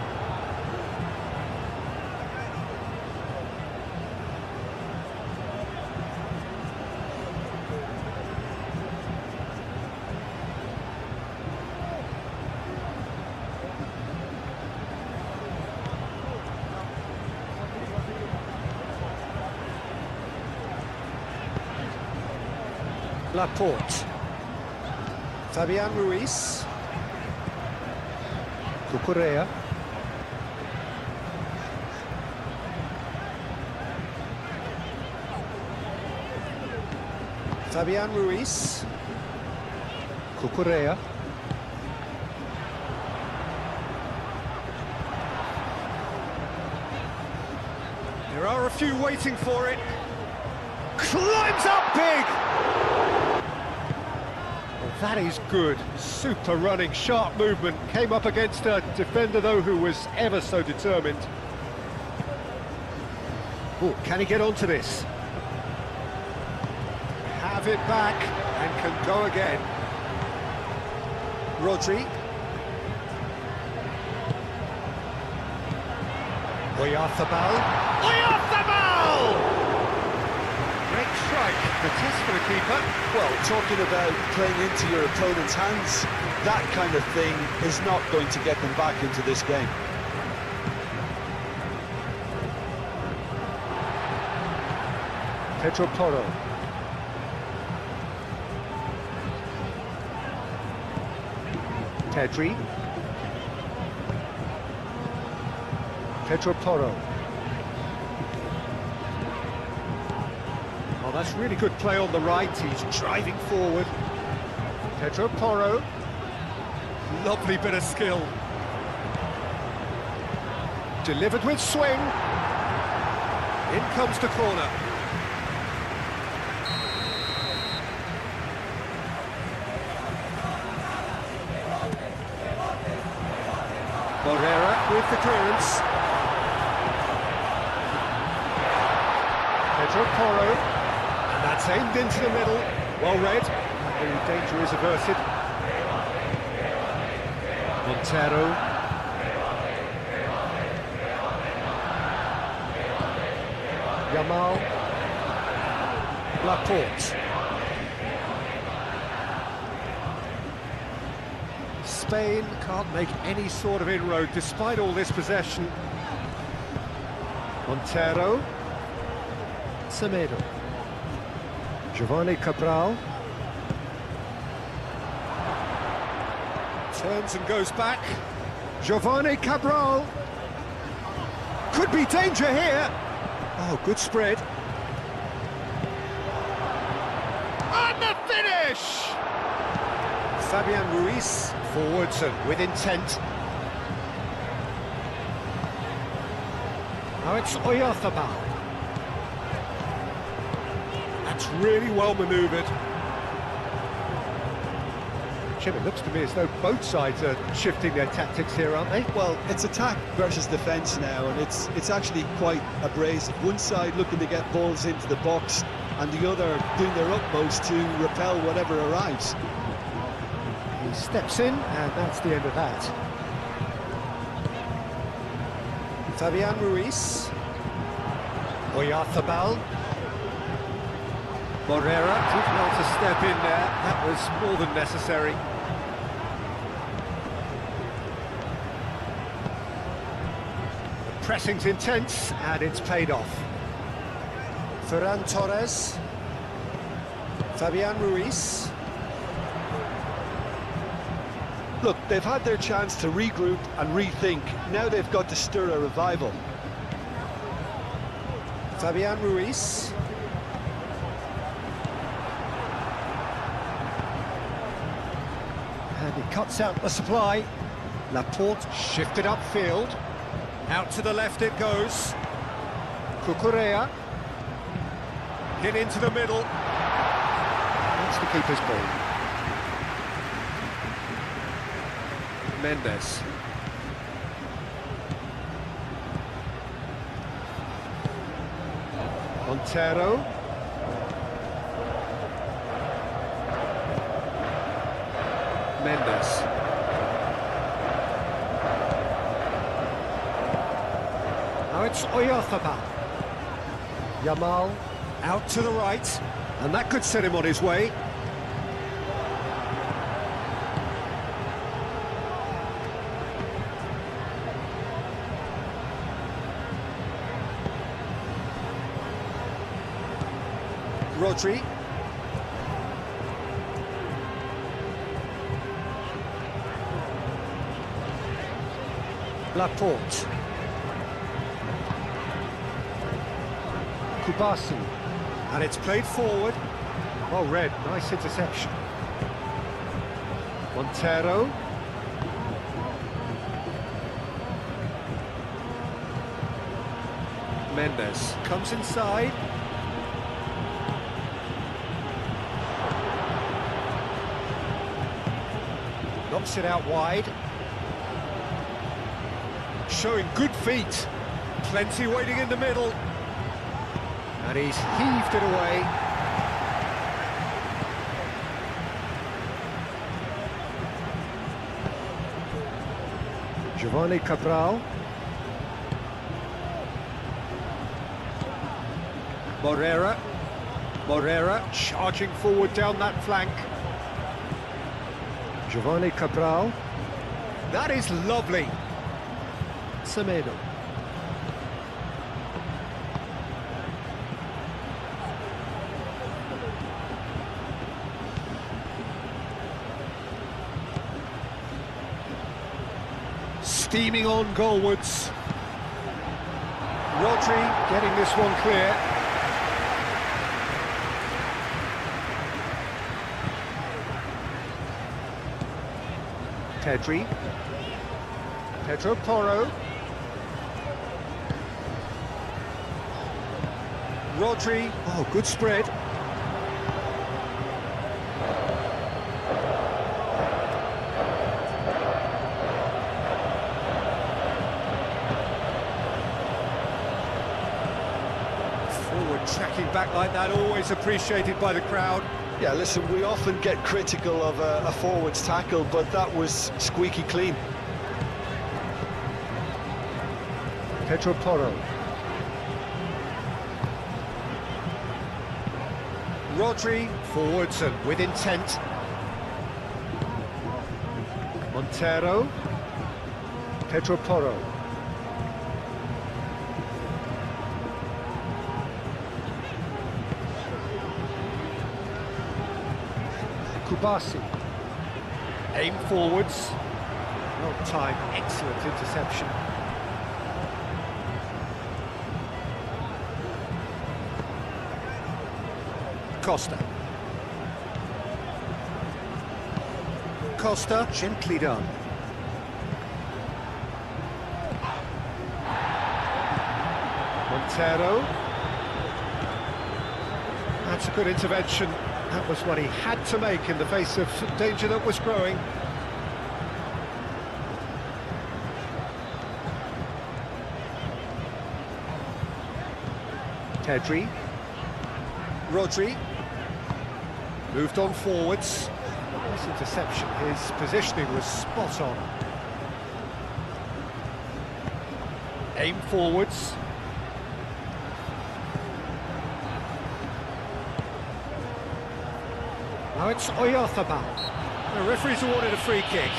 Speaker 1: Laporte. Fabian Ruiz. Cucurella. Fabian Ruiz. Cucurella. There are a few waiting for it. Climbs up big! That is good. Super running, sharp movement. Came up against a defender, though, who was ever so determined. Oh, can he get onto this? Have it back and can go again. Rodri. Oyarzabal. Oyarzabal! Great strike. The test for the keeper.
Speaker 2: Well, talking about playing into your opponent's hands, that kind of thing is not going to get them back into this game.
Speaker 1: Pedro Porro. Pedri. Pedro Porro. Oh, that's really good play on the right. He's driving forward. Pedro Porro. Lovely bit of skill. Delivered with swing. In comes the corner. Morera with the clearance. Pedro Porro. And that's aimed into the middle. Well read. The danger is averted. Montero. Yamal. Laporte. Spain can't make any sort of inroad despite all this possession. Montero. Semedo. Giovanni Cabral. Turns and goes back. Giovanni Cabral. Could be danger here. Oh, good spread. And the finish! Fabian Ruiz forwards and with intent. Now it's Oyarzabal. That's really well manoeuvred. Jim, it looks to me as though both sides are shifting their tactics here, aren't they?
Speaker 2: Well, it's attack versus defence now, and it's actually quite abrasive. One side looking to get balls into the box, and the other doing their utmost to repel whatever arrives.
Speaker 1: He steps in, and that's the end of that.
Speaker 3: Fabian Ruiz.
Speaker 1: Oyarzabal. Morera did well to step in there. That was more than necessary. The pressing's intense, and it's paid off.
Speaker 3: Ferran Torres. Fabian Ruiz.
Speaker 2: Look, they've had their chance to regroup and rethink. Now they've got to stir a revival.
Speaker 3: Fabian Ruiz.
Speaker 1: And he cuts out the supply. Laporte shifted upfield. Out to the left it goes. Cucurella. Hit into the middle. That's the keeper's ball. Mendes. Montero. Mendes. Now it's Oyarzabal. Yamal out to the right, and that could set him on his way.
Speaker 3: Rodri.
Speaker 1: Laporte. Kubasi. And it's played forward. Well read, nice interception. Montero. Mendes comes inside. Knocks it out wide. Showing good feet. Plenty waiting in the middle. And he's heaved it away. Giovanni Cabral. Morera charging forward down that flank. Giovanni Cabral. That is lovely. Semedo. Steaming on goalwards. Rodri getting this one clear. Pedro Porro. Rodri. Oh, good spread. Forward tracking back like that, always appreciated by the crowd.
Speaker 2: Yeah, listen, we often get critical of a forward's tackle, but that was squeaky clean.
Speaker 1: Pedro Porro. Rodri, forwards and with intent. Montero. Pedro Porro. Kubasi. Aim forwards. Well timed, excellent interception. Costa, gently done. Montero. That's a good intervention. That was what he had to make in the face of danger that was growing. Pedri.
Speaker 3: Rodri.
Speaker 1: Moved on forwards. Nice interception. His positioning was spot on. Aim forwards. Now it's Oyarzabal. The referee's awarded a free kick.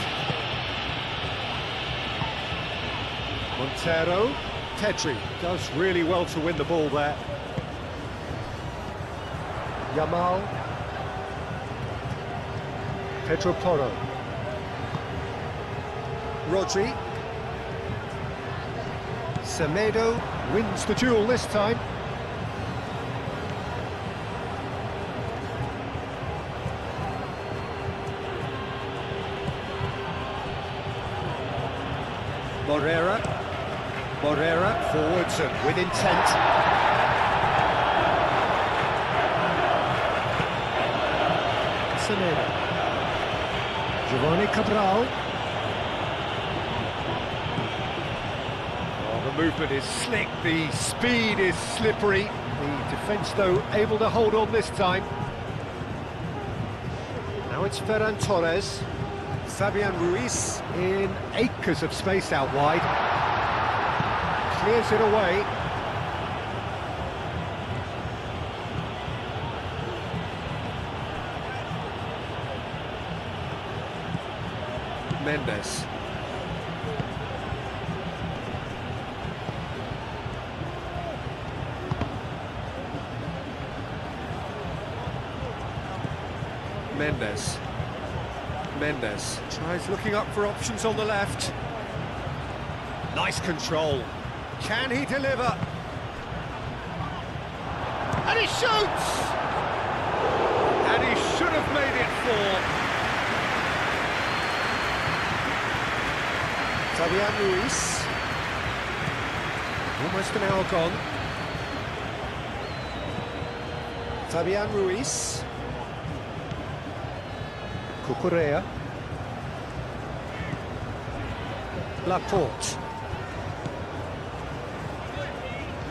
Speaker 1: Montero. Pedri does really well to win the ball there. Yamal. Pedro Porro.
Speaker 3: Rodri.
Speaker 1: Semedo wins the duel this time. Morera forwards and with intent. Semedo. Giovanni Cabral. Oh, the movement is slick, the speed is slippery. The defence, though, able to hold on this time. Now it's Ferran Torres.
Speaker 3: Fabian Ruiz.
Speaker 1: In acres of space out wide. Clears it away. Mendes. Mendes tries looking up for options on the left. Nice control. Can he deliver? And he shoots! And he should have made it 4.
Speaker 3: Fabian Ruiz.
Speaker 1: Almost an hour gone.
Speaker 3: Fabian Ruiz.
Speaker 1: Cucurella. Laporte.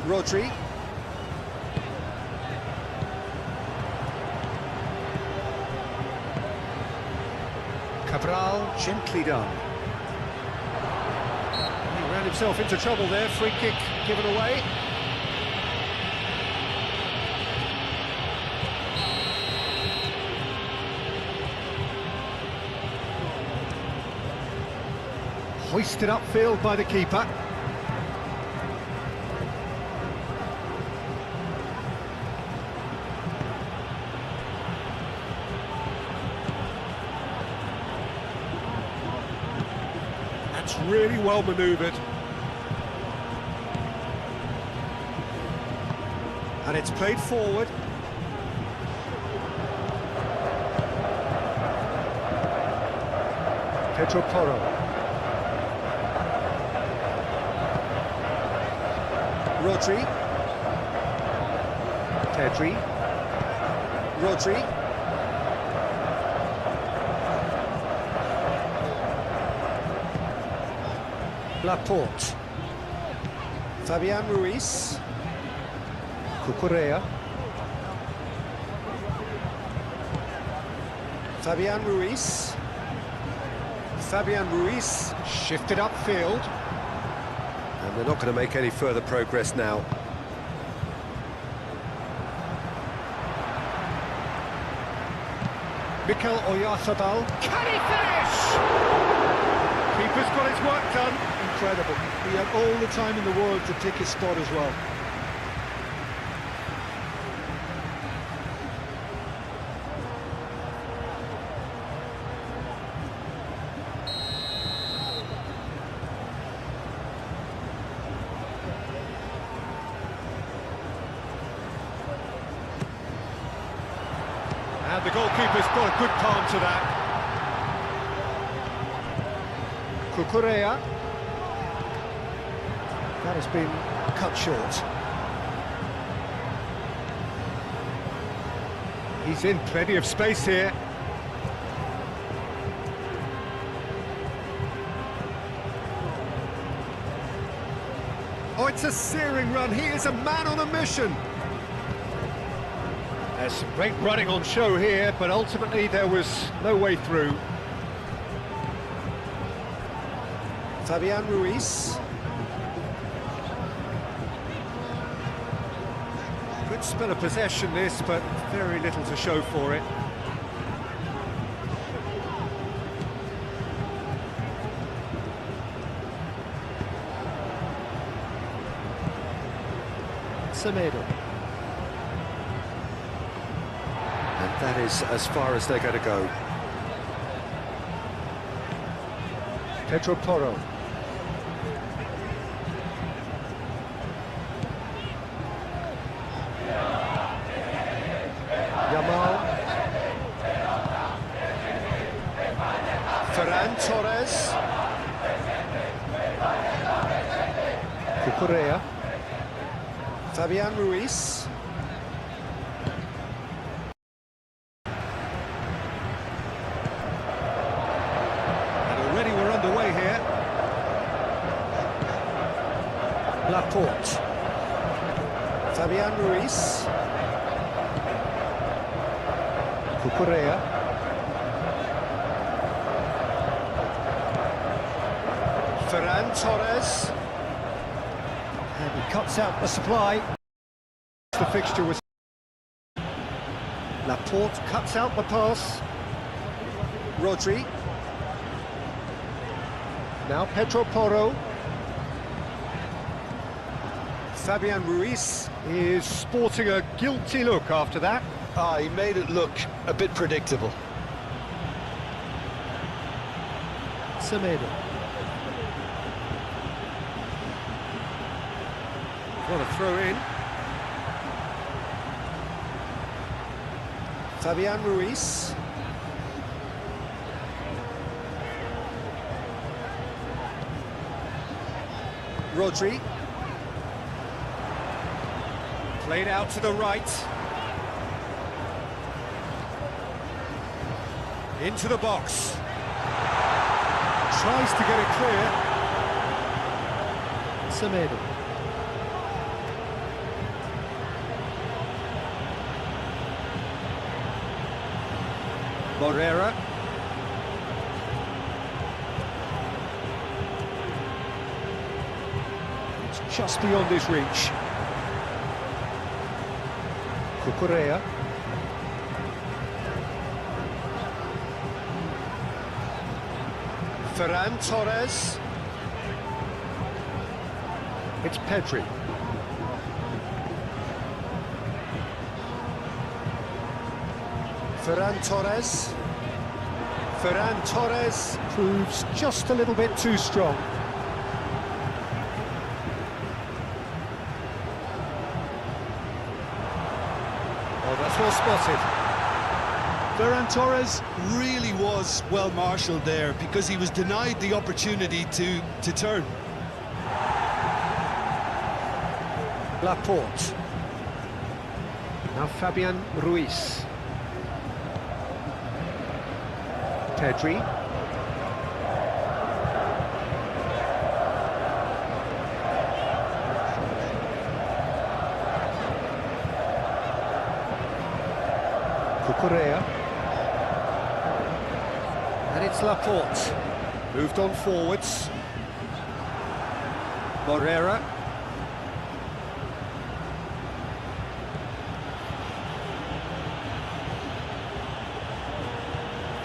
Speaker 3: Rodri.
Speaker 1: Cabral, gently done. He ran himself into trouble there, free kick given away. Hoisted upfield by the keeper. That's really well manoeuvred. And it's played forward. Pedro Porro.
Speaker 3: Rodri.
Speaker 1: Pedri.
Speaker 3: Rodri.
Speaker 1: Laporte.
Speaker 3: Fabian Ruiz.
Speaker 1: Cucurella.
Speaker 3: Fabian Ruiz. Fabian Ruiz.
Speaker 1: Shifted upfield. And they're not going to make any further progress now. Mikel Oyarzabal. Can he finish? Keeper's got his work done.
Speaker 2: Incredible. He had all the time in the world to pick his spot as well.
Speaker 1: And the goalkeeper's got a good palm to that. Cucurella. That has been cut short. He's in plenty of space here. Oh, it's a searing run. He is a man on a mission. There's some great running on show here, but ultimately there was no way through.
Speaker 3: Fabian Ruiz.
Speaker 1: Good spell of possession this, but very little to show for it. Semedo. And that is as far as they're going to go. Pedro Porro. Yamal.
Speaker 3: Ferran Torres.
Speaker 1: Cucurella.
Speaker 3: Fabian Ruiz.
Speaker 1: And already we're underway here. Laporte.
Speaker 3: Fabian Ruiz.
Speaker 1: Cucurella.
Speaker 3: Ferran Torres.
Speaker 1: And he cuts out the supply. The fixture was... Laporte cuts out the pass.
Speaker 3: Rodri.
Speaker 1: Now Pedro Porro
Speaker 3: Fabian Ruiz.
Speaker 1: is sporting a guilty look after that.
Speaker 2: Ah, he made it look a bit predictable.
Speaker 1: Semedo. Got a throw in.
Speaker 3: Fabian Ruiz. Rodri.
Speaker 1: Played out to the right. Into the box. Tries to get it clear. Semedo. Morera. It's just beyond his reach. Cucurella.
Speaker 3: Ferran Torres.
Speaker 1: It's Pedri.
Speaker 3: Ferran Torres. Ferran Torres.
Speaker 1: Proves just a little bit too strong. Oh, that's well spotted.
Speaker 2: Ferran Torres really was well marshalled there because he was denied the opportunity to turn.
Speaker 1: Laporte. Now Fabian Ruiz. Pedri. Cucurella. And it's Laporte. Moved on forwards. Morera.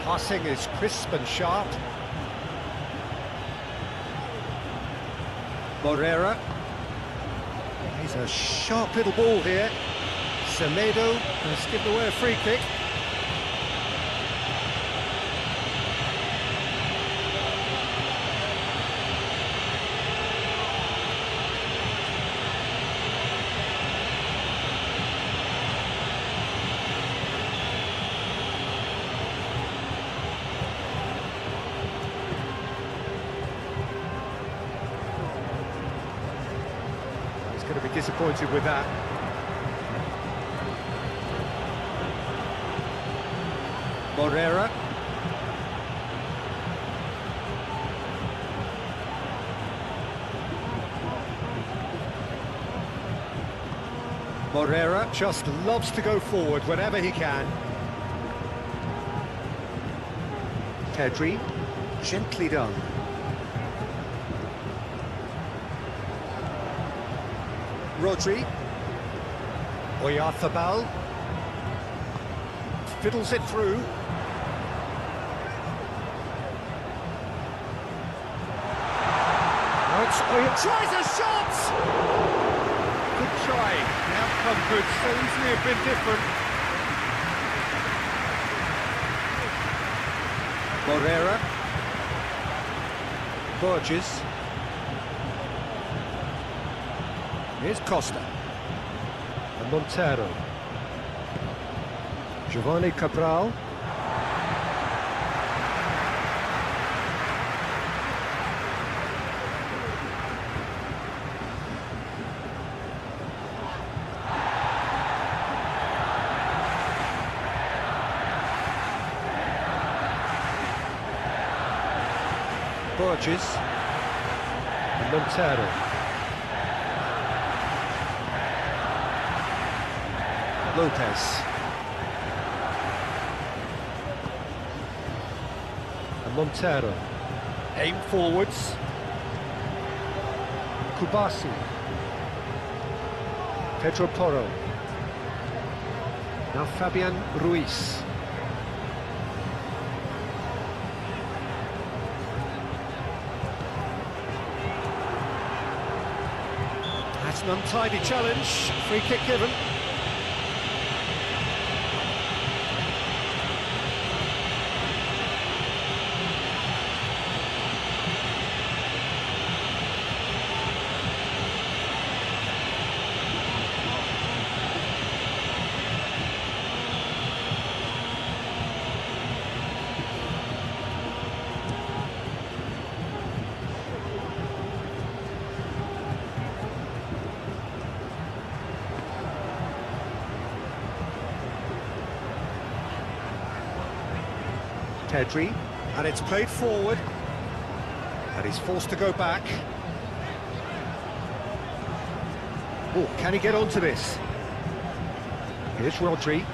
Speaker 1: Passing is crisp and sharp. Morera. He's a sharp little ball here. Semedo has given away a free kick. Going to be disappointed with that. Morera. Morera just loves to go forward whenever he can. Pedri, gently done.
Speaker 3: Rodri.
Speaker 1: Oyarzabal fiddles it through. Now it's tries a shot! Good try. The outcome could so easily have been different. Morera. Borges. Here's Costa. And Montero. Giovanni Cabral. Borges. And Montero. Lopez. And Montero. Aim forwards. Kubasi. Pedro Porro. Now Fabian Ruiz. That's an untidy challenge. Free kick given. Pedri, and it's played forward, and he's forced to go back. Oh, can he get onto this? Here's Rodri.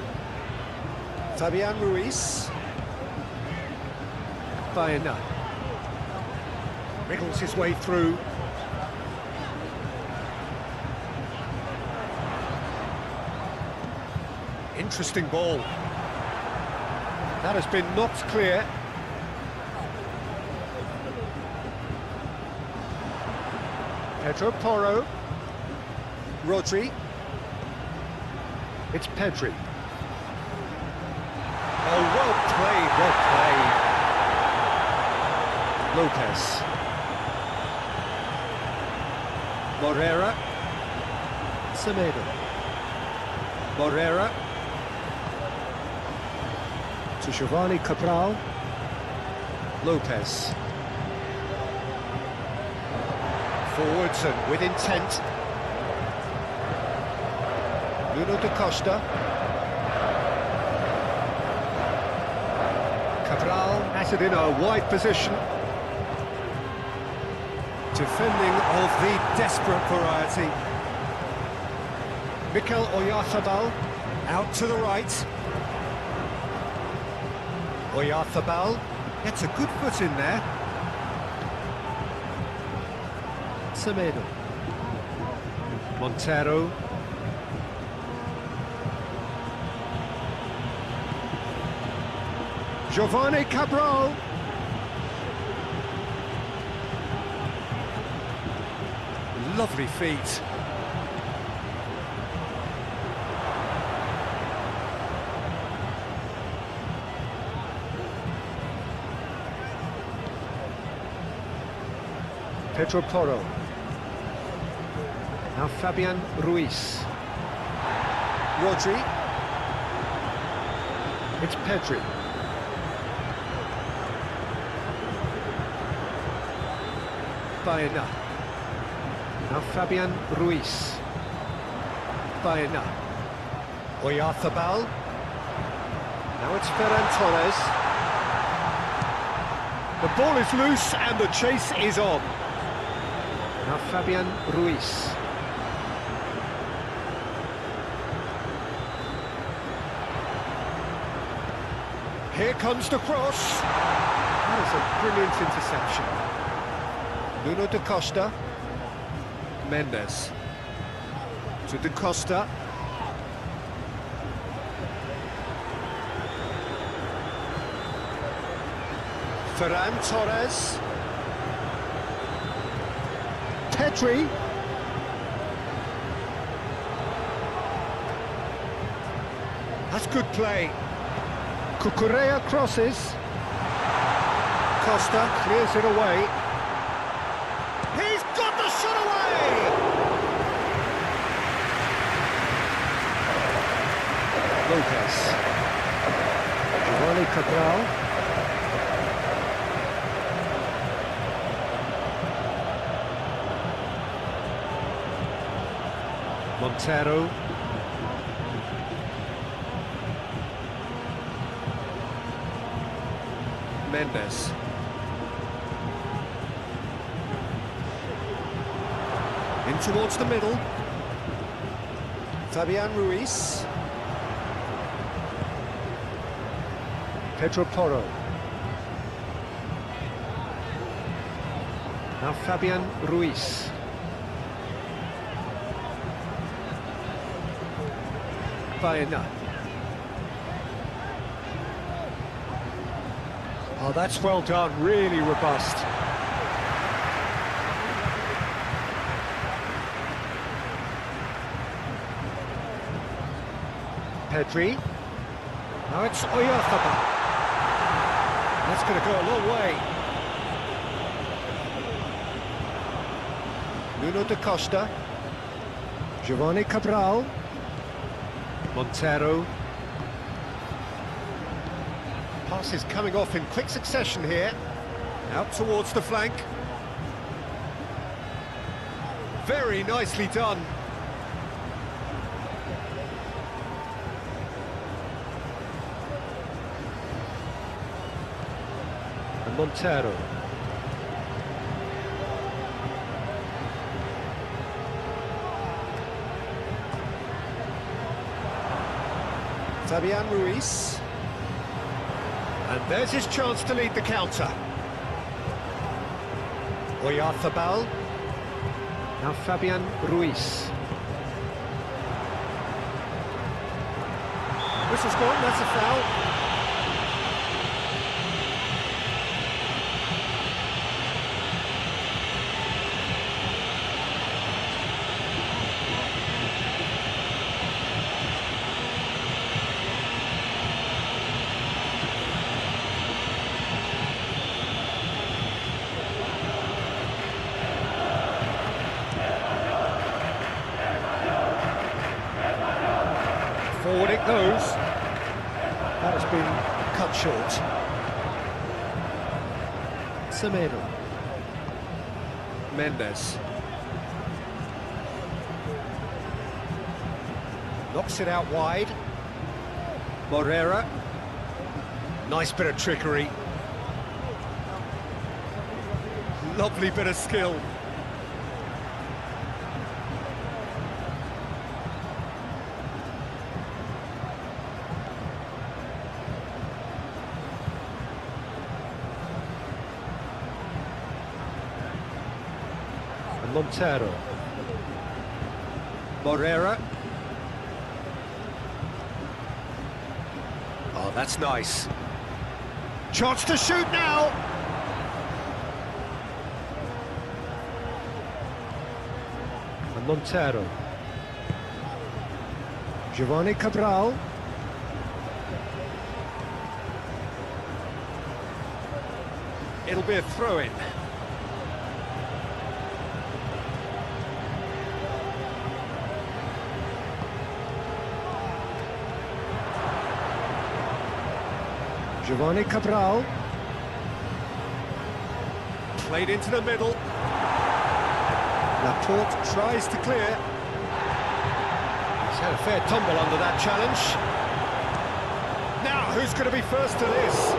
Speaker 3: Fabian Ruiz.
Speaker 1: Baena. Wriggles his way through. Interesting ball. That has been knocked clear. Pedro Porro.
Speaker 3: Rodri.
Speaker 1: It's Pedri. Oh, well played, well played. Lopez. Morera. Semedo. Morera. To Giovanni Cabral. Lopez. Forwards and with intent. Nuno da Costa. Cabral has it in a wide position.
Speaker 3: Defending of the desperate variety.
Speaker 1: Mikel Oyarzabal out to the right. Oyarzabal gets a good foot in there. Semedo. Montero. Giovanni Cabral. Lovely feet. Pedro Porro. Now Fabian Ruiz.
Speaker 3: Rodri.
Speaker 1: It's Pedri. Baena. Now Fabian Ruiz. Baena. Oyarzabal. Now it's Ferran Torres. The ball is loose and the chase is on. Now Fabian Ruiz. Here comes the cross. That is a brilliant interception. Nuno da Costa. Mendes. To da Costa. Ferran Torres. Pedri. That's good play. Cucurella crosses. Costa clears it away. He's got the shot away! Lopez. Giovanni Cabral. Montero. Mendes. In towards the middle. Fabian Ruiz. Pedro Porro. Now Fabian Ruiz. Baena. Oh, that's well done, really robust. Pedri. Now it's Oyarzabal. That's going to go a long way. Nuno da Costa. Giovanni Cabral. Montero. Pass is coming off in quick succession here. Out towards the flank. Very nicely done. And Montero. Fabian Ruiz. And there's his chance to lead the counter. Oyarzabal. Now Fabian Ruiz. Whistle's gone, that's a foul. Forward it goes. That has been cut short. Semedo. Mendes. Knocks it out wide. Morera. Nice bit of trickery. Lovely bit of skill. Montero. Morera. Oh, that's nice. Chance to shoot now. And Montero. Giovanni Cabral. It'll be a throw-in. Giovanni Cabral. Played into the middle. Laporte tries to clear. He's had a fair tumble under that challenge. Now who's going to be first to this?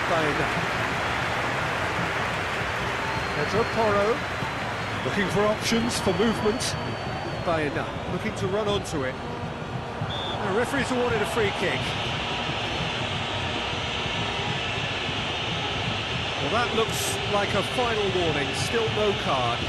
Speaker 1: Baena. Pedro Porro, looking for options for movement. Baena, looking to run onto it. The referee's awarded a free kick. Well, that looks like a final warning, still no card.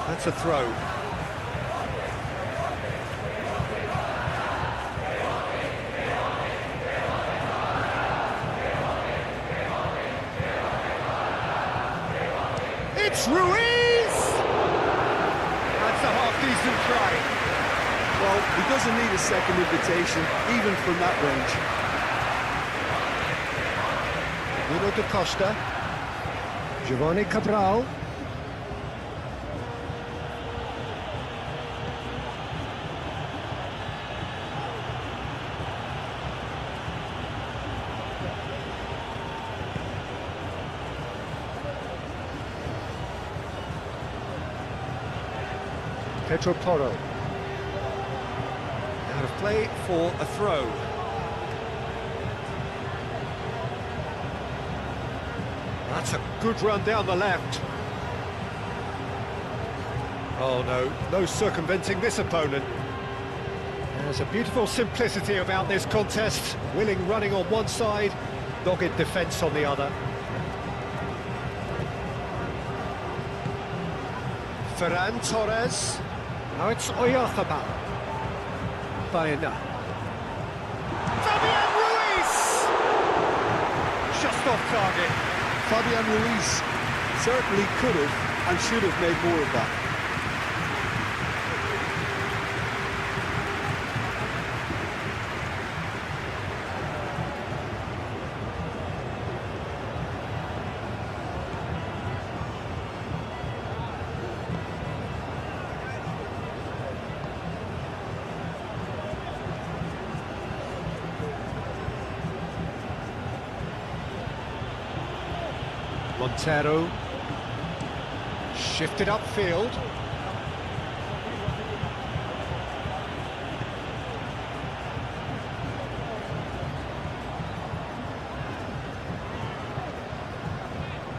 Speaker 1: That's a throw. It's Ruiz! That's a half-decent try.
Speaker 2: Well, he doesn't need a second invitation, even from that range.
Speaker 1: Nuno da Costa. Giovanni Cabral. Pedro Porro. Out of play for a throw. That's a good run down the left. Oh no, no circumventing this opponent. There's a beautiful simplicity about this contest. Willing running on one side, dogged defence on the other. Ferran Torres. Now it's Oyarzabal. Baena. Fabian Ruiz! Just off target.
Speaker 2: Fabian Ruiz certainly could have and should have made more of that.
Speaker 1: Montero, shifted upfield.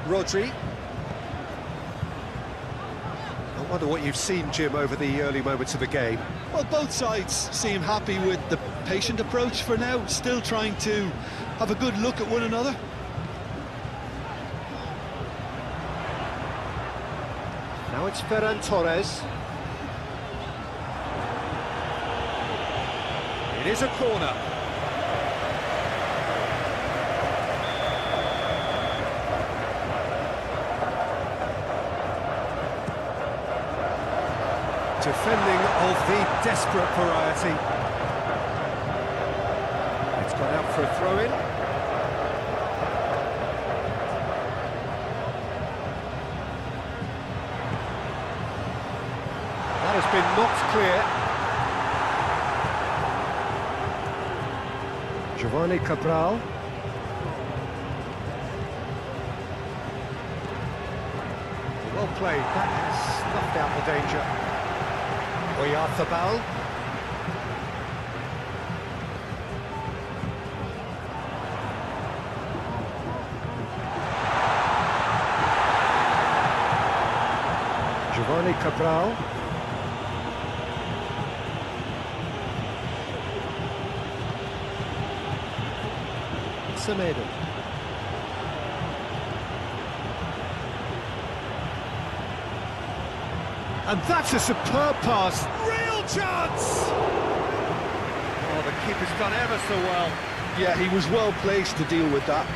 Speaker 1: Rodri. I wonder what you've seen, Jim, over the early moments of the game.
Speaker 2: Well, both sides seem happy with the patient approach for now, still trying to have a good look at one another.
Speaker 1: Now it's Ferran Torres. It is a corner. Defending of the desperate variety. It's gone out for a throw-in. Has been knocked clear. Giovanni Cabral. Well played, that has snuffed out the danger. Oyarzabal. Giovanni Cabral. Semedo. And that's a superb pass. Real chance! Oh, the keeper's done ever so well.
Speaker 2: Yeah, he was well placed to deal with that.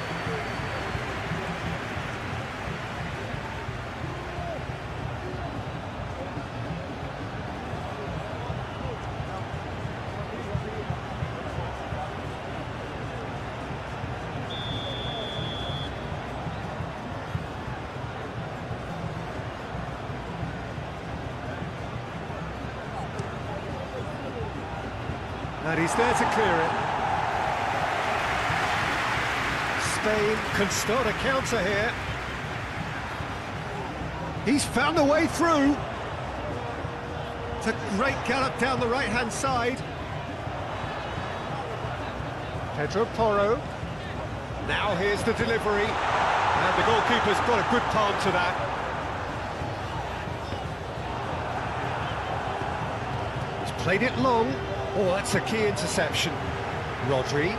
Speaker 1: And he's there to clear it. Spain can start a counter here. He's found a way through. It's a great gallop down the right-hand side. Pedro Porro. Now here's the delivery. And the goalkeeper's got a good palm to that. He's played it long. Oh, that's a key interception. Rodri.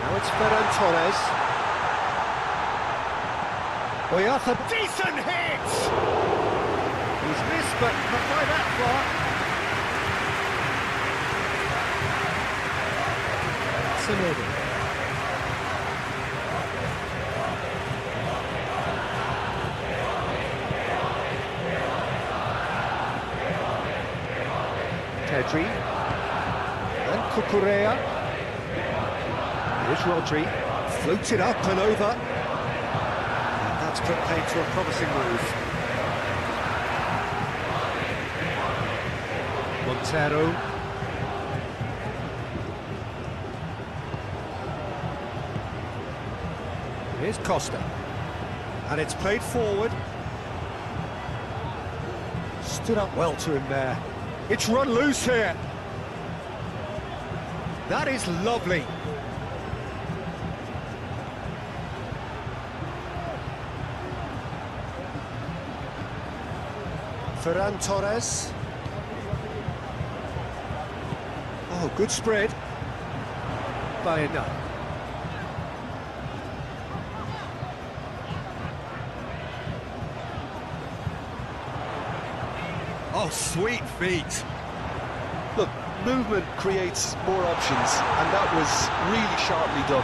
Speaker 1: Now it's Ferran Torres. Oyarth, decent hit! He's missed, but not by that far. Semedo. Pedri. And Cucurella. Here's Rodri. Floated up and over. That's put paid to a promising move. Montero. Here's Costa. And it's played forward. Stood up well to him there. It's run loose here. That is lovely. Ferran Torres. Oh, good spread. Baena. Oh, sweet feet.
Speaker 2: Look, movement creates more options, and that was really sharply done.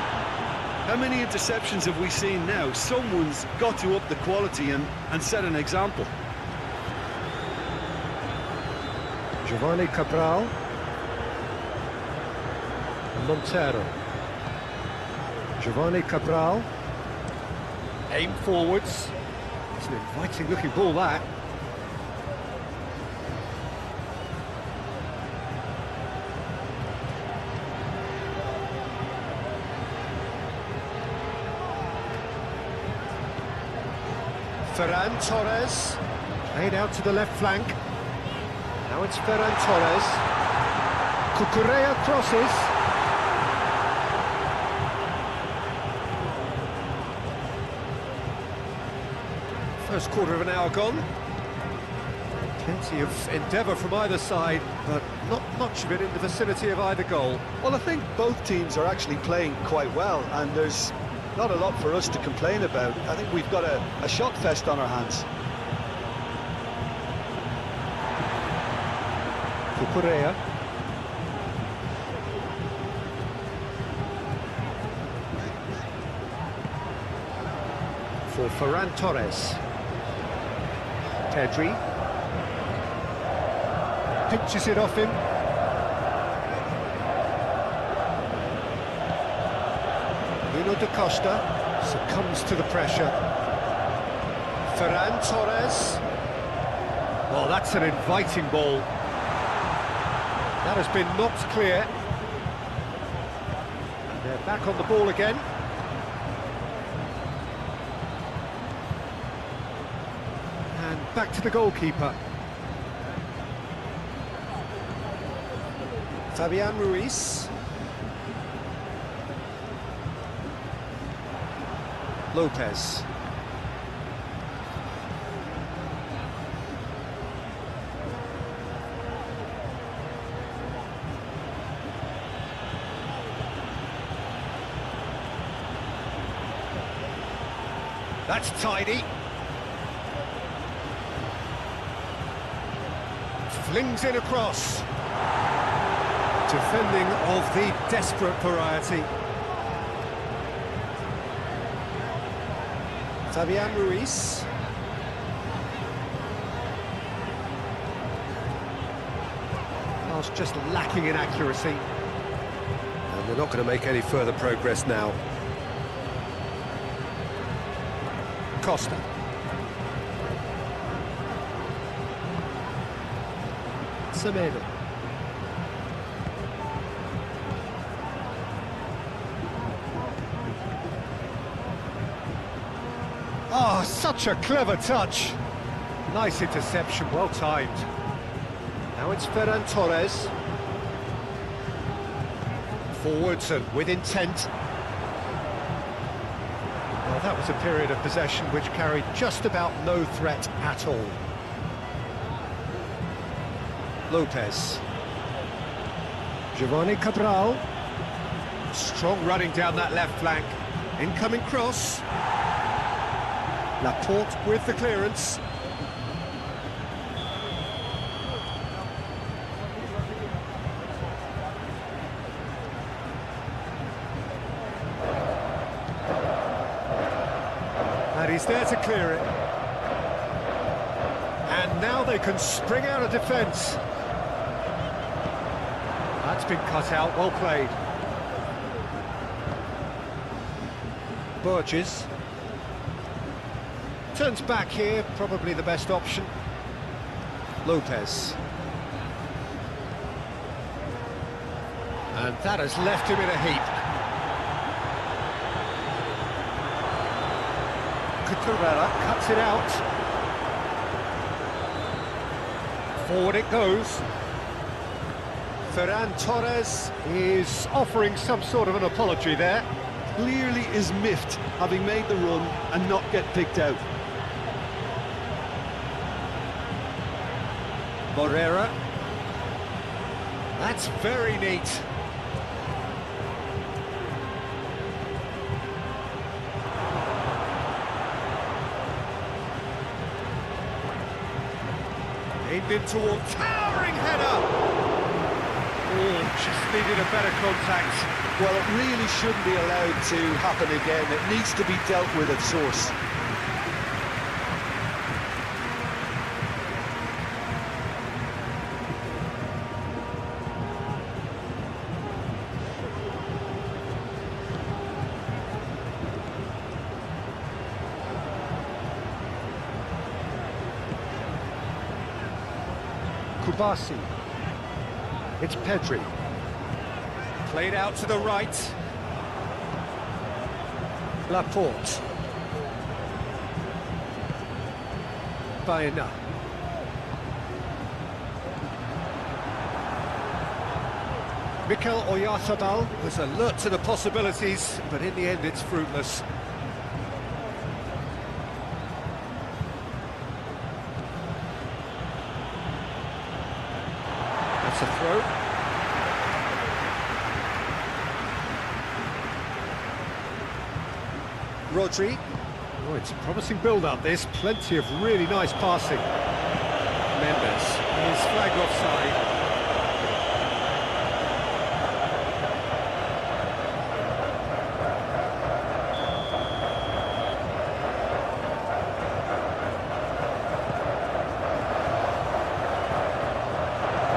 Speaker 2: How many interceptions have we seen now? Someone's got to up the quality and set an example.
Speaker 1: Giovanni Cabral. Montero. Giovanni Cabral. Aim forwards. It's an inviting looking ball, that. Ferran Torres. Played out to the left flank. Now it's Ferran Torres. Cucurella crosses. First quarter of an hour gone. Plenty of endeavour from either side, but not much of it in the vicinity of either goal.
Speaker 2: Well, I think both teams are actually playing quite well, and there's not a lot for us to complain about. I think we've got a shot fest on our hands.
Speaker 1: Cucurella. For Ferran Torres. Pedri. Pinches it off him. Nuno da Costa succumbs to the pressure. Ferran Torres. Oh, that's an inviting ball. That has been knocked clear. And they're back on the ball again. And back to the goalkeeper. Fabian Ruiz. Lopez. That's tidy. Flings it across. Defending of the desperate variety. Fabian Ruiz. Pass just lacking in accuracy. And they're not going to make any further progress now. Costa. Semedo. Oh, such a clever touch. Nice interception, well timed. Now it's Ferran Torres. Forwards and with intent. Well, that was a period of possession which carried just about no threat at all. Lopez. Giovanni Cabral. Strong running down that left flank. Incoming cross. Laporte with the clearance. And he's there to clear it. And now they can spring out of defence. That's been cut out, well played. Burgess. Turns back here, probably the best option. Lopez. And that has left him in a heap. Cucurella cuts it out. Forward it goes. Ferran Torres is offering some sort of an apology there.
Speaker 2: Clearly is miffed, having made the run and not get picked out.
Speaker 1: Morera. That's very neat. Aimed in toward towering header. Oh, just needed a better contact.
Speaker 2: Well, it really shouldn't be allowed to happen again. It needs to be dealt with at source.
Speaker 1: Kubasi. It's Pedri. Played out to the right. Laporte. Baena. Mikel Oyarzabal was alert to the possibilities, but in the end it's fruitless. That's a throw. Rodri. Oh, it's a promising build-up, this. Plenty of really nice passing. Mendes is flagged offside.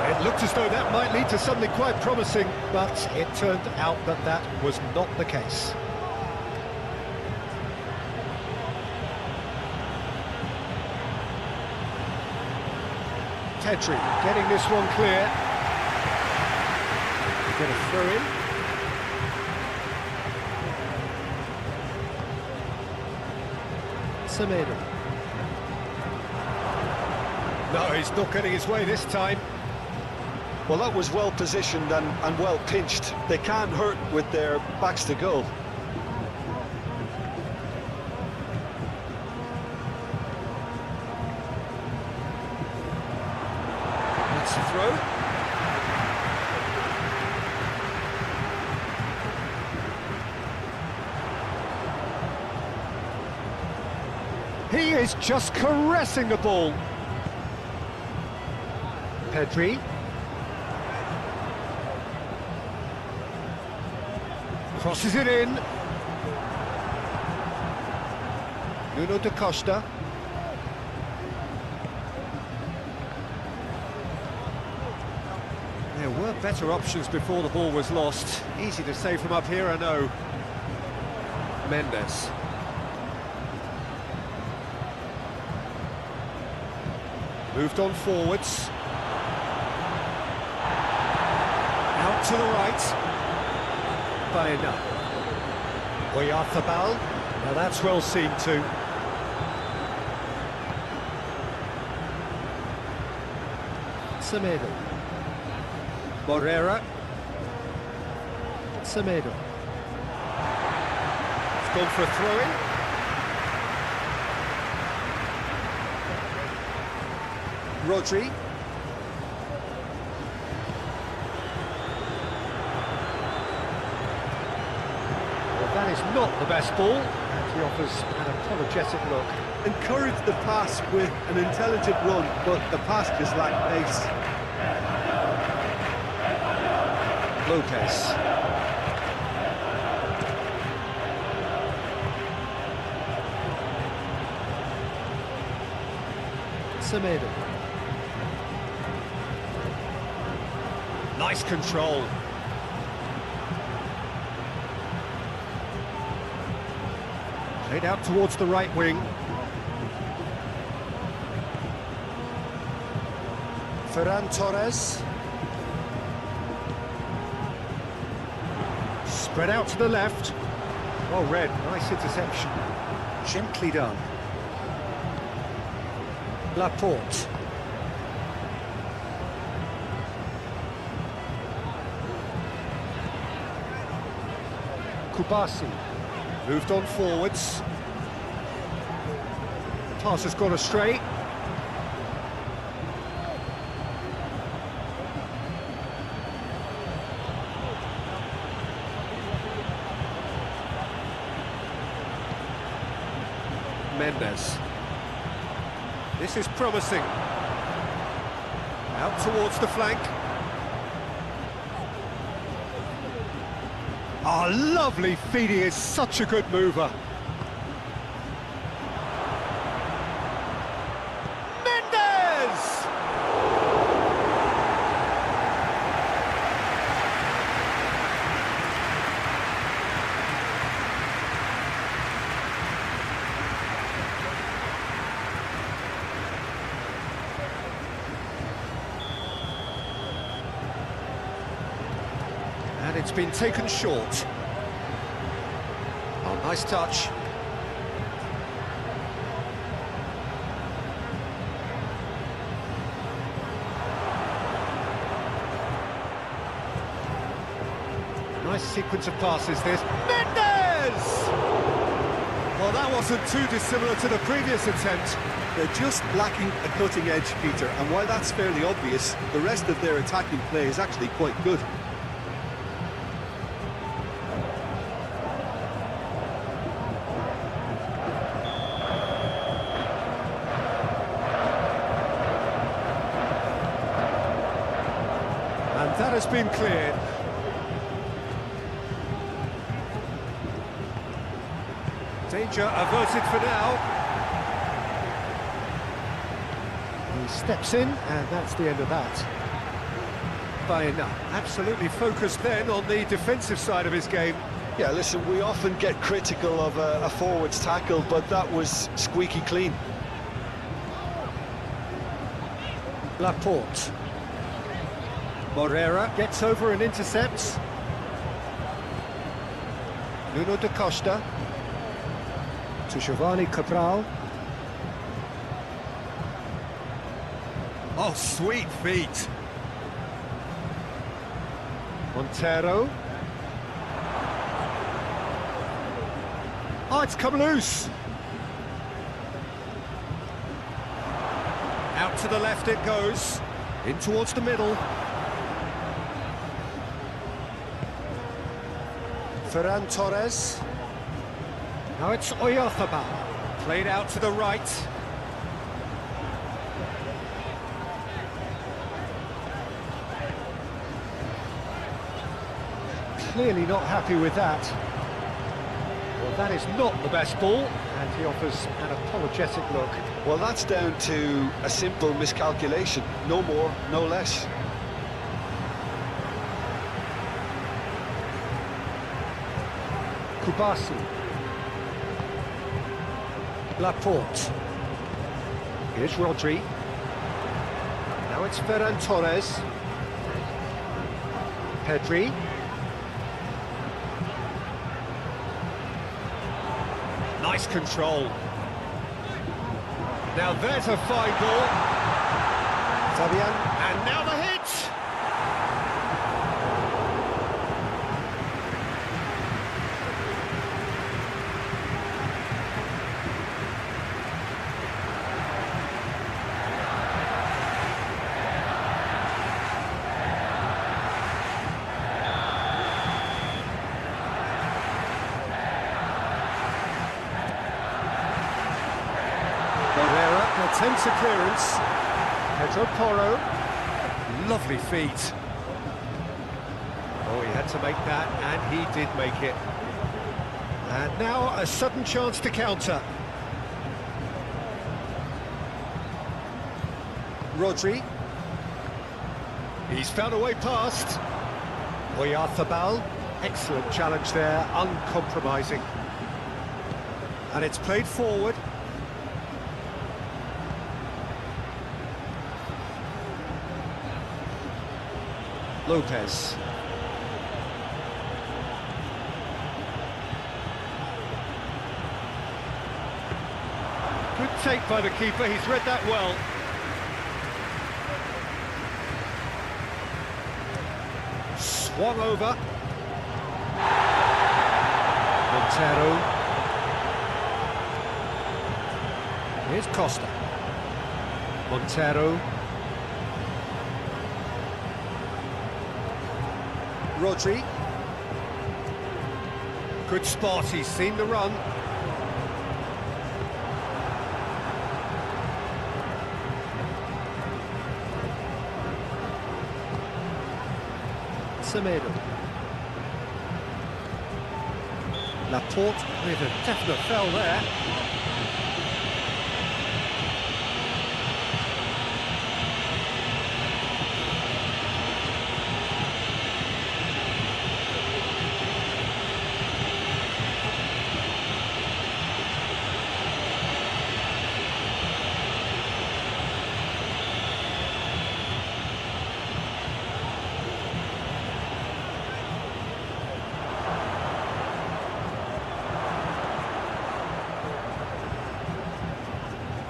Speaker 1: It looked as though that might lead to something quite promising, but it turned out that that was not the case. Pedri getting this one clear. Get a throw in. Semedo. No, he's not getting his way this time.
Speaker 2: Well, that was well positioned and well pinched. They can't hurt with their backs to goal.
Speaker 1: That's a throw. He is just caressing the ball. Pedri. Crosses it in. Nuno da Costa. There were better options before the ball was lost. Easy to say from up here, I know. Mendes. Moved on forwards. Out to the right. Baena. Oyarzabal. Now that's well seen too. Semedo. Morera. Semedo. It's gone for a throw-in. Rodri. Well, that is not the best ball, and he offers an apologetic look.
Speaker 2: Encourage the pass with an intelligent run, but the pass just lacked pace.
Speaker 1: Lopez. Semedo. Nice control. Played out towards the right wing. Ferran Torres. Spread out to the left. Well read, nice interception. Gently done. Laporte. Kubasi. Moved on forwards. The pass has gone astray. Mendes. This is promising. Out towards the flank. Oh, lovely feed, he is such a good mover. Mendes! And it's been taken short. Oh, nice touch. Nice sequence of passes this. Mendes! Well, that wasn't too dissimilar to the previous attempt.
Speaker 2: They're just lacking a cutting edge, Peter, and while that's fairly obvious, the rest of their attacking play is actually quite good.
Speaker 1: And that has been cleared. Danger averted for now. He steps in, and that's the end of that. Baena, absolutely focused then on the defensive side of his game.
Speaker 2: Yeah, listen, we often get critical of a forward's tackle, but that was squeaky clean.
Speaker 1: Laporte. Morera gets over and intercepts. Nuno da Costa. To Giovanni Cabral. Oh, sweet feet. Montero. Oh, it's come loose. Out to the left it goes. In towards the middle. Ferran Torres. Now it's Oyarzabal. Played out to the right. Clearly not happy with that. Well, that is not the best ball, and he offers an apologetic look.
Speaker 2: Well, that's down to a simple miscalculation. No more, no less.
Speaker 1: Kubasi. Laporte. Here's Rodri. Now it's Ferran Torres. Pedri. Nice control. Now there's a fine ball. Fabian, and now the hit! Attempts a clearance. Pedro Porro. Lovely feet. Oh, he had to make that, and he did make it. And now a sudden chance to counter. Rodri. He's found a way past. Oyarzabal. Excellent challenge there, uncompromising. And it's played forward. Lopez. Good take by the keeper, he's read that well. Swung over. Montero. Here's Costa. Montero. Rodri. Good spot, he's seen the run. Semedo. Laporte with a definite foul there.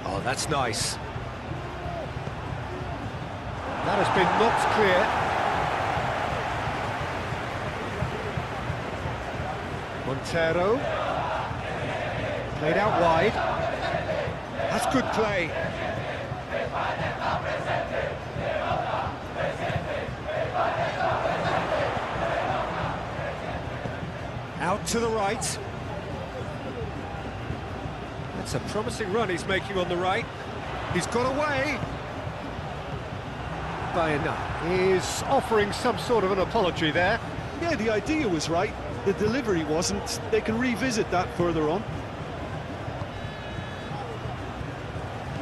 Speaker 1: Oh, that's nice. That has been knocked clear. Montero. Played out wide. That's good play. Out to the right. That's a promising run he's making on the right. He's got away. Baena is offering some sort of an apology there.
Speaker 2: Yeah, the idea was right. The delivery wasn't. They can revisit that further on.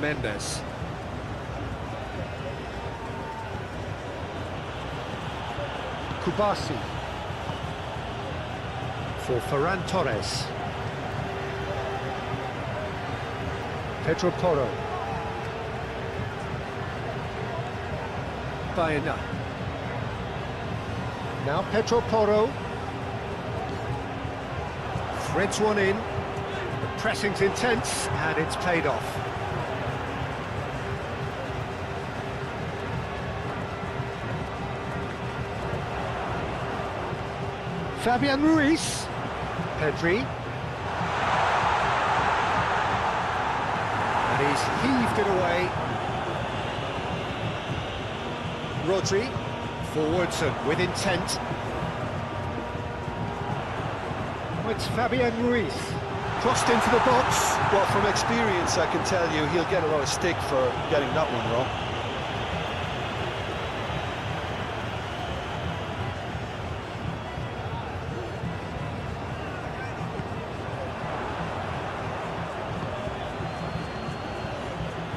Speaker 1: Mendes. Kubasi. For Ferran Torres. Pedro Porro. Baena. Now Pedro Porro. Threads one in. The pressing's intense and it's paid off. Fabian Ruiz. Pedri. And he's heaved it away. Rodri. Forwards and with intent. It's Fabian Ruiz. Crossed into the box.
Speaker 2: Well, from experience, I can tell you he'll get a lot of stick for getting that one wrong.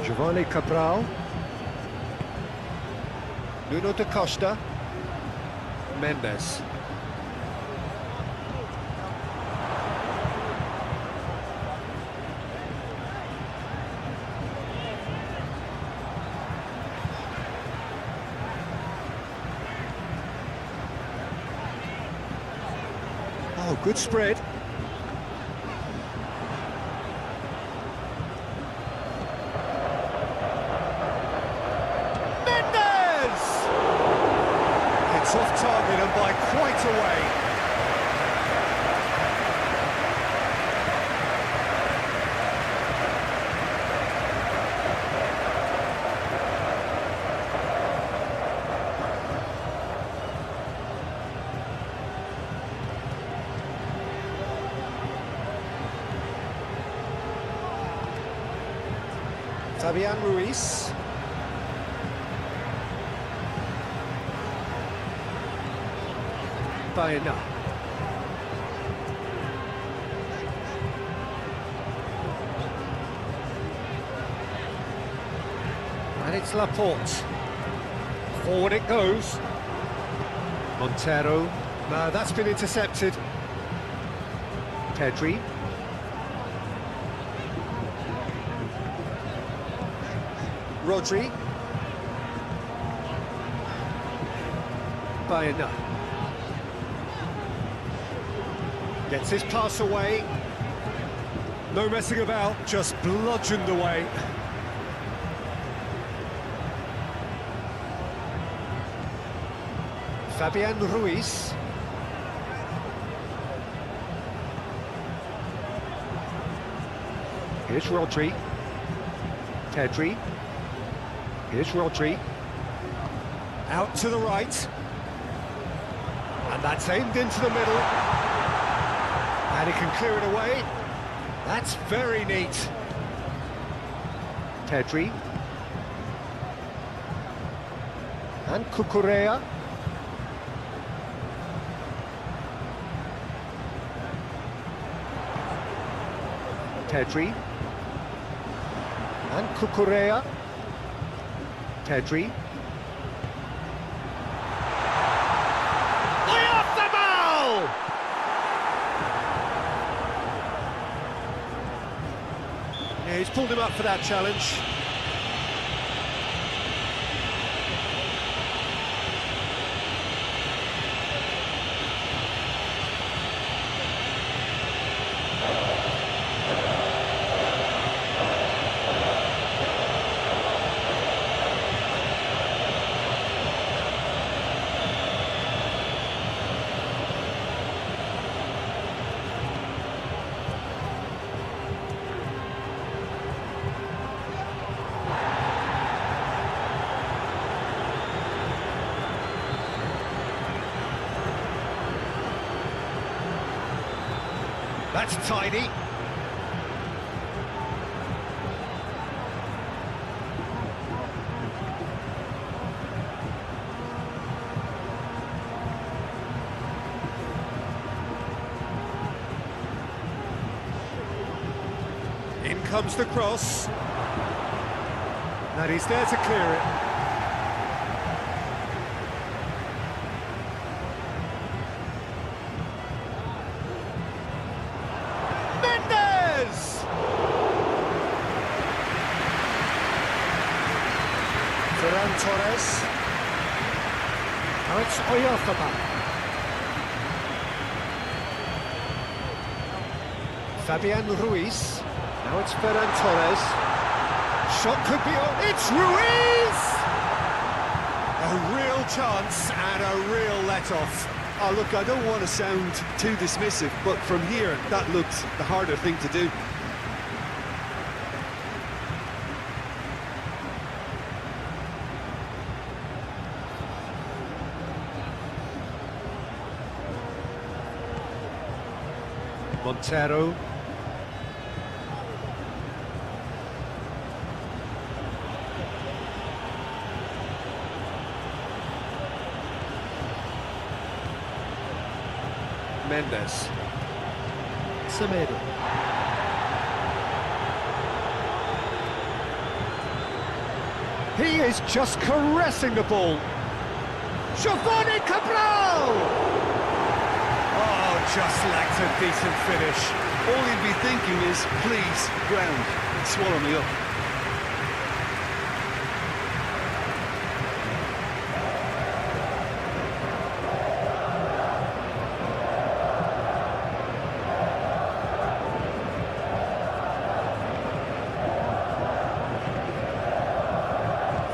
Speaker 1: Giovanni Cabral. Nuno da Costa. Mendes. Oh, good spread. It's off target and by quite a way. Fabian Ruiz. Baena. And it's Laporte. Forward it goes. Montero. No, that's been intercepted. Pedri. Rodri. Baena. Gets his pass away. No messing about, just bludgeoned away. Fabian Ruiz. Here's Rodri. Pedri. Here's Rodri. Out to the right. And that's aimed into the middle. And he can clear it away. That's very neat. Pedri. And Cucurella. Pedri. And Cucurella. Pedri. Way off the ball! Yeah, he's pulled him up for that challenge. That's tidy. In comes the cross. And he's there to clear it. Ferran Torres. Now it's Oyarzabal. Fabian Ruiz. Now it's Ferran Torres. Shot could be on. It's Ruiz! A real chance and a real let-off.
Speaker 2: Oh, look, I don't want to sound too dismissive, but from here, that looked the harder thing to do.
Speaker 1: Montero. Mendes. Semedo. He is just caressing the ball. Giovanni Cabral! Just lacked a decent finish.
Speaker 2: All you'd be thinking is, please, ground, swallow me up.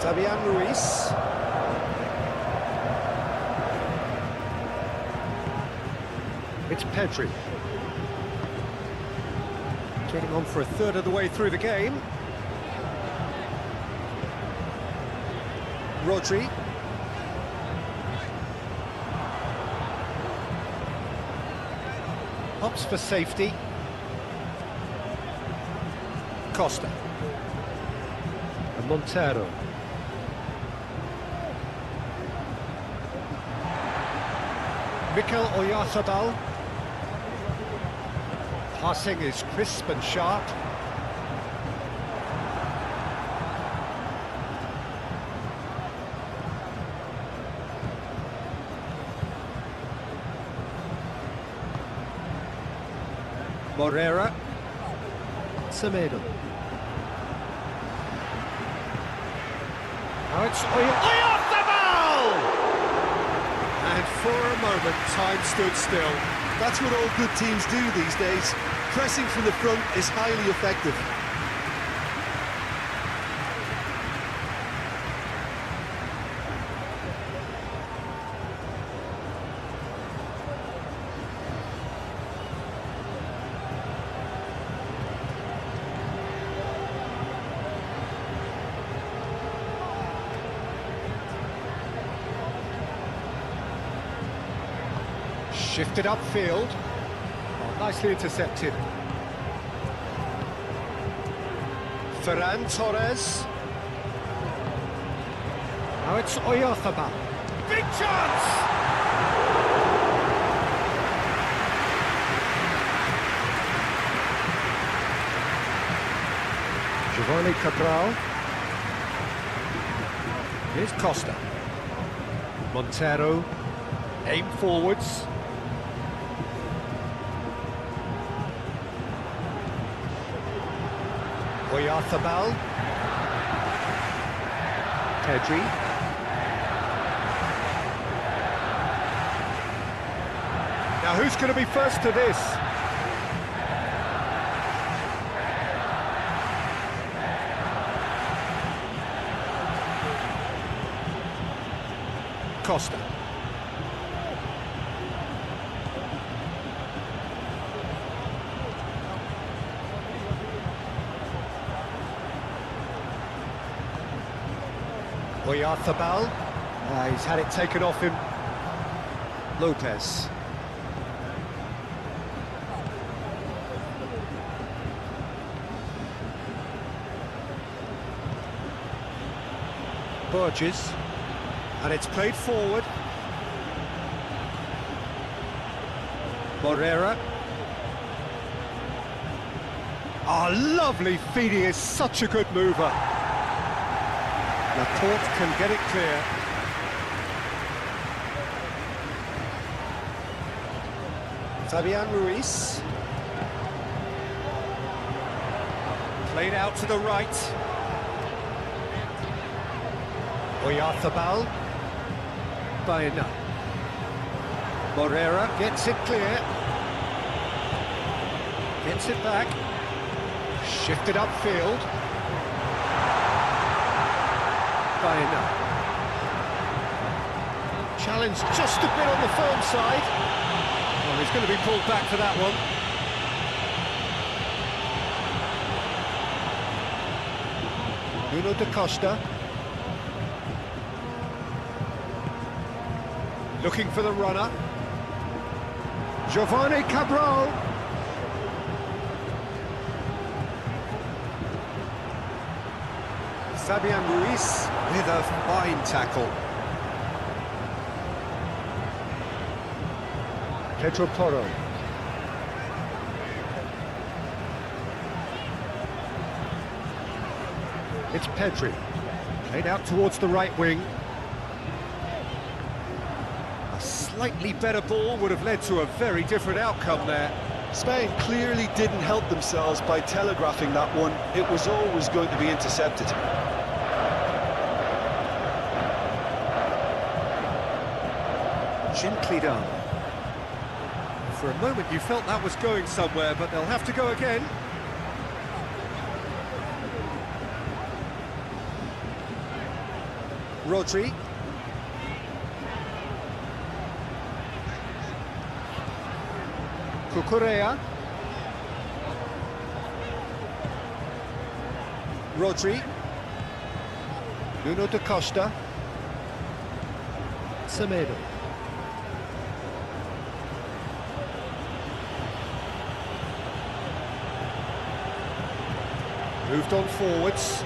Speaker 1: Fabian Ruiz. It's Pedri. Getting on for a third of the way through the game. Rodri. Hops for safety. Costa. And Montero. Mikel Oyarzabal. Passing is crisp and sharp. Morera. Semedo. Now it's Oyarzabal! And for a moment, time stood still.
Speaker 2: That's what all good teams do these days. Pressing from the front is highly effective.
Speaker 1: Shifted upfield. Oh, nicely intercepted. Ferran Torres. Now it's Oyarzabal. Big chance! Giovanni Cabral. Here's Costa. Montero. Aim forwards. Oyarzabal. Pedri. Now who's going to be first to this? Costa. Oyarzabal. He's had it taken off him. Lopez. Burgess. And it's played forward. Morera. Oh, lovely feeding, is such a good mover. Laporte can get it clear. Fabian Ruiz. Played out to the right. Oyarzabal. Baena. Morera gets it clear. Gets it back. Shifted upfield. Baena. Challenged just a bit on the firm side. Well, he's going to be pulled back for that one. Nuno da Costa. Looking for the runner. Giovanni Cabral. Fabian Ruiz with a fine tackle. Pedro Porro. It's Pedri. Played out towards the right wing. A slightly better ball would have led to a very different outcome there.
Speaker 2: Spain clearly didn't help themselves by telegraphing that one. It was always going to be intercepted.
Speaker 1: Gently done. For a moment you felt that was going somewhere, but they'll have to go again. Rodri. Cucurella. Rodri. Nuno da Costa. Semedo. Moved on forwards.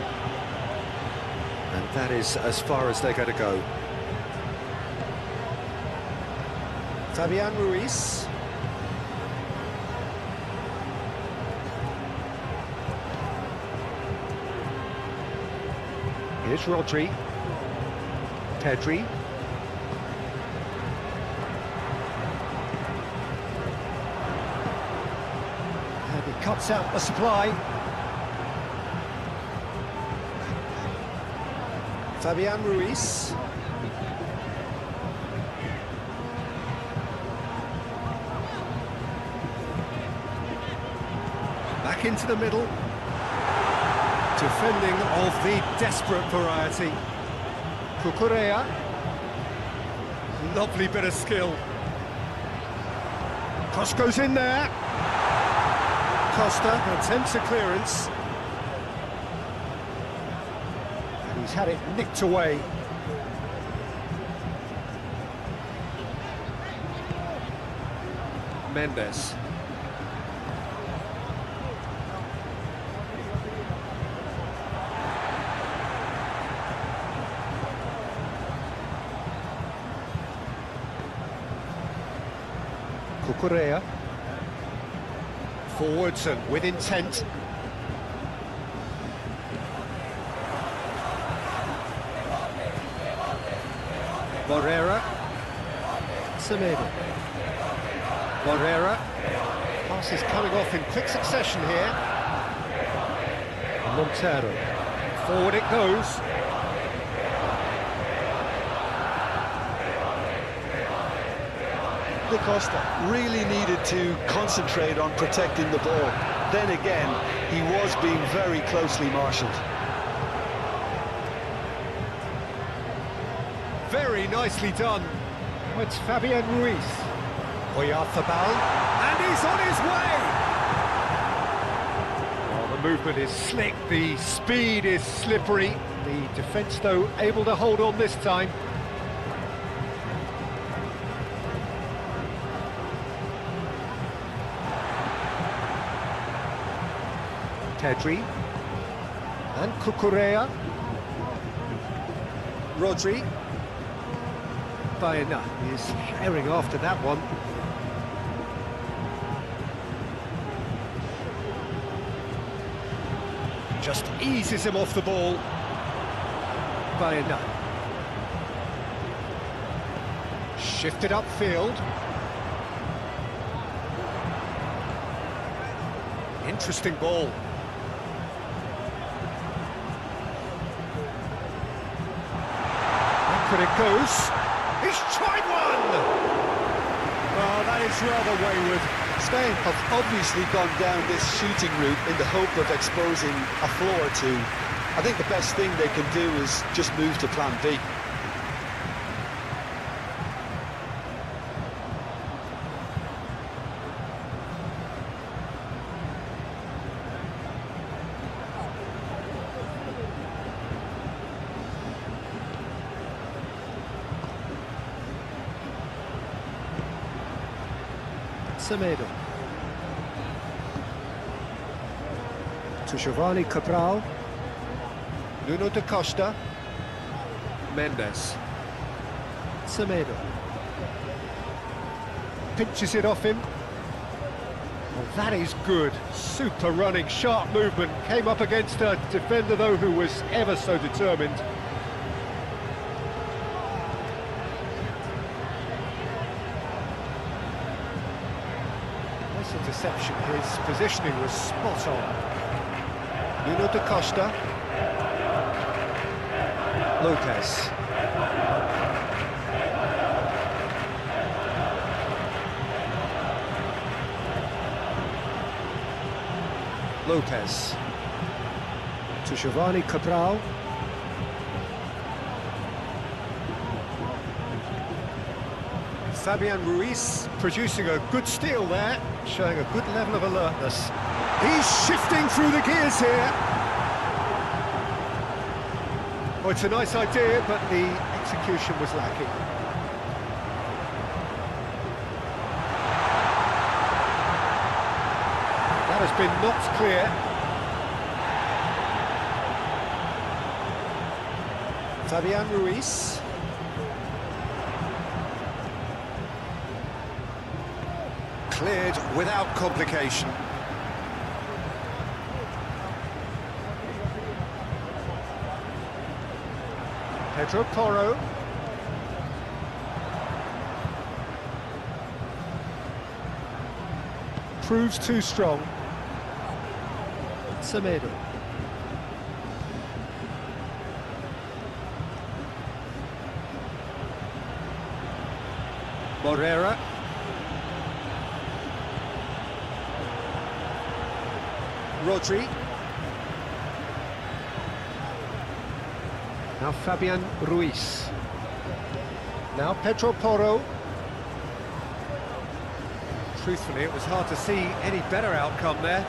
Speaker 1: And that is as far as they're going to go. Fabian Ruiz. Here's Rodri. Pedri. And he cuts out the supply. Fabian Ruiz. Back into the middle. Defending of the desperate variety. Cucurella. Lovely bit of skill. Cross goes in there. Costa attempts a clearance. And he's had it nicked away. Mendes. Cucurella. Forwards and with intent. Moreira. Semedo. Moreira. Pass is coming off in quick succession here. Montero. Forward it goes.
Speaker 2: Da Costa really needed to concentrate on protecting the ball. Then again, he was being very closely marshalled.
Speaker 1: Very nicely done. Oh, it's Fabian Ruiz. Oyarzabal, and he's on his way! Well, the movement is slick, the speed is slippery. The defence, though, able to hold on this time. Pedri and Cucurella. Rodri. Baena is herring after that one. Just eases him off the ball. Baena. Shifted upfield. Interesting ball. But it goes. He's tried one! Oh, that is rather wayward.
Speaker 2: Spain have obviously gone down this shooting route in the hope of exposing a flaw or two. I think the best thing they can do is just move to plan B.
Speaker 1: Semedo. To Giovanni Cabral. Nuno da Costa. Mendes. Semedo. Pinches it off him. Well, that is good. Super running, sharp movement. Came up against a defender, though, who was ever so determined. Interception, his positioning was spot on. Nuno da Costa. Lopez. Lopez. To Giovanni Cabral. Fabian Ruiz producing a good steal there, showing a good level of alertness. He's shifting through the gears here. Oh, it's a nice idea, but the execution was lacking. That has been knocked clear. Fabian Ruiz. Cleared without complication. Pedro Porro. Proves too strong. Semedo. Morera. Rodri. Now Fabian Ruiz. Now Pedro Porro. Truthfully, it was hard to see any better outcome there.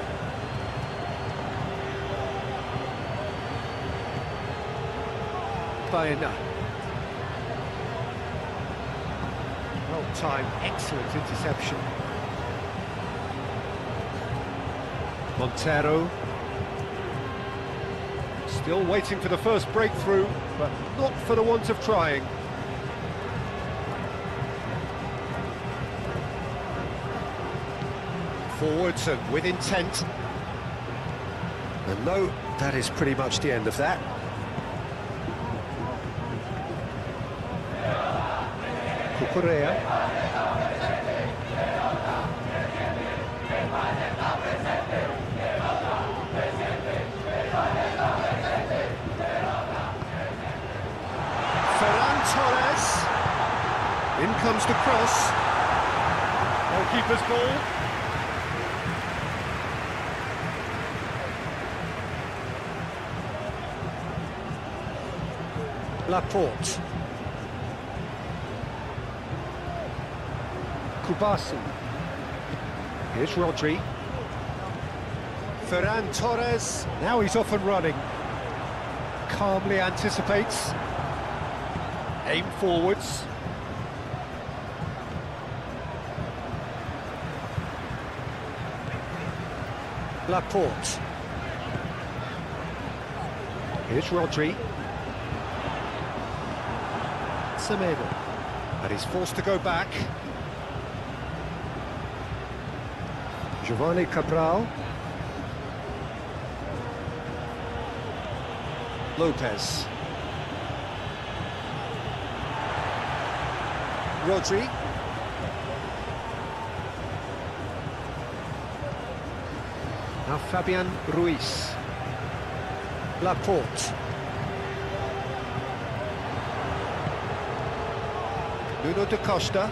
Speaker 1: Baena. Well timed, excellent interception. Montero. Still waiting for the first breakthrough, but not for the want of trying. Forwards and with intent. And no, that is pretty much the end of that. Cucurella. In comes the cross. Goalkeeper's ball. Laporte. Kubasi. Here's Rodri. Ferran Torres. Now he's off and running. Calmly anticipates. Aim forwards. Laporte. Here's Rodri. Semedo. And he's forced to go back. Giovanni Cabral. Lopez. Rodri. Now Fabian Ruiz. Laporte. Nuno da Costa.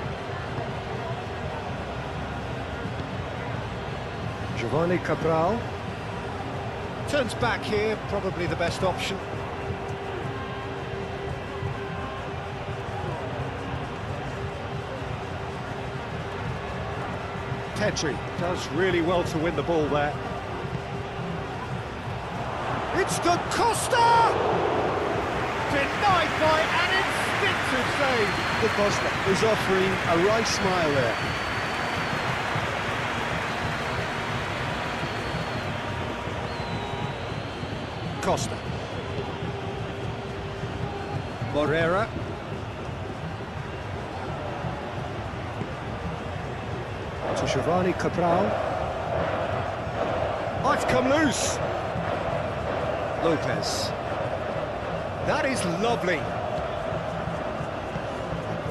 Speaker 1: Giovanni Cabral. Turns back here, probably the best option. Pedri does really well to win the ball there. It's Da Costa! Denied by an instinctive save.
Speaker 2: Da Costa is offering a right smile there.
Speaker 1: Costa. Morera. To Giovanni Cabral. Oh, it's come loose. Lopez. That is lovely.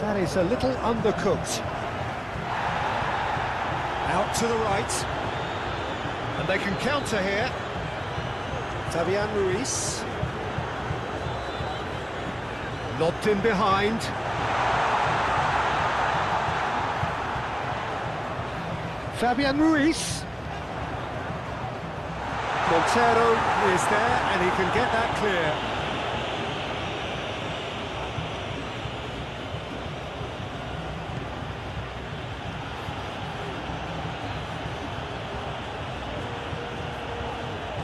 Speaker 1: That is a little undercooked. Out to the right. And they can counter here. Fabian Ruiz. Lobbed in behind. Fabian Ruiz. Montero is there and he can get that clear.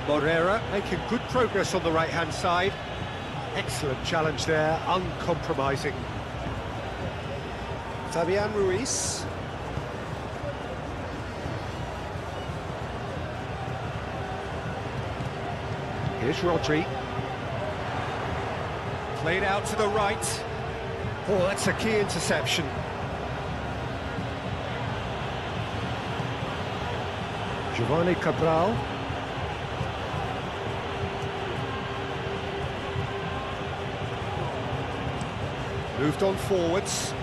Speaker 1: Morera making good progress on the right-hand side. Excellent challenge there, uncompromising.
Speaker 3: Fabian Ruiz.
Speaker 1: Here's Rodri. Played out to the right. Oh, that's a key interception. Giovanni Cabral. Moved on forwards.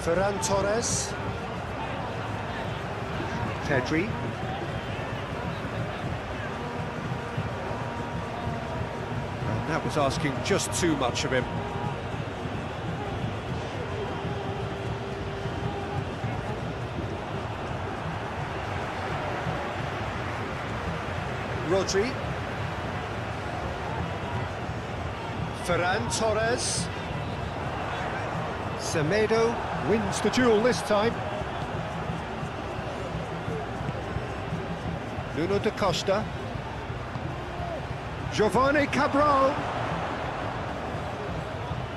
Speaker 3: Ferran Torres.
Speaker 1: Pedri. And that was asking just too much of him.
Speaker 3: Rodri.
Speaker 1: Ferran Torres. Semedo wins the duel this time. Nuno da Costa. Giovanni Cabral.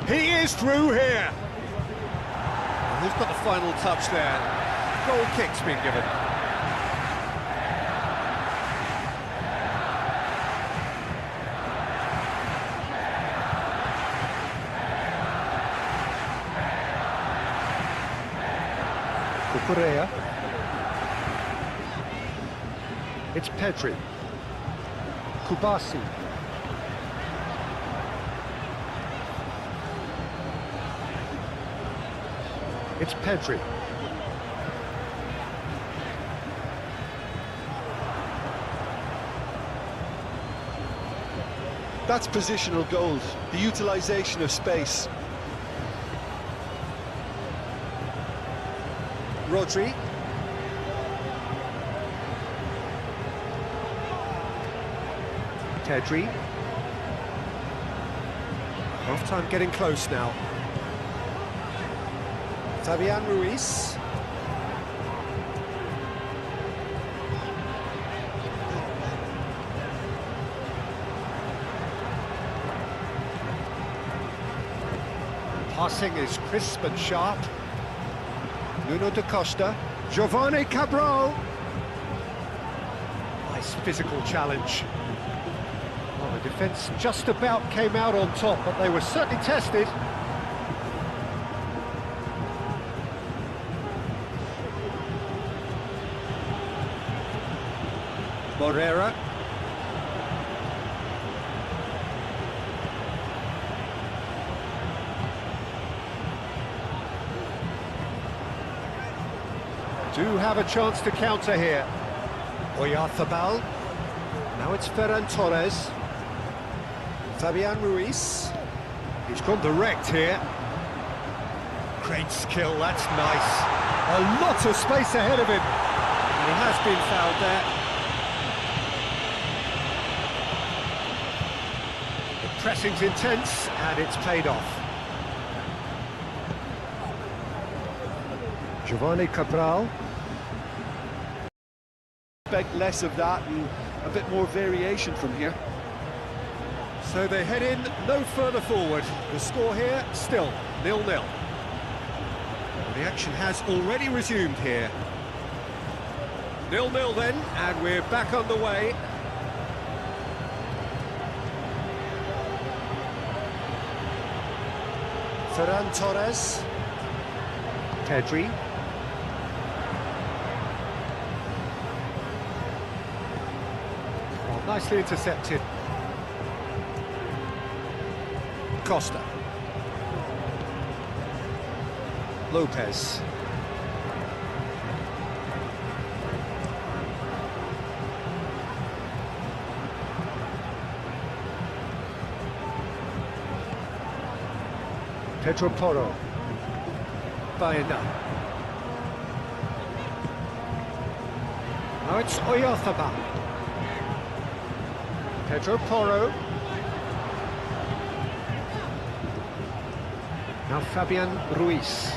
Speaker 1: He is through here. And who's got the final touch there? Goal kick's been given. Cucurella. It's Pedri. Kubasi. It's Pedri.
Speaker 2: That's positional goals, the utilisation of space.
Speaker 3: Rodri.
Speaker 1: Pedri. Half-time getting close now.
Speaker 3: Fabian Ruiz.
Speaker 1: Passing is crisp and sharp. Nuno da Costa. Giovanni Cabral. Nice physical challenge. Well, the defence just about came out on top, but they were certainly tested. Morera. Do have a chance to counter here. Oyarzabal. Now it's Ferran Torres.
Speaker 3: Fabian Ruiz.
Speaker 1: He's gone direct here. Great skill, that's nice. A lot of space ahead of him. And he has been fouled there. The pressing's intense, and it's paid off. Giovanni Cabral.
Speaker 2: Expect less of that and a bit more variation from here.
Speaker 1: So they head in no further forward. The score here, still 0-0. The action has already resumed here. 0-0 then, and we're back underway.
Speaker 3: Ferran Torres.
Speaker 1: Pedri. Well, nicely intercepted. Costa. Lopez. Pedro Porro. Baena. Now it's Oyarzabal. Pedro Porro. Now Fabian Ruiz.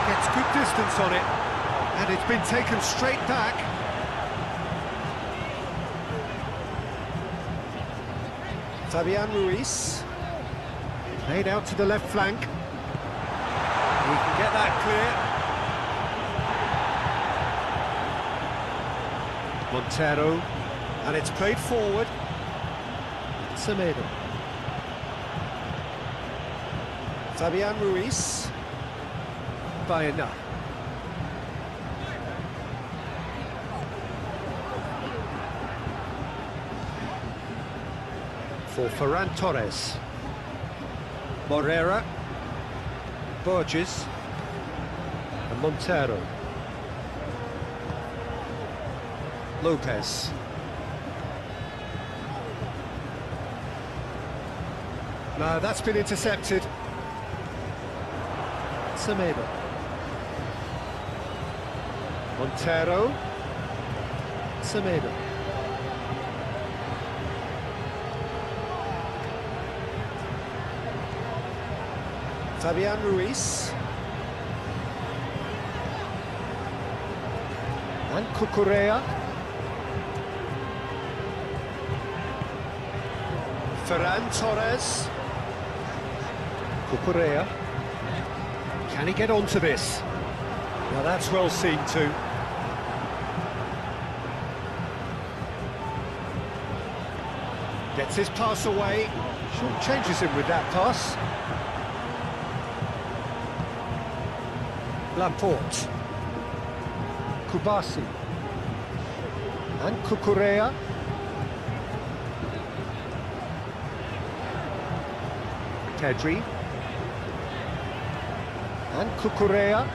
Speaker 1: Gets good distance on it, and it's been taken straight back. Fabian Ruiz. Played out to the left flank. He can get that clear. Montero. And it's played forward. Semedo. Fabian Ruiz. Baena. For Ferran Torres. Morera. Borges. And Montero. Lopez. No, that's been intercepted. Semedo. Montero. Semedo. Fabian Ruiz. And Cucurella. Ferran Torres. Cucurella. Can he get onto this? Well, that's well seen too. Gets his pass away. Short changes him with that pass. Laporte. Kubasi. And Cucurella. Pedri. And Cucurella.